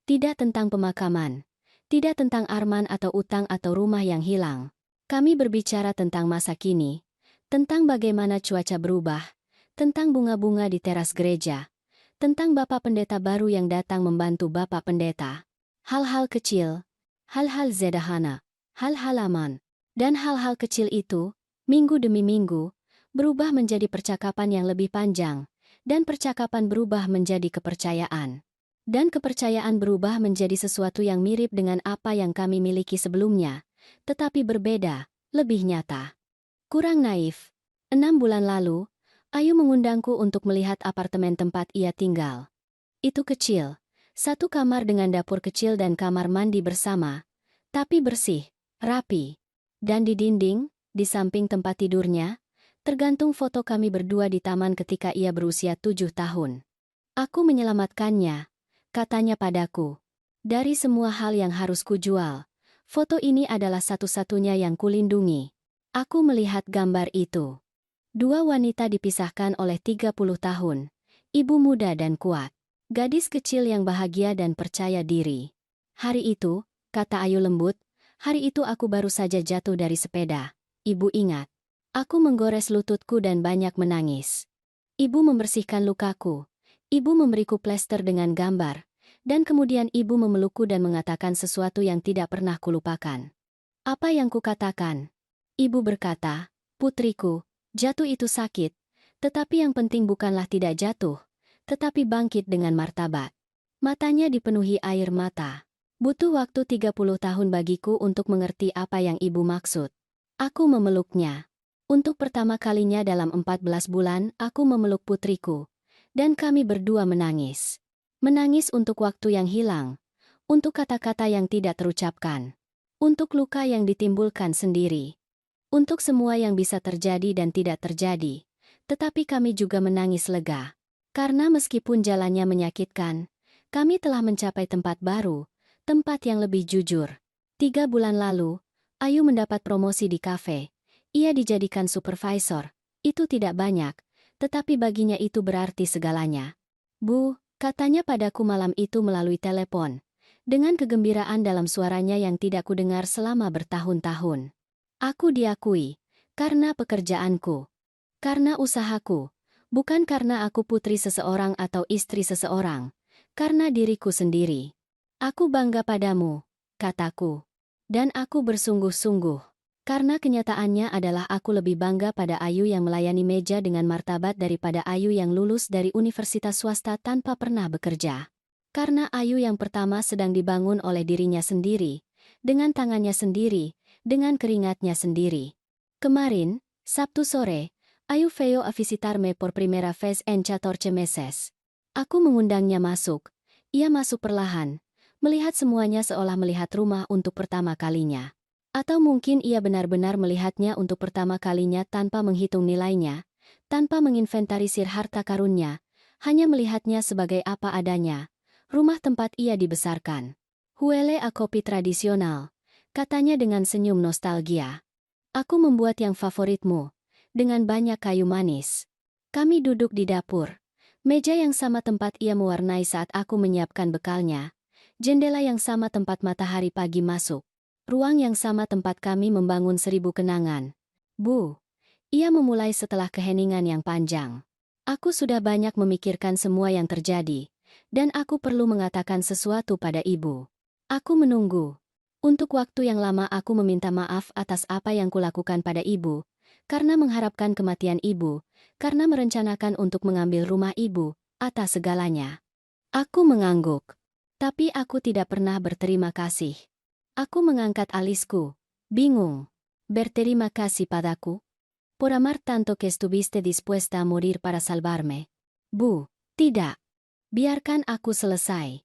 [SPEAKER 1] Tidak tentang pemakaman. Tidak tentang Arman atau utang atau rumah yang hilang. Kami berbicara tentang masa kini. Tentang bagaimana cuaca berubah. Tentang bunga-bunga di teras gereja, tentang Bapak Pendeta baru yang datang membantu Bapak Pendeta. Hal-hal kecil, hal-hal sederhana, hal-hal aman, dan hal-hal kecil itu, minggu demi minggu, berubah menjadi percakapan yang lebih panjang, dan percakapan berubah menjadi kepercayaan. Dan kepercayaan berubah menjadi sesuatu yang mirip dengan apa yang kami miliki sebelumnya, tetapi berbeda, lebih nyata. Kurang naif. 6 bulan lalu, Ayu mengundangku untuk melihat apartemen tempat ia tinggal. Itu kecil, satu kamar dengan dapur kecil dan kamar mandi bersama, tapi bersih, rapi. Dan di dinding, di samping tempat tidurnya, tergantung foto kami berdua di taman ketika ia berusia 7 tahun. Aku menyelamatkannya, katanya padaku. Dari semua hal yang harus kujual, foto ini adalah satu-satunya yang kulindungi. Aku melihat gambar itu. Dua wanita dipisahkan oleh 30 tahun. Ibu muda dan kuat. Gadis kecil yang bahagia dan percaya diri. Hari itu, kata Ayu lembut, hari itu aku baru saja jatuh dari sepeda. Ibu ingat. Aku menggores lututku dan banyak menangis. Ibu membersihkan lukaku. Ibu memberiku plester dengan gambar. Dan kemudian ibu memelukku dan mengatakan sesuatu yang tidak pernah kulupakan. Apa yang kukatakan? Ibu berkata, putriku, jatuh itu sakit, tetapi yang penting bukanlah tidak jatuh, tetapi bangkit dengan martabat. Matanya dipenuhi air mata. Butuh waktu 30 tahun bagiku untuk mengerti apa yang ibu maksud. Aku memeluknya. Untuk pertama kalinya dalam 14 bulan, aku memeluk putriku. Dan kami berdua menangis. Menangis untuk waktu yang hilang. Untuk kata-kata yang tidak terucapkan. Untuk luka yang ditimbulkan sendiri. Untuk semua yang bisa terjadi dan tidak terjadi. Tetapi kami juga menangis lega. Karena meskipun jalannya menyakitkan, kami telah mencapai tempat baru, tempat yang lebih jujur. 3 bulan lalu, Ayu mendapat promosi di kafe. Ia dijadikan supervisor. Itu tidak banyak, tetapi baginya itu berarti segalanya. Bu, katanya padaku malam itu melalui telepon. Dengan kegembiraan dalam suaranya yang tidak kudengar selama bertahun-tahun. Aku diakui, karena pekerjaanku. Karena usahaku. Bukan karena aku putri seseorang atau istri seseorang. Karena diriku sendiri. Aku bangga padamu, kataku. Dan aku bersungguh-sungguh. Karena kenyataannya adalah aku lebih bangga pada Ayu yang melayani meja dengan martabat daripada Ayu yang lulus dari universitas swasta tanpa pernah bekerja. Karena Ayu yang pertama sedang dibangun oleh dirinya sendiri, dengan tangannya sendiri, dengan keringatnya sendiri. Kemarin, Sabtu sore, Ayu veio a visitarme por primera vez en 14 meses. Aku mengundangnya masuk. Ia masuk perlahan, melihat semuanya seolah melihat rumah untuk pertama kalinya. Atau mungkin ia benar-benar melihatnya untuk pertama kalinya tanpa menghitung nilainya, tanpa menginventarisir harta karunnya, hanya melihatnya sebagai apa adanya, rumah tempat ia dibesarkan. Huele a kopi tradisional, katanya dengan senyum nostalgia. Aku membuat yang favoritmu, dengan banyak kayu manis. Kami duduk di dapur. Meja yang sama tempat ia mewarnai saat aku menyiapkan bekalnya. Jendela yang sama tempat matahari pagi masuk. Ruang yang sama tempat kami membangun 1000 kenangan. Bu, ia memulai setelah keheningan yang panjang. Aku sudah banyak memikirkan semua yang terjadi, dan aku perlu mengatakan sesuatu pada ibu. Aku menunggu. Untuk waktu yang lama aku meminta maaf atas apa yang kulakukan pada ibu, karena mengharapkan kematian ibu, karena merencanakan untuk mengambil rumah ibu, atas segalanya. Aku mengangguk. Tapi aku tidak pernah berterima kasih. Aku mengangkat alisku, bingung. Berterima kasih padaku. Por amar tanto que estuviste dispuesta a morir para salvarme. Bu, tidak. Biarkan aku selesai.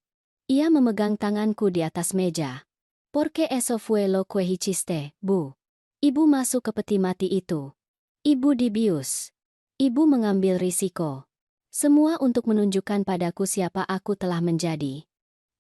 [SPEAKER 1] Ia memegang tanganku di atas meja. Porque eso fue lo que hiciste, Bu. Ibu masuk ke peti mati itu. Ibu dibius. Ibu mengambil risiko. Semua untuk menunjukkan padaku siapa aku telah menjadi.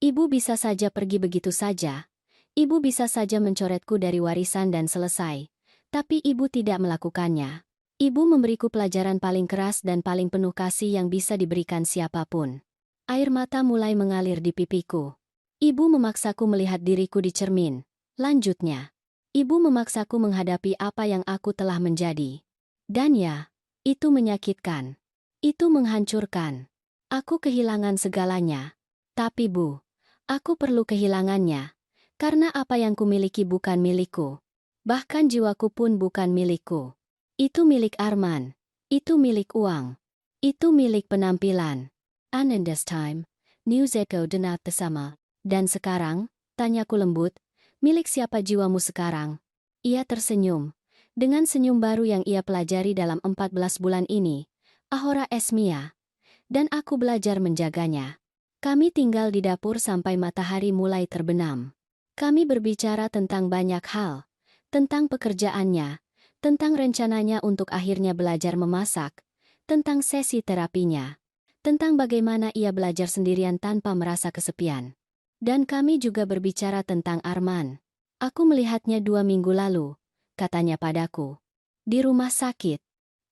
[SPEAKER 1] Ibu bisa saja pergi begitu saja. Ibu bisa saja mencoretku dari warisan dan selesai. Tapi ibu tidak melakukannya. Ibu memberiku pelajaran paling keras dan paling penuh kasih yang bisa diberikan siapapun. Air mata mulai mengalir di pipiku. Ibu memaksaku melihat diriku di cermin. Lanjutnya, ibu memaksaku menghadapi apa yang aku telah menjadi. Dan ya, itu menyakitkan. Itu menghancurkan. Aku kehilangan segalanya. Tapi Bu, aku perlu kehilangannya. Karena apa yang kumiliki bukan milikku. Bahkan jiwaku pun bukan milikku. Itu milik Arman. Itu milik uang. Itu milik penampilan. And in this time, news echo denat bersama. Dan sekarang, tanyaku lembut, milik siapa jiwamu sekarang? Ia tersenyum. Dengan senyum baru yang ia pelajari dalam 14 bulan ini, Ahora Esmia, dan aku belajar menjaganya. Kami tinggal di dapur sampai matahari mulai terbenam. Kami berbicara tentang banyak hal, tentang pekerjaannya, tentang rencananya untuk akhirnya belajar memasak, tentang sesi terapinya, tentang bagaimana ia belajar sendirian tanpa merasa kesepian. Dan kami juga berbicara tentang Arman. Aku melihatnya 2 minggu lalu, katanya padaku. Di rumah sakit.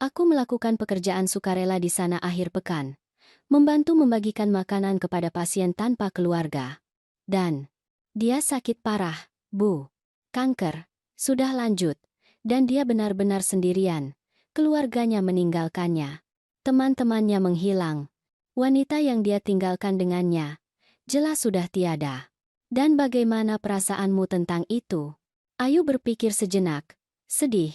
[SPEAKER 1] Aku melakukan pekerjaan sukarela di sana akhir pekan, membantu membagikan makanan kepada pasien tanpa keluarga. Dan dia sakit parah, Bu. Kanker. Sudah lanjut. Dan dia benar-benar sendirian. Keluarganya meninggalkannya. Teman-temannya menghilang. Wanita yang dia tinggalkan dengannya jelas sudah tiada. Dan bagaimana perasaanmu tentang itu? Ayu berpikir sejenak. Sedih.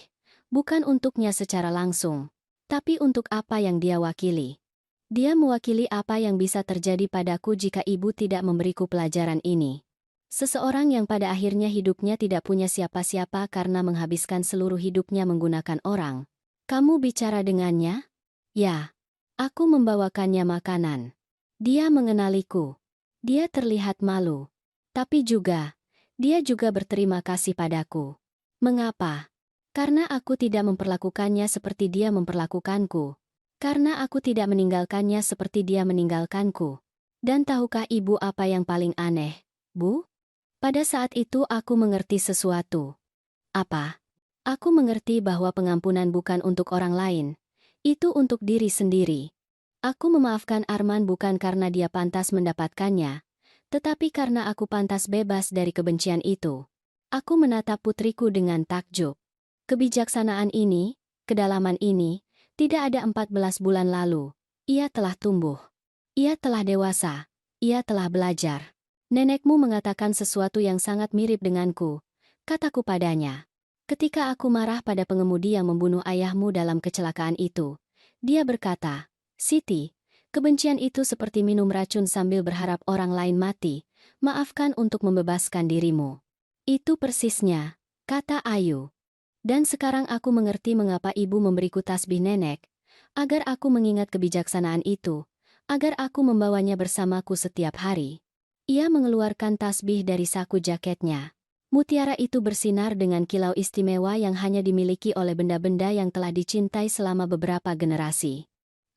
[SPEAKER 1] Bukan untuknya secara langsung, tapi untuk apa yang dia wakili. Dia mewakili apa yang bisa terjadi padaku jika ibu tidak memberiku pelajaran ini. Seseorang yang pada akhirnya hidupnya tidak punya siapa-siapa karena menghabiskan seluruh hidupnya menggunakan orang. Kamu bicara dengannya? Ya. Aku membawakannya makanan. Dia mengenaliku. Dia terlihat malu. Tapi dia juga berterima kasih padaku. Mengapa? Karena aku tidak memperlakukannya seperti dia memperlakukanku. Karena aku tidak meninggalkannya seperti dia meninggalkanku. Dan tahukah ibu apa yang paling aneh, Bu? Pada saat itu aku mengerti sesuatu. Apa? Aku mengerti bahwa pengampunan bukan untuk orang lain. Itu untuk diri sendiri. Aku memaafkan Arman bukan karena dia pantas mendapatkannya, tetapi karena aku pantas bebas dari kebencian itu. Aku menatap putriku dengan takjub. Kebijaksanaan ini, kedalaman ini, tidak ada 14 bulan lalu. Ia telah tumbuh. Ia telah dewasa. Ia telah belajar. Nenekmu mengatakan sesuatu yang sangat mirip denganku, kataku padanya. Ketika aku marah pada pengemudi yang membunuh ayahmu dalam kecelakaan itu, dia berkata, Siti, kebencian itu seperti minum racun sambil berharap orang lain mati, maafkan untuk membebaskan dirimu. Itu persisnya, kata Ayu. Dan sekarang aku mengerti mengapa ibu memberiku tasbih nenek, agar aku mengingat kebijaksanaan itu, agar aku membawanya bersamaku setiap hari. Ia mengeluarkan tasbih dari saku jaketnya. Mutiara itu bersinar dengan kilau istimewa yang hanya dimiliki oleh benda-benda yang telah dicintai selama beberapa generasi.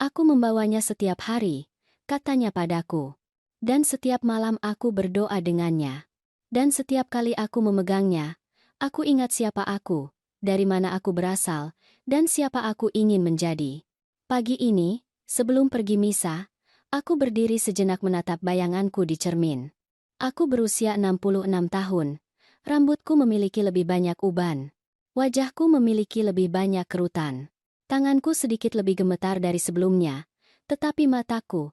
[SPEAKER 1] Aku membawanya setiap hari, katanya padaku. Dan setiap malam aku berdoa dengannya. Dan setiap kali aku memegangnya, aku ingat siapa aku, dari mana aku berasal, dan siapa aku ingin menjadi. Pagi ini, sebelum pergi misa, aku berdiri sejenak menatap bayanganku di cermin. Aku berusia 66 tahun. Rambutku memiliki lebih banyak uban. Wajahku memiliki lebih banyak kerutan. Tanganku sedikit lebih gemetar dari sebelumnya. Tetapi mataku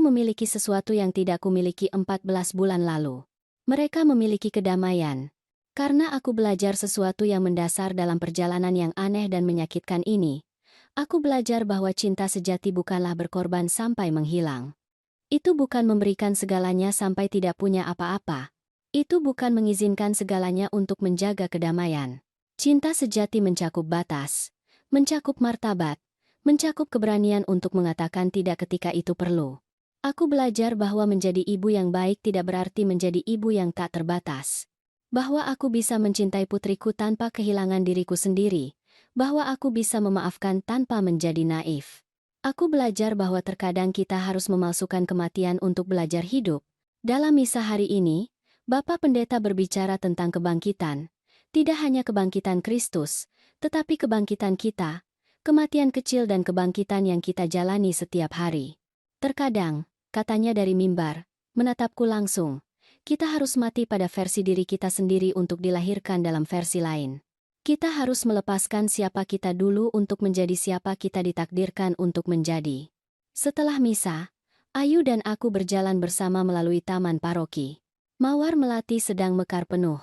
[SPEAKER 1] memiliki sesuatu yang tidak kumiliki 14 bulan lalu. Mereka memiliki kedamaian. Karena aku belajar sesuatu yang mendasar dalam perjalanan yang aneh dan menyakitkan ini, aku belajar bahwa cinta sejati bukanlah berkorban sampai menghilang. Itu bukan memberikan segalanya sampai tidak punya apa-apa. Itu bukan mengizinkan segalanya untuk menjaga kedamaian. Cinta sejati mencakup batas, mencakup martabat, mencakup keberanian untuk mengatakan tidak ketika itu perlu. Aku belajar bahwa menjadi ibu yang baik tidak berarti menjadi ibu yang tak terbatas. Bahwa aku bisa mencintai putriku tanpa kehilangan diriku sendiri, bahwa aku bisa memaafkan tanpa menjadi naif. Aku belajar bahwa terkadang kita harus memalsukan kematian untuk belajar hidup. Dalam misa hari ini, Bapak Pendeta berbicara tentang kebangkitan, tidak hanya kebangkitan Kristus, tetapi kebangkitan kita, kematian kecil dan kebangkitan yang kita jalani setiap hari. Terkadang, katanya dari mimbar, menatapku langsung, kita harus mati pada versi diri kita sendiri untuk dilahirkan dalam versi lain. Kita harus melepaskan siapa kita dulu untuk menjadi siapa kita ditakdirkan untuk menjadi. Setelah misa, Ayu dan aku berjalan bersama melalui taman paroki. Mawar melati sedang mekar penuh.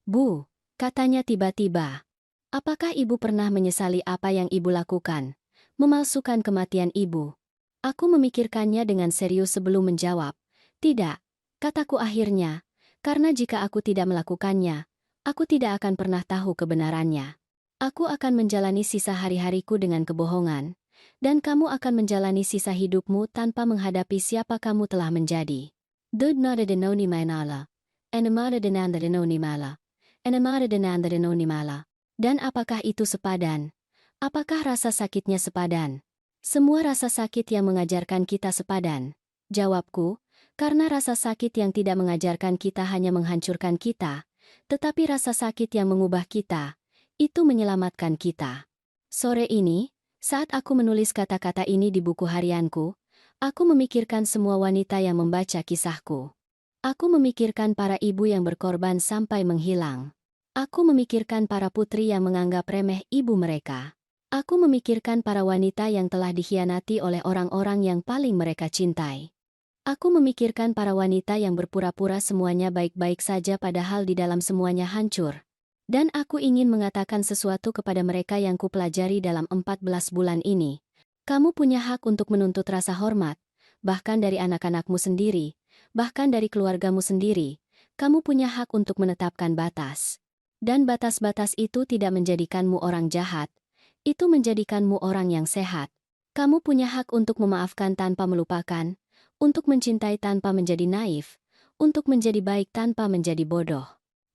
[SPEAKER 1] Bu, katanya tiba-tiba. Apakah ibu pernah menyesali apa yang ibu lakukan? Memalsukan kematian ibu. Aku memikirkannya dengan serius sebelum menjawab. Tidak. Kataku akhirnya, karena jika aku tidak melakukannya, aku tidak akan pernah tahu kebenarannya. Aku akan menjalani sisa hari-hariku dengan kebohongan, dan kamu akan menjalani sisa hidupmu tanpa menghadapi siapa kamu telah menjadi. Dudnada denoni mainala, enemada denanda denoni mala, enemada denanda denoni mala. Dan apakah itu sepadan? Apakah rasa sakitnya sepadan? Semua rasa sakit yang mengajarkan kita sepadan. Jawabku, karena rasa sakit yang tidak mengajarkan kita hanya menghancurkan kita, tetapi rasa sakit yang mengubah kita, itu menyelamatkan kita. Sore ini, saat aku menulis kata-kata ini di buku harianku, aku memikirkan semua wanita yang membaca kisahku. Aku memikirkan para ibu yang berkorban sampai menghilang. Aku memikirkan para putri yang menganggap remeh ibu mereka. Aku memikirkan para wanita yang telah dikhianati oleh orang-orang yang paling mereka cintai. Aku memikirkan para wanita yang berpura-pura semuanya baik-baik saja padahal di dalam semuanya hancur. Dan aku ingin mengatakan sesuatu kepada mereka yang kupelajari dalam 14 bulan ini. Kamu punya hak untuk menuntut rasa hormat, bahkan dari anak-anakmu sendiri, bahkan dari keluargamu sendiri. Kamu punya hak untuk menetapkan batas. Dan batas-batas itu tidak menjadikanmu orang jahat, itu menjadikanmu orang yang sehat. Kamu punya hak untuk memaafkan tanpa melupakan, untuk mencintai tanpa menjadi naif, untuk menjadi baik tanpa menjadi bodoh.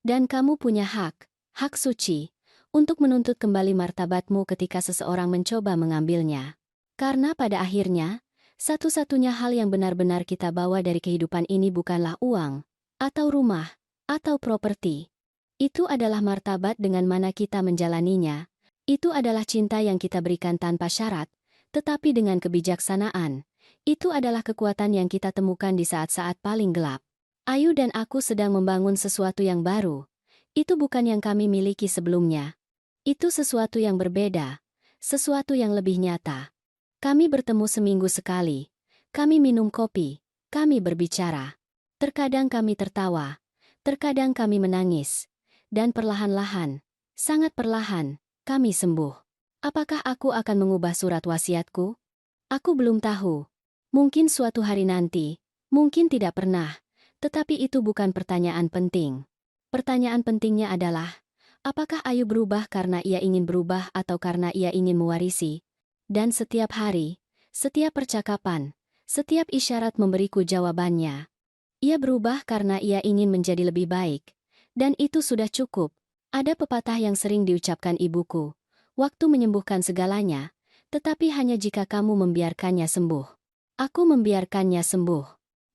[SPEAKER 1] Dan kamu punya hak suci, untuk menuntut kembali martabatmu ketika seseorang mencoba mengambilnya. Karena pada akhirnya, satu-satunya hal yang benar-benar kita bawa dari kehidupan ini bukanlah uang, atau rumah, atau properti. Itu adalah martabat dengan mana kita menjalaninya. Itu adalah cinta yang kita berikan tanpa syarat, tetapi dengan kebijaksanaan. Itu adalah kekuatan yang kita temukan di saat-saat paling gelap. Ayu dan aku sedang membangun sesuatu yang baru. Itu bukan yang kami miliki sebelumnya. Itu sesuatu yang berbeda, sesuatu yang lebih nyata. Kami bertemu seminggu sekali. Kami minum kopi. Kami berbicara. Terkadang kami tertawa. Terkadang kami menangis. Dan perlahan-lahan, sangat perlahan, kami sembuh. Apakah aku akan mengubah surat wasiatku? Aku belum tahu. Mungkin suatu hari nanti, mungkin tidak pernah, tetapi itu bukan pertanyaan penting. Pertanyaan pentingnya adalah, apakah Ayu berubah karena ia ingin berubah atau karena ia ingin mewarisi? Dan setiap hari, setiap percakapan, setiap isyarat memberiku jawabannya. Ia berubah karena ia ingin menjadi lebih baik. Dan itu sudah cukup. Ada pepatah yang sering diucapkan ibuku, waktu menyembuhkan segalanya, tetapi hanya jika kamu membiarkannya sembuh. Aku membiarkannya sembuh.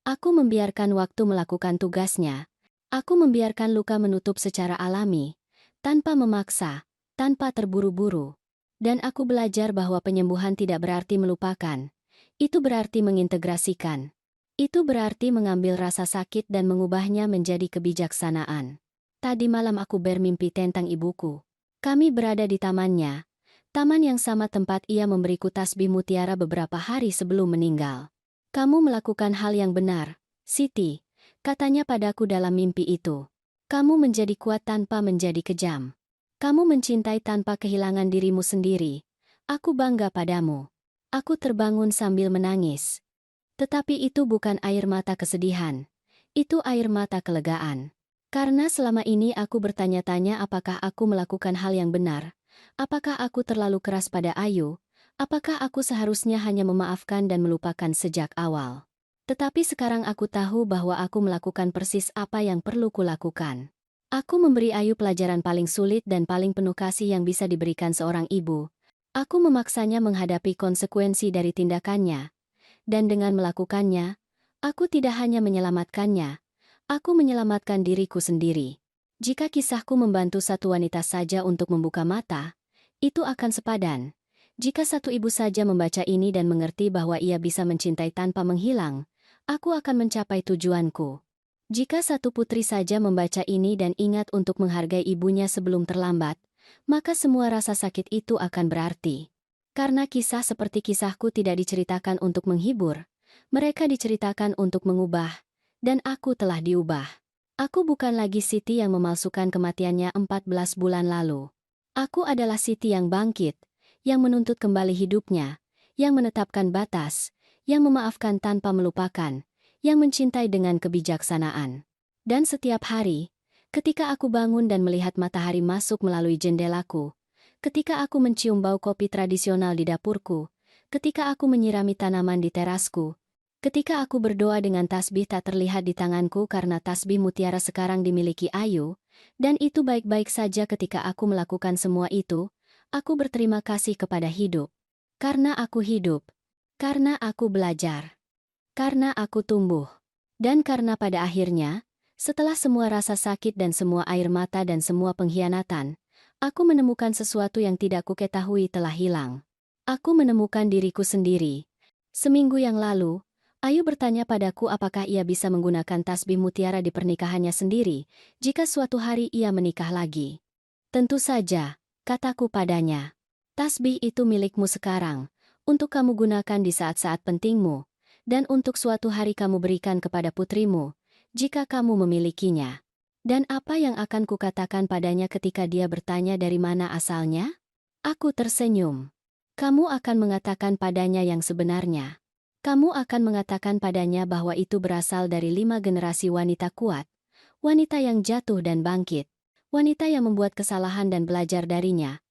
[SPEAKER 1] Aku membiarkan waktu melakukan tugasnya. Aku membiarkan luka menutup secara alami, tanpa memaksa, tanpa terburu-buru. Dan aku belajar bahwa penyembuhan tidak berarti melupakan. Itu berarti mengintegrasikan. Itu berarti mengambil rasa sakit dan mengubahnya menjadi kebijaksanaan. Tadi malam aku bermimpi tentang ibuku. Kami berada di tamannya. Taman yang sama tempat ia memberiku tasbih mutiara beberapa hari sebelum meninggal. Kamu melakukan hal yang benar, Siti, katanya padaku dalam mimpi itu. Kamu menjadi kuat tanpa menjadi kejam. Kamu mencintai tanpa kehilangan dirimu sendiri. Aku bangga padamu. Aku terbangun sambil menangis. Tetapi itu bukan air mata kesedihan. Itu air mata kelegaan. Karena selama ini aku bertanya-tanya apakah aku melakukan hal yang benar. Apakah aku terlalu keras pada Ayu? Apakah aku seharusnya hanya memaafkan dan melupakan sejak awal? Tetapi sekarang aku tahu bahwa aku melakukan persis apa yang perlu kulakukan. Aku memberi Ayu pelajaran paling sulit dan paling penuh kasih yang bisa diberikan seorang ibu. Aku memaksanya menghadapi konsekuensi dari tindakannya. Dan dengan melakukannya, aku tidak hanya menyelamatkannya, aku menyelamatkan diriku sendiri. Jika kisahku membantu satu wanita saja untuk membuka mata, itu akan sepadan. Jika satu ibu saja membaca ini dan mengerti bahwa ia bisa mencintai tanpa menghilang, aku akan mencapai tujuanku. Jika satu putri saja membaca ini dan ingat untuk menghargai ibunya sebelum terlambat, maka semua rasa sakit itu akan berarti. Karena kisah seperti kisahku tidak diceritakan untuk menghibur, mereka diceritakan untuk mengubah, dan aku telah diubah. Aku bukan lagi Siti yang memalsukan kematiannya 14 bulan lalu. Aku adalah Siti yang bangkit, yang menuntut kembali hidupnya, yang menetapkan batas, yang memaafkan tanpa melupakan, yang mencintai dengan kebijaksanaan. Dan setiap hari, ketika aku bangun dan melihat matahari masuk melalui jendelaku, ketika aku mencium bau kopi tradisional di dapurku, ketika aku menyirami tanaman di terasku, ketika aku berdoa dengan tasbih tak terlihat di tanganku karena tasbih mutiara sekarang dimiliki Ayu, dan itu baik-baik saja ketika aku melakukan semua itu, aku berterima kasih kepada hidup. Karena aku hidup. Karena aku belajar. Karena aku tumbuh. Dan karena pada akhirnya, setelah semua rasa sakit dan semua air mata dan semua pengkhianatan, aku menemukan sesuatu yang tidak kuketahui telah hilang. Aku menemukan diriku sendiri. Seminggu yang lalu, Ayu bertanya padaku apakah ia bisa menggunakan tasbih mutiara di pernikahannya sendiri, jika suatu hari ia menikah lagi. Tentu saja, kataku padanya. Tasbih itu milikmu sekarang, untuk kamu gunakan di saat-saat pentingmu, dan untuk suatu hari kamu berikan kepada putrimu, jika kamu memilikinya. Dan apa yang akan kukatakan padanya ketika dia bertanya dari mana asalnya? Aku tersenyum. Kamu akan mengatakan padanya yang sebenarnya. Kamu akan mengatakan padanya bahwa itu berasal dari 5 generasi wanita kuat, wanita yang jatuh dan bangkit, wanita yang membuat kesalahan dan belajar darinya,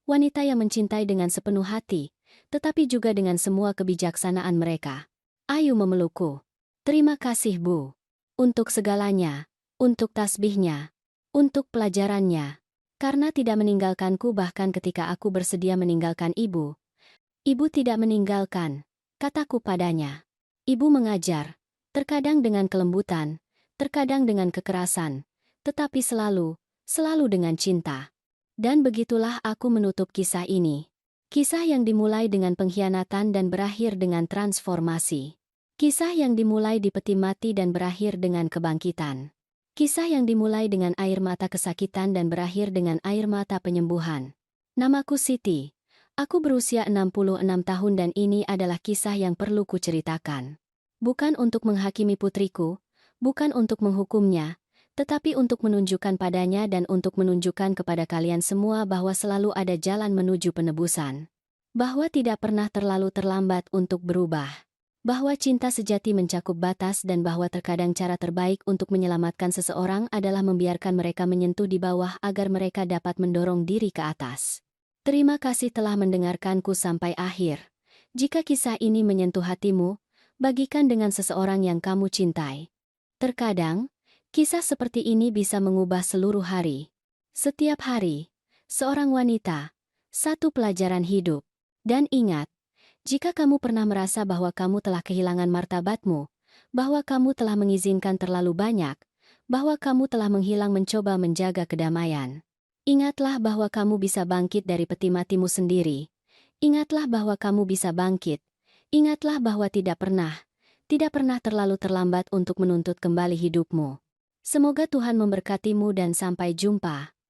[SPEAKER 1] wanita yang mencintai dengan sepenuh hati, tetapi juga dengan semua kebijaksanaan mereka. Ayu memelukku. Terima kasih, Bu. Untuk segalanya. Untuk tasbihnya. Untuk pelajarannya. Karena tidak meninggalkanku bahkan ketika aku bersedia meninggalkan ibu. Ibu tidak meninggalkan, kataku padanya. Ibu mengajar. Terkadang dengan kelembutan, terkadang dengan kekerasan, tetapi selalu dengan cinta. Dan begitulah aku menutup kisah ini. Kisah yang dimulai dengan pengkhianatan dan berakhir dengan transformasi. Kisah yang dimulai di peti mati dan berakhir dengan kebangkitan. Kisah yang dimulai dengan air mata kesakitan dan berakhir dengan air mata penyembuhan. Namaku Siti. Aku berusia 66 tahun dan ini adalah kisah yang perlu kuceritakan. Bukan untuk menghakimi putriku, bukan untuk menghukumnya, tetapi untuk menunjukkan padanya dan untuk menunjukkan kepada kalian semua bahwa selalu ada jalan menuju penebusan. Bahwa tidak pernah terlalu terlambat untuk berubah. Bahwa cinta sejati mencakup batas dan bahwa terkadang cara terbaik untuk menyelamatkan seseorang adalah membiarkan mereka menyentuh di bawah agar mereka dapat mendorong diri ke atas. Terima kasih telah mendengarkanku sampai akhir. Jika kisah ini menyentuh hatimu, bagikan dengan seseorang yang kamu cintai. Terkadang, kisah seperti ini bisa mengubah seluruh hari. Setiap hari, seorang wanita, satu pelajaran hidup. Dan ingat, jika kamu pernah merasa bahwa kamu telah kehilangan martabatmu, bahwa kamu telah mengizinkan terlalu banyak, bahwa kamu telah menghilang mencoba menjaga kedamaian, ingatlah bahwa kamu bisa bangkit dari peti matimu sendiri. Ingatlah bahwa kamu bisa bangkit. Ingatlah bahwa tidak pernah terlalu terlambat untuk menuntut kembali hidupmu. Semoga Tuhan memberkatimu dan sampai jumpa.